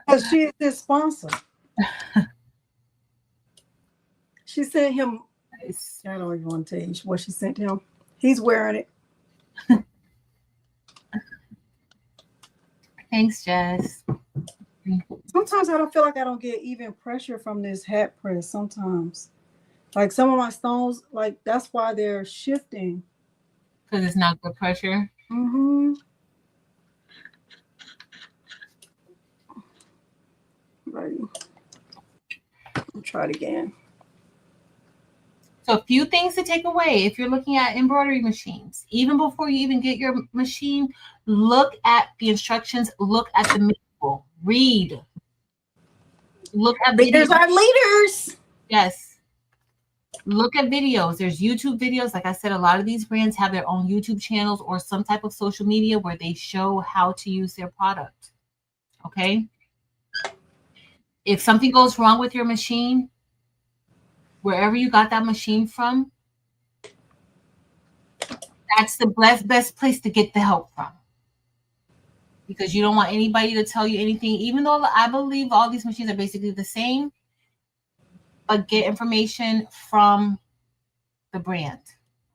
Because she is his sponsor. She sent him. I don't even want to tell you what she sent him. He's wearing it. Thanks, Jess. Sometimes I don't feel like I don't get even pressure from this hat press. Sometimes, like some of my stones, like that's why they're shifting. Because it's not good pressure. Mm-hmm. Right. I'll try it again. So a few things to take away if you're looking at embroidery machines. Even before you even get your machine, look at the instructions. Look at the manual. Read. Look at videos. Readers are leaders. Yes. Look at videos. There's YouTube videos. Like I said, a lot of these brands have their own YouTube channels or some type of social media where they show how to use their product. Okay? If something goes wrong with your machine, wherever you got that machine from, that's the best place to get the help from. Because you don't want anybody to tell you anything, even though I believe all these machines are basically the same, but get information from the brand,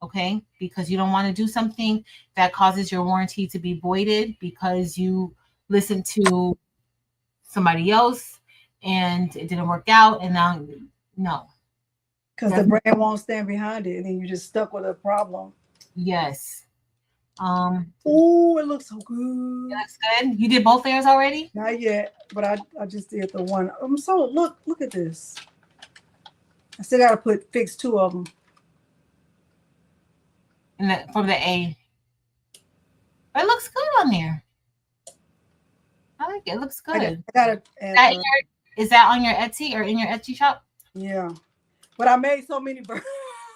okay? Because you don't want to do something that causes your warranty to be voided because you listened to somebody else and it didn't work out, and now, no. Because the brand won't stand behind it, and then you're just stuck with a problem. Yes. Oh, it looks so good. It looks good. You did both layers already? Not yet, but I just did the one. Look at this. I still got to fix 2 of them. And from the A. But it looks good on there. I like it. It looks good. I gotta add is that on your Etsy or in your Etsy shop? Yeah. But I made so many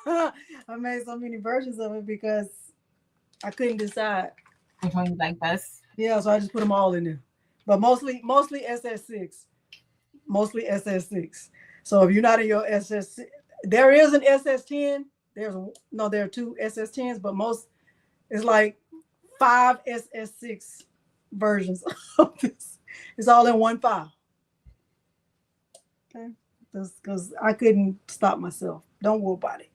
versions of it because I couldn't decide. Which one you like best? Yeah, so I just put them all in there. But mostly SS6. Mostly SS6. So if you're not in your SS6, there is an SS10. There are 2 SS10s, but it's like 5 SS6 versions of this. It's all in one file. Okay. Because I couldn't stop myself. Don't worry about it.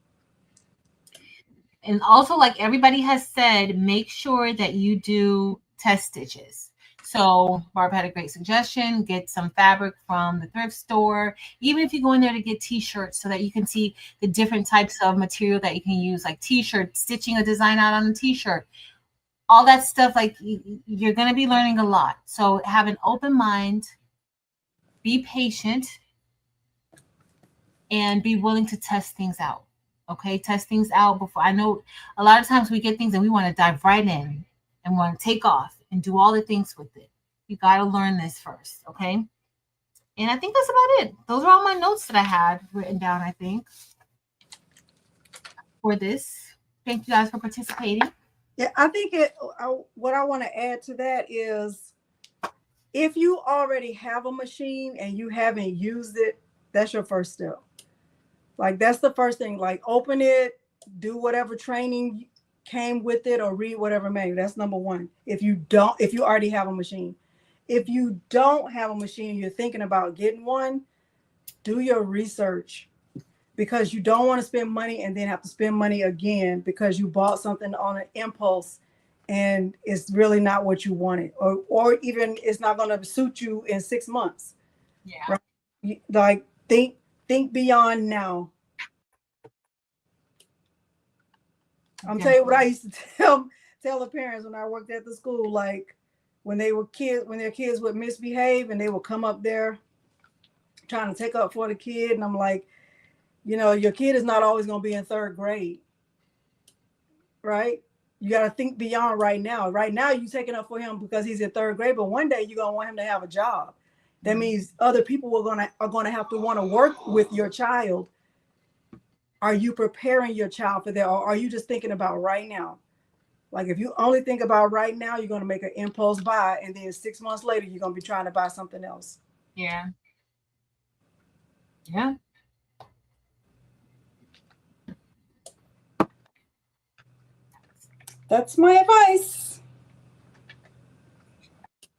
And also, like everybody has said, make sure that you do test stitches. So Barb had a great suggestion. Get some fabric from the thrift store. Even if you go in there to get t-shirts so that you can see the different types of material that you can use, like t-shirt, stitching a design out on a t-shirt. All that stuff, like you're going to be learning a lot. So have an open mind. Be patient. And be willing to test things out. Okay, test things out before. I know a lot of times we get things and we want to dive right in and want to take off and do all the things with it. You got to learn this first, okay? And I think that's about it. Those are all my notes that I had written down, I think, for this. Thank you guys for participating. Yeah, I think what I want to add to that is if you already have a machine and you haven't used it, that's your first step. Like that's the first thing. Like open it, do whatever training came with it, or read whatever manual. That's number 1. If you already have a machine. If you don't have a machine, you're thinking about getting one, do your research, because you don't want to spend money and then have to spend money again because you bought something on an impulse and it's really not what you wanted, or even it's not going to suit you in 6 months. Yeah. Right? Like think beyond now. I'm telling you what I used to tell the parents when I worked at the school, like when their kids would misbehave and they would come up there trying to take up for the kid, and I'm like, your kid is not always going to be in 3rd grade, right? You got to think beyond right now. Right now, you're taking up for him because he's in 3rd grade, but one day you're going to want him to have a job. That means other people are going to have to want to work with your child. Are you preparing your child for that, or are you just thinking about right now? Like if you only think about right now, you're going to make an impulse buy, and then 6 months later, you're going to be trying to buy something else. Yeah. Yeah. That's my advice.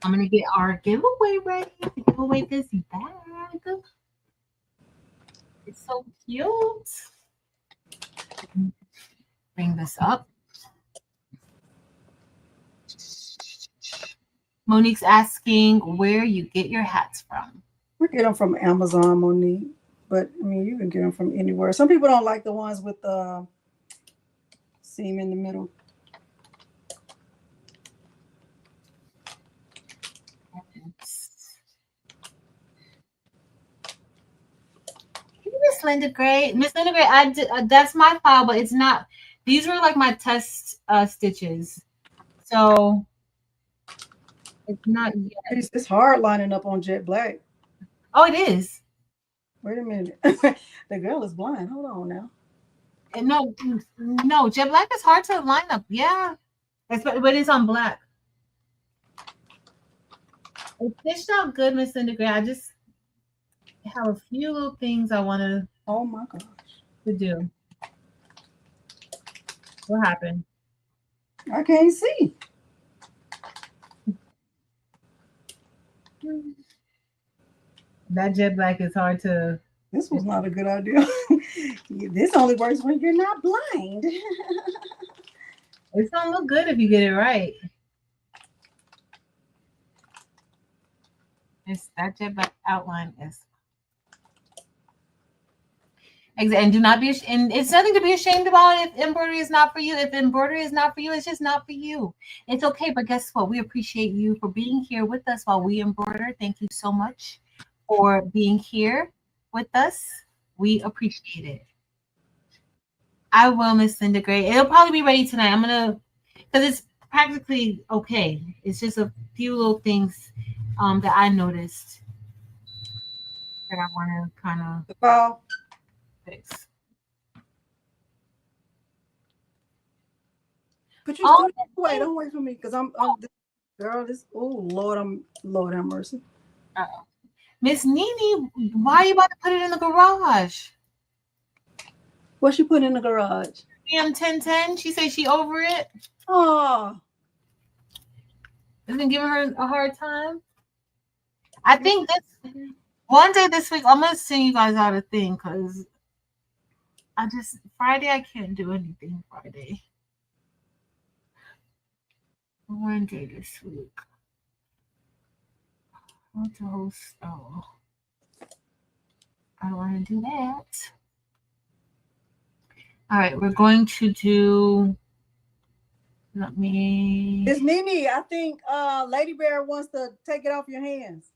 I'm gonna get our giveaway ready to give away this bag. It's so cute. Bring this up. Monique's asking where you get your hats from. I get them from Amazon, Monique. But I mean, you can get them from anywhere. Some people don't like the ones with the seam in the middle. Miss Linda Gray. Miss Linda Gray, that's my file, but it's not. These were like my test stitches. So it's not yet. It's hard lining up on jet black. Oh, it is. Wait a minute. The girl is blind. Hold on now. No, jet black is hard to line up. Yeah. But it's on black. It stitched out good, Miss Linda Gray. I just have a few little things I want to. Oh my gosh. To do. What happened? I can't see. That jet black is hard to. This was not a good idea. This only works when you're not blind. It's gonna look good if you get it right. That jet black outline is. And do not be, and it's nothing to be ashamed about if embroidery is not for you. If embroidery is not for you, it's just not for you. It's okay, but guess what? We appreciate you for being here with us while we embroider. Thank you so much for being here with us. We appreciate it. I will, Miss Linda Gray. It'll probably be ready tonight. I'm gonna, because it's practically okay. It's just a few little things that I noticed that I want to kind of fix. But you still wait. Don't wait for me, because I'm girl. Lord have mercy. Miss Nene, why are you about to put it in the garage? What she put in the garage? PM1010. She said she over it. Oh, I've been giving her a hard time. I think this one day this week I'm gonna send you guys out a thing, because Friday I can't do anything Friday. One day this week. I want to host. Oh, I don't want to do that. All right, we're going to do. Let me. It's Nene. I think Lady Bear wants to take it off your hands.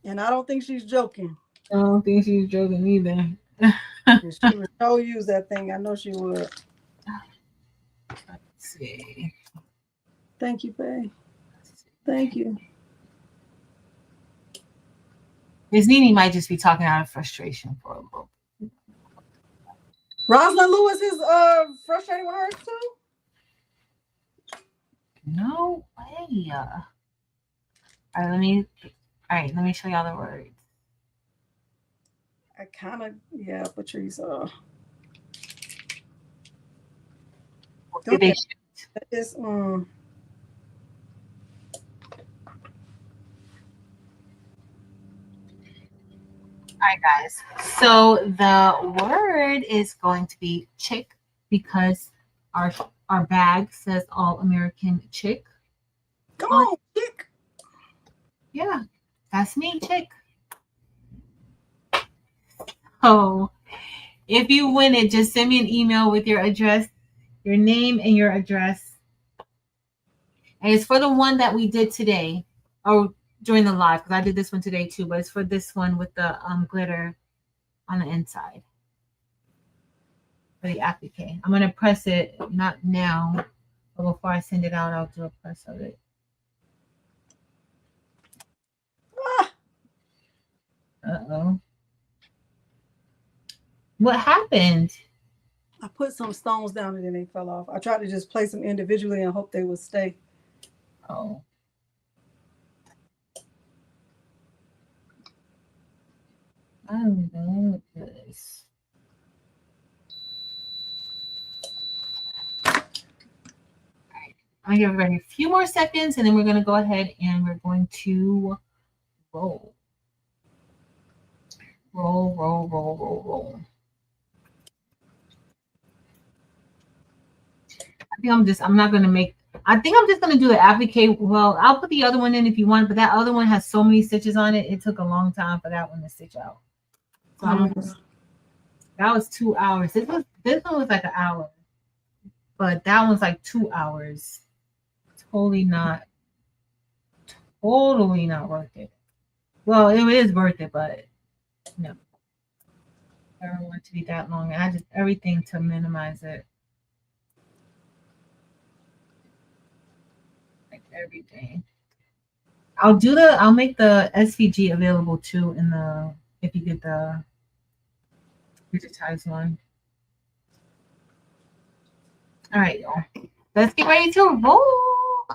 And I don't think she's joking. I don't think she's joking either. She would so use that thing. I know she would. Let's see. Thank you, Faye. Thank you. Miss Nene might just be talking out of frustration for a little. Rosalind Lewis is frustrated with hers too? No way. All right, let me show y'all the words. I kind of, Patrice. It's, All right, guys. So the word is going to be chick, because our bag says All American Chick. Come on, chick. Yeah, that's me, chick. So if you win it, just send me an email with your address, your name, and your address. And it's for the one that we did today, or during the live, because I did this one today too, but it's for this one with the glitter on the inside. For the applique. I'm going to press it, not now, but before I send it out, I'll do a press of it. Uh-oh. What happened? I put some stones down and then they fell off. I tried to just place them individually and hope they would stay. Oh. I don't know this. I'm gonna give everybody a few more seconds, and then we're gonna go ahead and we're going to roll. Roll, roll, roll, roll, roll. I'm not gonna make, I think I'm just gonna do the applique. Well, I'll put the other one in if you want, but that other one has so many stitches on it. It took a long time for that one to stitch out. So that was 2 hours. This one was like an hour, but that one's like 2 hours. Totally not worth it. Well, it is worth it, but no. I don't want it to be that long. I just everything to minimize it. Like everything. I'll make the SVG available too in the, if you get the digitized one. All right, y'all. Let's get ready to roll.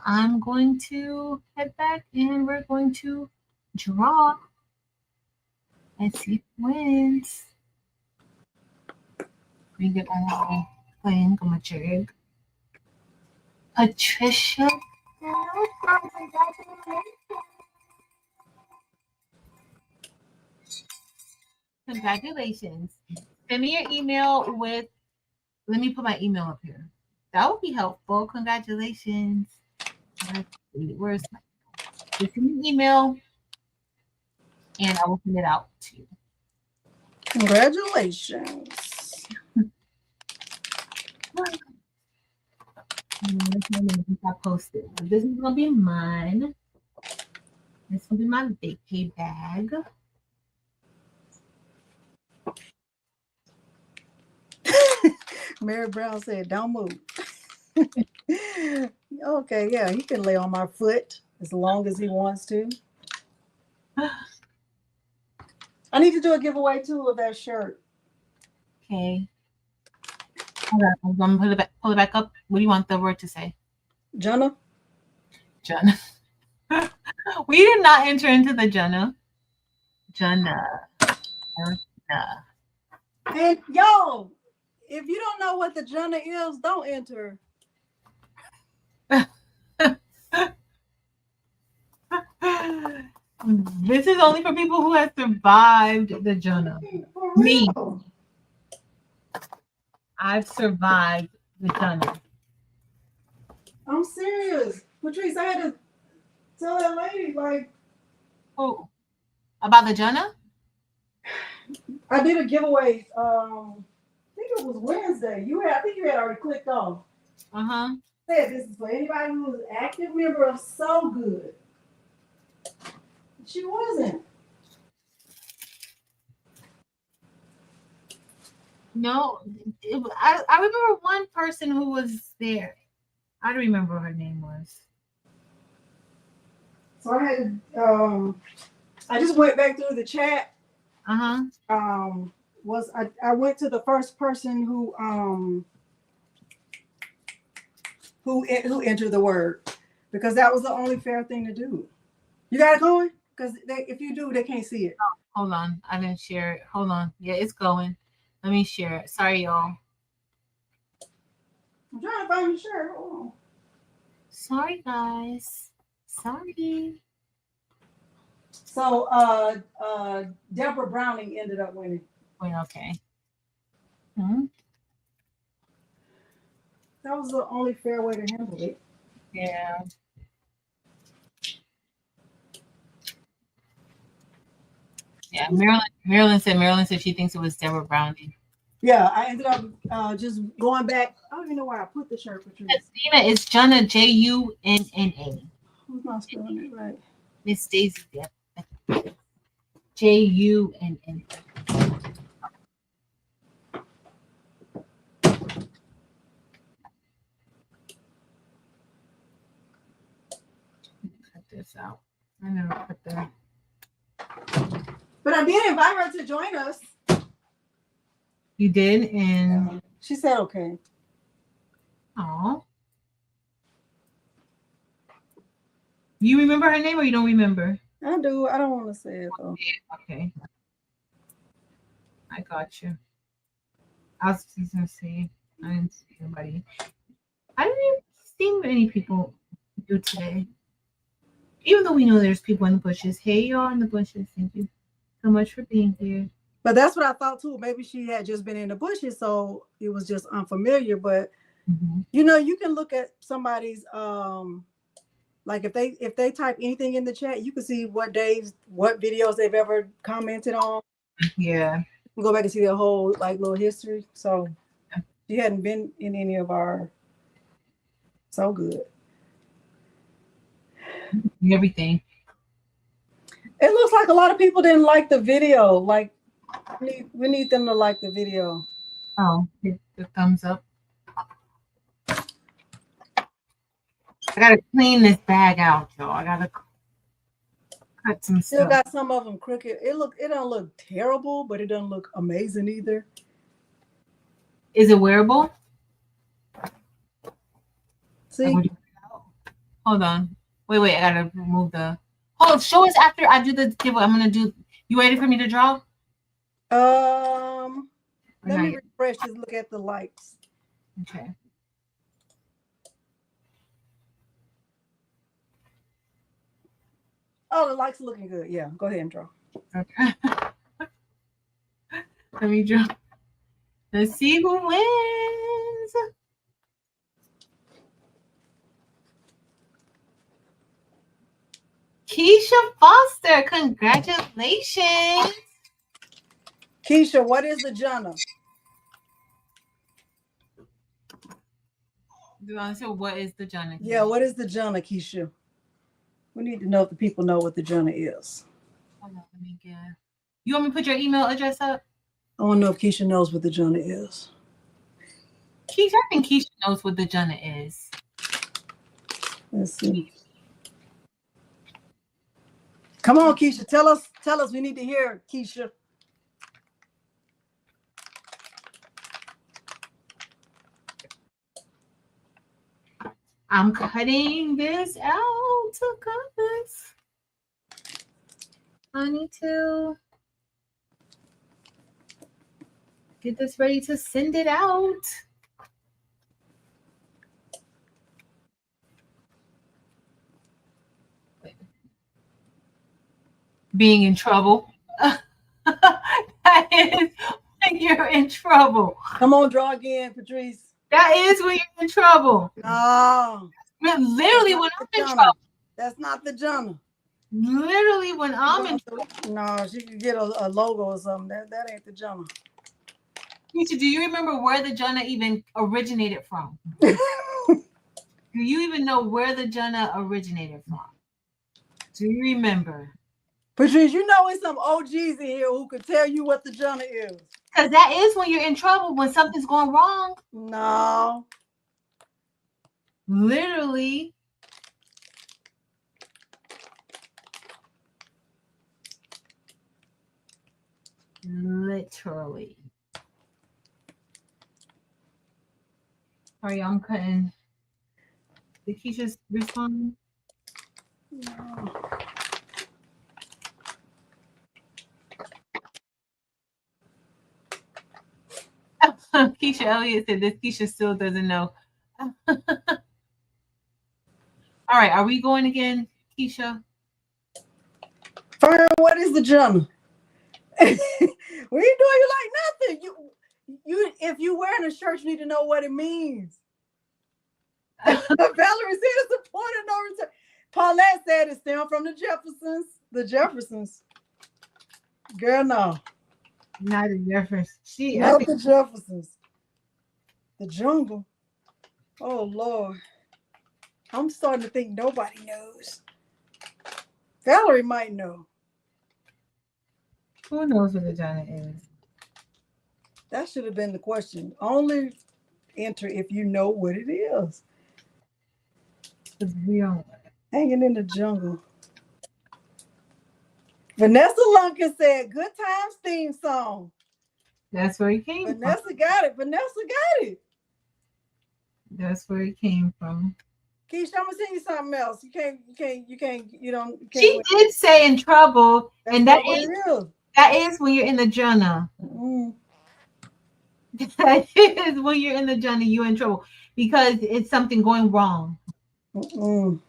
I'm going to head back and we're going to draw and see who wins. We get my playing Gumachig. Patricia. Congratulations. Send me your email with, let me put my email up here. That would be helpful. Congratulations. Where's my email? Send me an email and I will send it out to you. Congratulations. I posted. This is gonna be mine. This will be my vacay bag. Mary Brown said, "Don't move." Okay, yeah, he can lay on my foot as long as he wants to. I need to do a giveaway too of that shirt. Okay. I'm gonna pull it back up. What do you want the word to say? Jenna. Jenna. We did not enter into the Jenna. Jenna. And yo, if you don't know what the Jenna is, don't enter. This is only for people who have survived the Jenna. Me. I've survived the Jenna. I'm serious. Patrice, I had to tell that lady, like, oh, about the Jenna? I did a giveaway. I think it was Wednesday. I think you had already clicked off. Said this is for anybody who was an active member of So Good. She wasn't. No, I remember one person who was there. I don't remember what her name was. So I had I just went back through the chat. I went to the first person who entered the word, because that was the only fair thing to do. You got it going? Because if you do, they can't see it. Oh, hold on. I didn't share it. Hold on. Yeah, it's going. Let me share it. Sorry, y'all. I'm trying to find your shirt. Oh. Sorry, guys. Sorry. So Deborah Browning ended up winning. Wait, okay. That was the only fair way to handle it. Yeah. Yeah, Marilyn said she thinks it was Deborah Browning. Yeah, I ended up just going back. I don't even know why I put the shirt. Christina, it's Junna, Junna. Who's not spelling it right? Miss Daisy, Junna. Cut this out. I never put that. But I did invite her to join us. You did, and she said okay. Oh. You remember her name or you don't remember? I do. I don't want to say it though. Okay. I got you. I was just gonna say I didn't see anybody. I didn't even seen many people do today. Even though we know there's people in the bushes. Hey, y'all in the bushes. Thank you so much for being here. But that's what I thought too. Maybe she had just been in the bushes, so it was just unfamiliar. But you know, you can look at somebody's like if they type anything in the chat, you can see what videos they've ever commented on. Yeah. You go back and see their whole like little history. So she hadn't been in any of our. So good. Everything. It looks like a lot of people didn't like the video. Like we need them to like the video. Oh, hit the thumbs up. I gotta clean this bag out, y'all. I gotta cut some Still stuff. got some of them crooked. It don't look terrible, but it doesn't look amazing either. Is it wearable? See? Hold on. Wait. I gotta remove the. Hold. Show us after I do the giveaway. I'm gonna do. You ready for me to draw? Let me refresh. Just look at the likes. Okay. Oh, the likes are looking good. Yeah, go ahead and draw. Okay. Let me draw. Let's see who wins. Keisha Foster, congratulations. Keisha, what is the genre? So what is the genre? Yeah, what is the genre, Keisha? We need to know if the people know what the genre is. Hold on, let me get. You want me to put your email address up? I want to know if Keisha knows what the genre is. Keisha, I think Keisha knows what the genre is. Let's see. Come on, Keisha. Tell us. We need to hear, Keisha. I'm cutting this out to cut this. I need to get this ready to send it out. Being in trouble. That is when you're in trouble. Come on, draw again, Patrice. That is when you're in trouble. No. Literally when I'm in trouble. That's not the genre. Literally when I'm in trouble. No, she could get a logo or something. That ain't the genre. Keisha, do you remember where the genre even originated from? Do you even know where the genre originated from? Do you remember? Patrice, you know it's some OGs in here who could tell you what the genre is. Because that is when you're in trouble, when something's going wrong. No. Literally. Literally. Sorry, I'm cutting. Did Keisha respond? No. Keisha Elliott said this. Keisha still doesn't know. All right, are we going again, Keisha? Fern, what is the genre? We ain't doing you like nothing. You if you wearing a shirt, you need to know what it means. Valerie said it's a point of no return. Paulette said it stemmed from the Jeffersons. The Jeffersons. Girl, no. Not the Jeffersons. Not the Jeffersons. The jungle. Oh, Lord. I'm starting to think nobody knows. Valerie might know. Who knows what the genre is? That should have been the question. Only enter if you know what it is. Hanging in the jungle. Vanessa Lunkin said, "Good Times theme song." That's where he came from. Vanessa got it. That's where he came from. Keisha, I'm gonna send you something else. You can't. She did say in trouble, and that is when you're in the genre. That is when you're in the journey, you're in trouble because it's something going wrong. Mm-mm.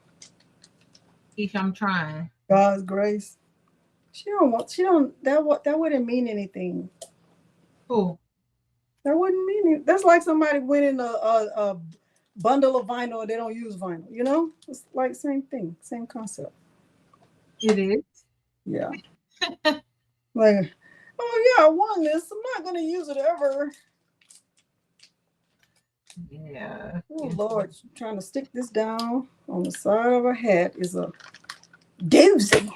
Keisha, I'm trying. God's grace. She don't want. She don't. That wouldn't mean anything. Oh, That wouldn't mean it. That's like somebody winning a bundle of vinyl and they don't use vinyl. You know, it's like same thing, same concept. it is. Yeah. Like, oh yeah, I won this. I'm not gonna use it ever. Yeah. Oh Lord, trying to stick this down on the side of her hat is a doozy.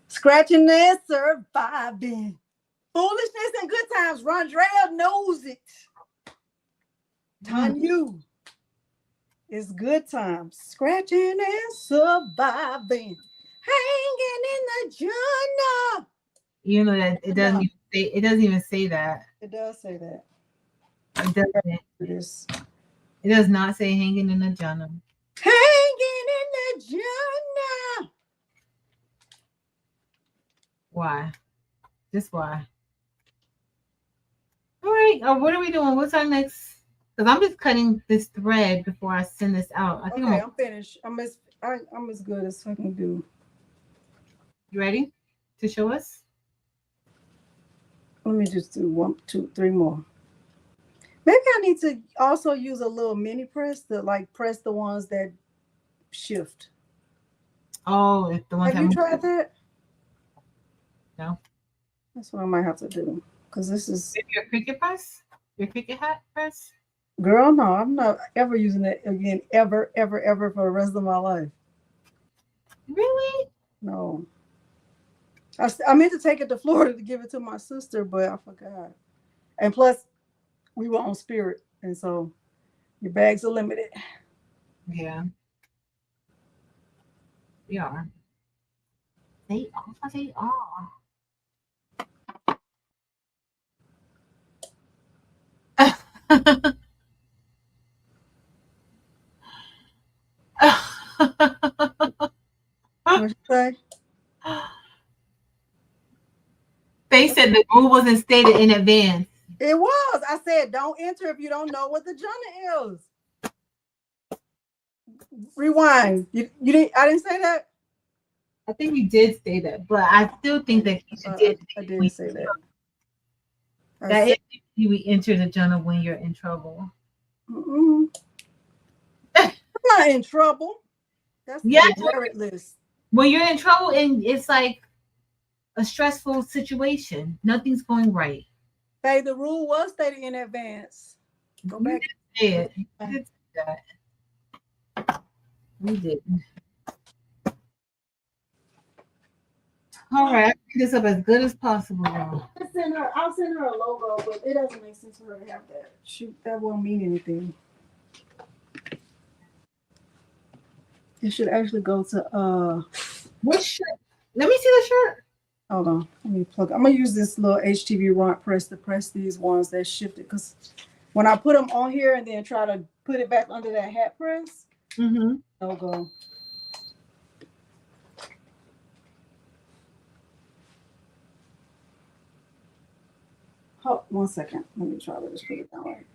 Scratching and surviving. Foolishness and good times. Rondrea knows it. Tanya, it's good times. Scratching and surviving. Hanging in the journal. You know that it doesn't even say, it doesn't even say that. It does say that. It doesn't. It does not say hanging in the journal. Hanging in the journal. Why? Just why? All right. What are we doing? What's our next? Because I'm just cutting this thread before I send this out. I think I'm finished. I'm as good as I can do. You ready to show us? Let me just do 1, 2, 3 more. Maybe I need to also use a little mini press to like press the ones that shift. Oh, if the ones have you tried that? No. That's what I might have to do because this is your Cricut press, your Cricut hat press. Girl, no, I'm not ever using it again, ever, ever, ever for the rest of my life. Really? No. I meant to take it to Florida to give it to my sister, but I forgot. And plus, we were on Spirit, and so your bags are limited. Yeah. They are. They are. They are. What'd you say? They said the rule wasn't stated in advance. It was. I said, don't enter if you don't know what the journal is. Rewind. You didn't. I didn't say that. I think you did say that, but I still think that you did. I didn't say that. That if you enter the journal when you're in trouble. I'm not in trouble. That's the merit list. When you're in trouble and it's like a stressful situation, nothing's going right. Hey, the rule was stated in advance. Go back. You did that. We didn't. All right, I'll pick this up as good as possible, y'all. I'll send her a logo, but it doesn't make sense for her to have that. Shoot, that won't mean anything. It should actually go to what shirt? Let me see the shirt. Hold on. Let me plug. I'm gonna use this little HTV rod press to press these ones that shifted because when I put them on here and then try to put it back under that hat press, no go. Hold 1 second. Let me try to just put it down right.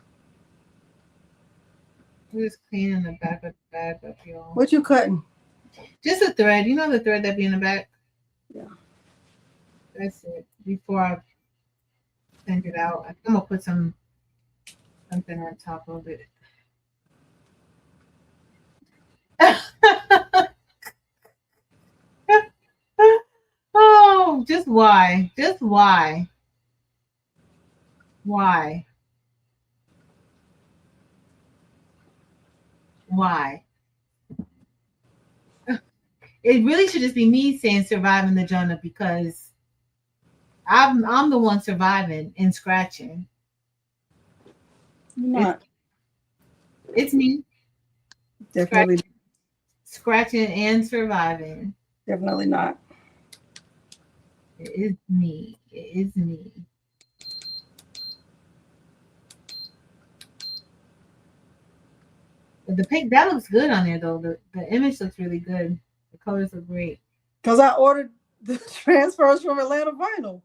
I'm just cleaning the back of the bag up, y'all. What you cutting? Just a thread. You know the thread that be in the back? Yeah. That's it. Before I send it out, I think I'm gonna put something on top of it. Oh, just why? Just why? Why? Why? It really should just be me saying surviving the journal because I'm the one surviving and scratching. Not. It's me. Definitely. Scratching and surviving. Definitely not. It is me. It is me. But the pink, that looks good on there though. The image looks really good. The colors are great. Because I ordered the transfers from Atlanta Vinyl.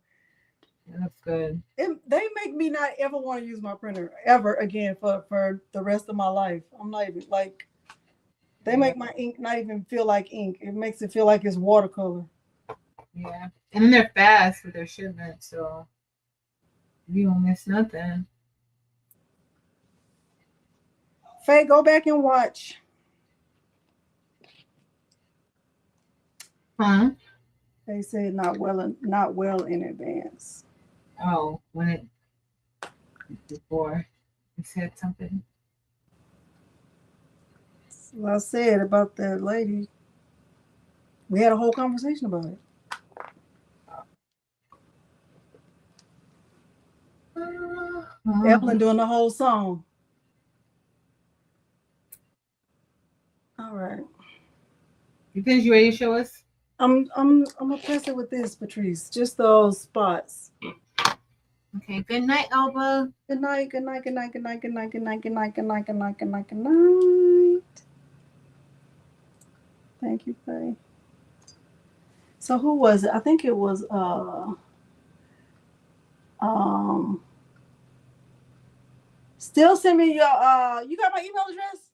That's good. They make me not ever want to use my printer ever again for the rest of my life. I'm not even like, they make my ink not even feel like ink. It makes it feel like it's watercolor. Yeah. And then they're fast with their shipment, so you don't miss nothing. Faye, go back and watch. Huh? They said not well in advance. Oh, when it before it said something. Well, I said about that lady. We had a whole conversation about it. Evelyn doing the whole song. All right. You finished? You ready to show us? I'm gonna press it with this, Patrice. Just those spots. Okay. Good night, Elba. Good night, good night, good night, good night, good night, good night, good night, good night, good night, good night, good night. Thank you, Faye. So who was it? I think it was still send me your you got my email address?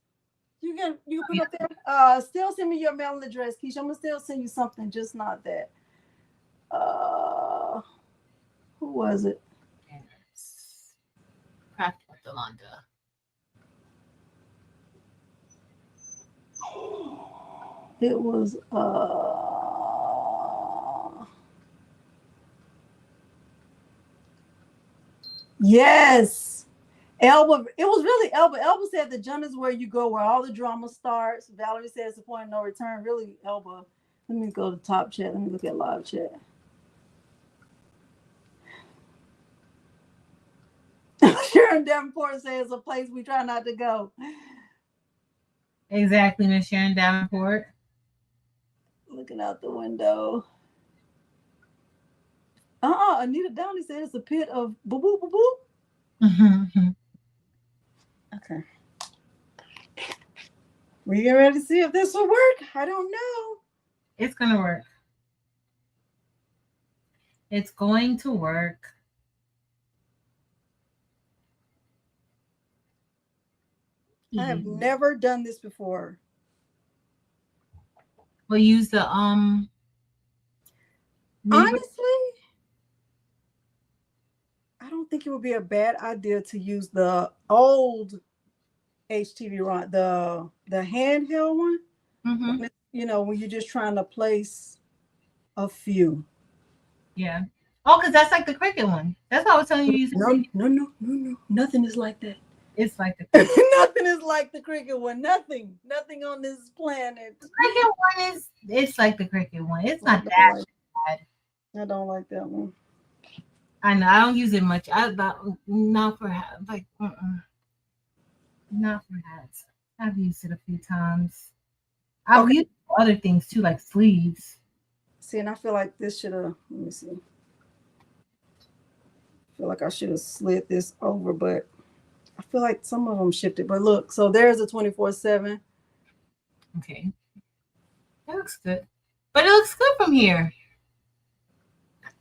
You can put up there. Still send me your mailing address, Keisha. I'm gonna still send you something, just not that. Who was it? Craft with Yolanda. It was yes. Elba, it was really Elba. Elba said the jump is where you go, where all the drama starts. Valerie says the point of no return. Really, Elba. Let me go to top chat. Let me look at live chat. Sharon Davenport says a place we try not to go. Exactly, Miss Sharon Davenport. Looking out the window. Anita Downey said it's a pit of boo boo boo boo. Mm-hmm. Okay. We get ready to see if this will work. I don't know. It's gonna work. It's going to work. I have never done this before. We'll use the honestly, I don't think it would be a bad idea to use the old HTV rod, the handheld one. Mm-hmm. You know, when you're just trying to place a few. Yeah. Oh, because that's like the Cricut one. That's what I was telling you. No. Nothing is like that. It's like the Cricut. Nothing is like the Cricut one. Nothing on this planet. The Cricut one is. It's like the Cricut one. It's not that bad. I don't like that one. I know. I don't use it much. Not for like. Not for hats. I've used it a few times. I've used other things too, like sleeves. See, and I feel like this should have. Let me see. I feel like I should have slid this over, but I feel like some of them shifted. But look, so there's a 24/7. Okay. That looks good. But it looks good from here.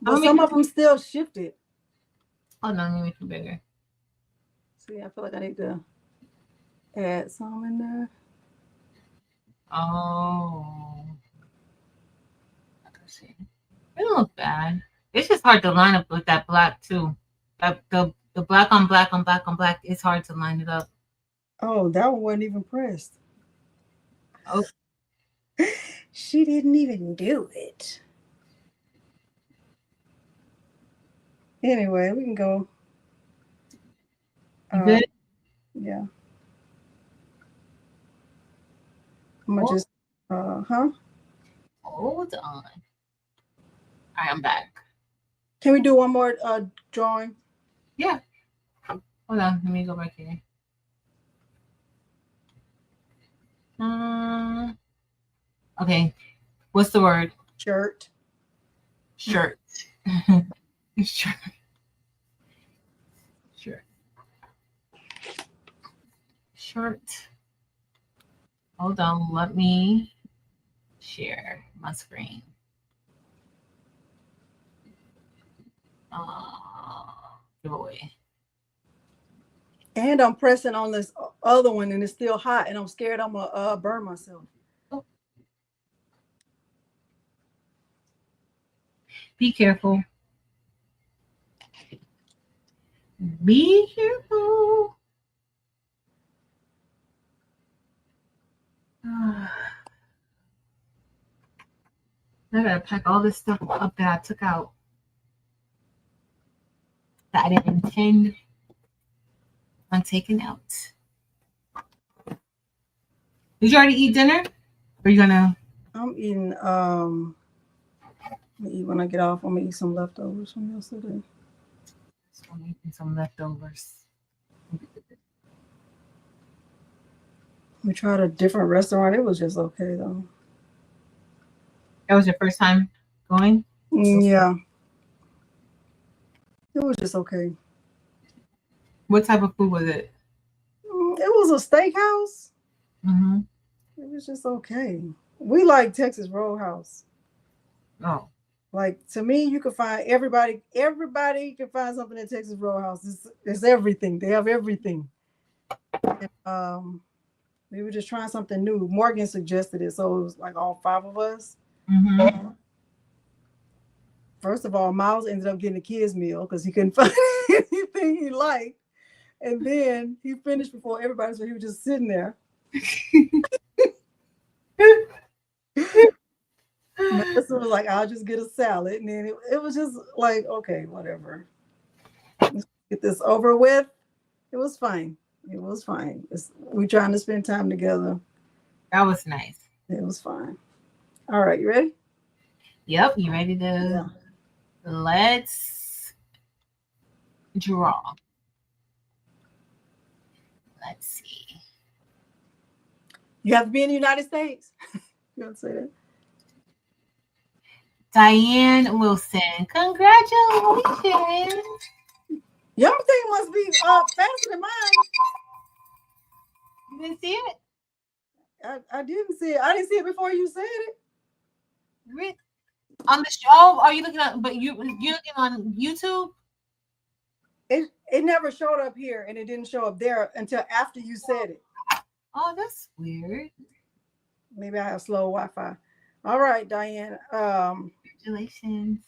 But some of them still shifted. Oh no, let me make it bigger. See, I feel like I need to add some in there. Oh. Let's see. It don't look bad. It's just hard to line up with that black too. The black on black on black on black. It's hard to line it up. Oh, that one wasn't even pressed. Oh. She didn't even do it. Anyway, we can go. Good? Yeah. I'm gonna just Hold on. All right, I'm back. Can we do one more drawing? Yeah. Hold on, let me go back here. Okay. What's the word? Shirt. Shirt. Shirt. Shirt. Shirt. Hold on, let me share my screen. Joy. And I'm pressing on this other one, and it's still hot, and I'm scared I'm gonna burn myself. Oh. Be careful. Be careful. I gotta pack all this stuff up that I took out that I didn't intend on taking out. Did you already eat dinner? Or are you gonna? I'm eating. I'm gonna eat when I get off. I'm gonna eat some leftovers from yesterday. So I'm eating some leftovers. We tried a different restaurant. It was just okay though. That was your first time going? Yeah, it was just okay. What type of food was it? It was a steakhouse. Mm-hmm. It was just okay. We like Texas Roadhouse. Oh. Like, to me, you can find everybody can find something at Texas Roadhouse. It's everything. They have everything. And, we were just trying something new. Morgan suggested it, so it was like all 5 of us. Mm-hmm. First of all, Miles ended up getting a kids meal because he couldn't find anything he liked. And then he finished before everybody, so he was just sitting there. Melissa was like, I'll just get a salad. And then it was just like, okay, whatever. Let's get this over with. It was fine. It was fine. We trying to spend time together. That was nice. It was fine. All right, you ready? Yep, you ready to? Yeah. Let's draw. Let's see. You have to be in the United States. You want to say that? Diane Wilson. Congratulations. Your thing must be faster than mine. You didn't see it? I didn't see it. I didn't see it before you said it. Really? On the show? Are you looking at? But you're looking on YouTube? It never showed up here, and it didn't show up there until after you said it. Oh, that's weird. Maybe I have slow Wi-Fi. All right, Diane. Congratulations.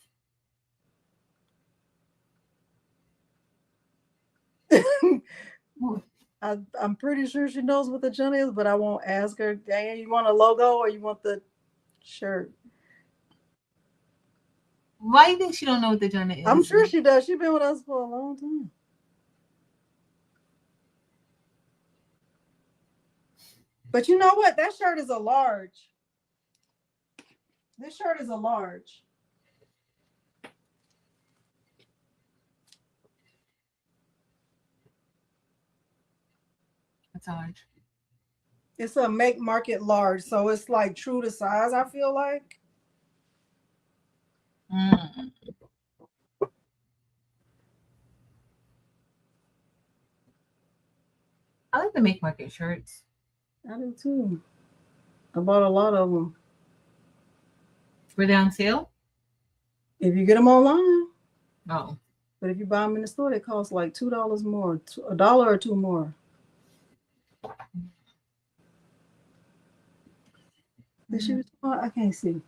I'm pretty sure she knows what the channel is, but I won't ask her. Diane, you want a logo or you want the shirt? Why do you think she don't know what the genre is? I'm sure she does. She's been with us for a long time. But you know what? That shirt is a large. This shirt is a large. It's large. It's a make market large, so it's like true to size, I feel like. Mm. I like the make market shirts. I do too. I bought a lot of them. Were they on sale? If you get them online. Oh. But if you buy them in the store, they cost like $2 more, $1 or $2 more. Did she respond? I can't see.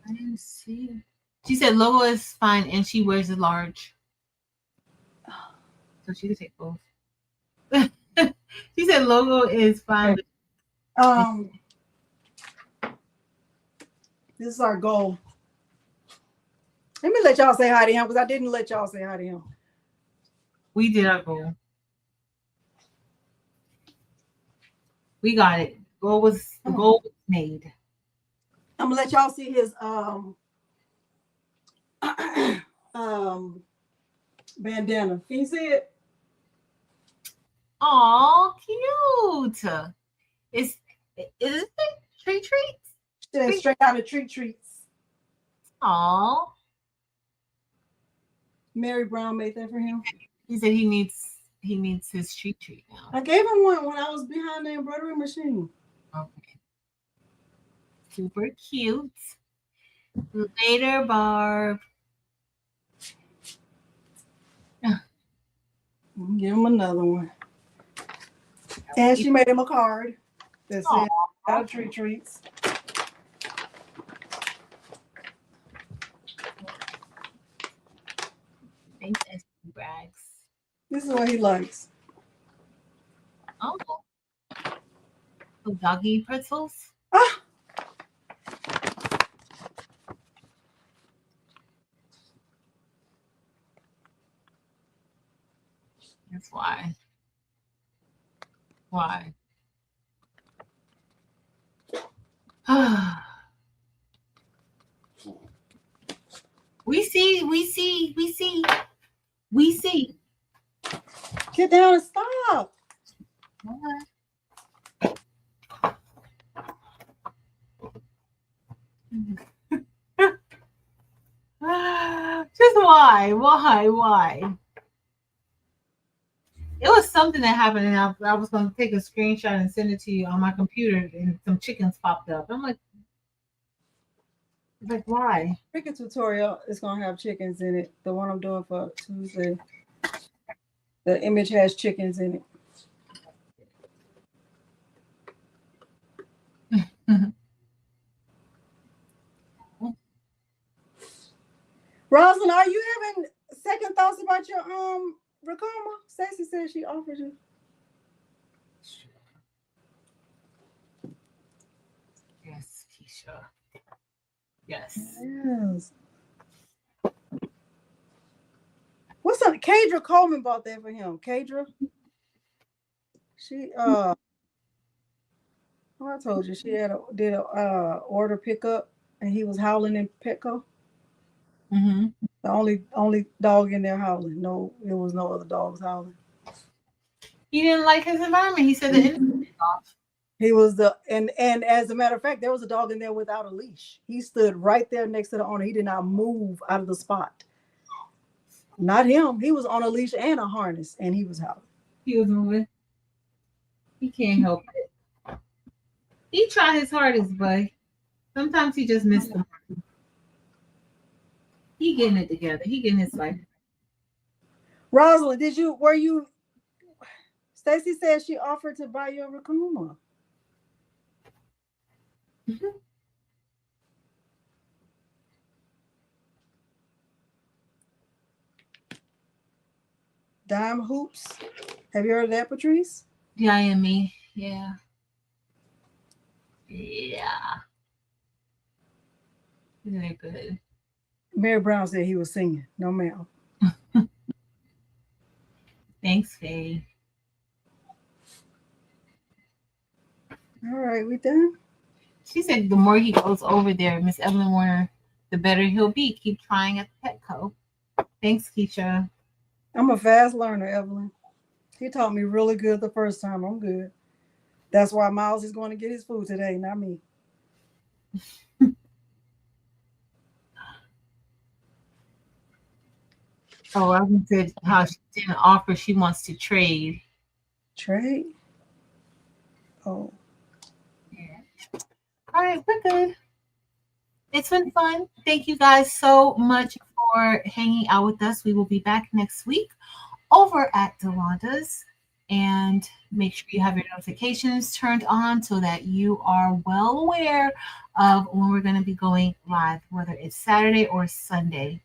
I didn't see it. She said logo is fine and she wears a large. So she can take both. She said logo is fine. Okay. This is our goal. Let me let y'all say hi to him because I didn't let y'all say hi to him. We did our goal. We got it. The goal was made. I'm gonna let y'all see his bandana. Can you see it? Aw, cute. Is it treats? Straight out of treats. Aw. Mary Brown made that for him. He said he needs his treat now. I gave him one when I was behind the embroidery machine. Okay. Super cute. Later, Barb. Give him another one. And she made him a card that said "Got a treats." Thanks, SD Brags. This is what he likes. Oh, doggy pretzels. Ah. That's why. Why? We see. Get down and stop. Just why? It was something that happened, and I was going to take a screenshot and send it to you on my computer, and some chickens popped up. I'm like, why? Cricket tutorial is going to have chickens in it. The one I'm doing for Tuesday. The image has chickens in it. Rosalind, are you having second thoughts about your Ricoma? Stacey said she offered you. Yes, Keisha. Yes. What's up? Kadra Coleman bought that for him. Kadra. She I told you she did a order pickup and he was howling in Petco. Mm-hmm. The only dog in there howling. No, there was no other dogs howling. He didn't like his environment. He said the he was and as a matter of fact, there was a dog in there without a leash. He stood right there next to the owner. He did not move out of the spot. Not him. He was on a leash and a harness, and he was howling. He was moving. He can't help it. He tried his hardest, but sometimes he just missed the mark. He getting it together. He getting his life. Rosalind, were you? Stacey said she offered to buy your Ricoma. Mm-hmm. Dime hoops. Have you heard of that, Patrice? DIME. Yeah. Yeah. Isn't it good? Mary Brown said he was singing. No, ma'am. Thanks, Faye. All right, we done? She said the more he goes over there, Miss Evelyn Warner, the better he'll be. Keep trying at the Petco. Thanks, Keisha. I'm a fast learner, Evelyn. He taught me really good the first time. I'm good. That's why Miles is going to get his food today, not me. Oh, I said how she didn't offer. She wants to trade. Trade? Oh. Yeah. All right, we're good. It's been fun. Thank you guys so much for hanging out with us. We will be back next week over at Delanda's. And make sure you have your notifications turned on so that you are well aware of when we're going to be going live, whether it's Saturday or Sunday.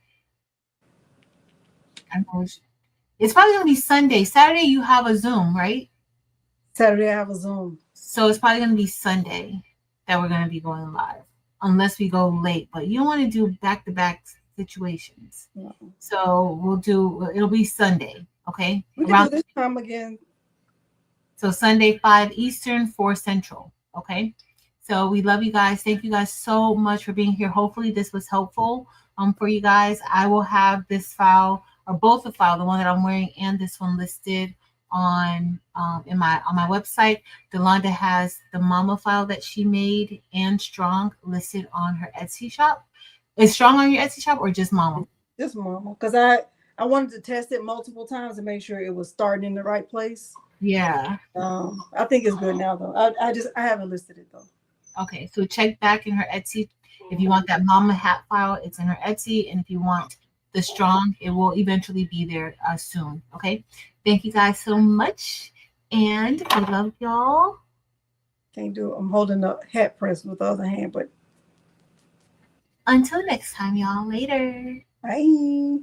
It's probably going to be Sunday. Saturday, you have a Zoom, right? Saturday, I have a Zoom. So it's probably going to be Sunday that we're going to be going live, unless we go late. But you don't want to do back-to-back situations. No. So it'll be Sunday, okay? We can do this time again. So Sunday, 5 Eastern, 4 Central, okay? So we love you guys. Thank you guys so much for being here. Hopefully this was helpful for you guys. I will have this file, or both the file, the one that I'm wearing and this one, listed on my website. Delonda has the mama file that she made and Strong listed on her Etsy shop. Is Strong on your Etsy shop or just mama? Just mama, because I wanted to test it multiple times to make sure it was starting in the right place. Yeah. I think it's good now though. I haven't listed it though. Okay, so check back in her Etsy. If you want that mama hat file, it's in her Etsy. And if you want the strong, it will eventually be there soon. Okay. Thank you guys so much. And we love y'all. Can't do it. I'm holding the hat press with the other hand, but Until next time, y'all. Later. bye.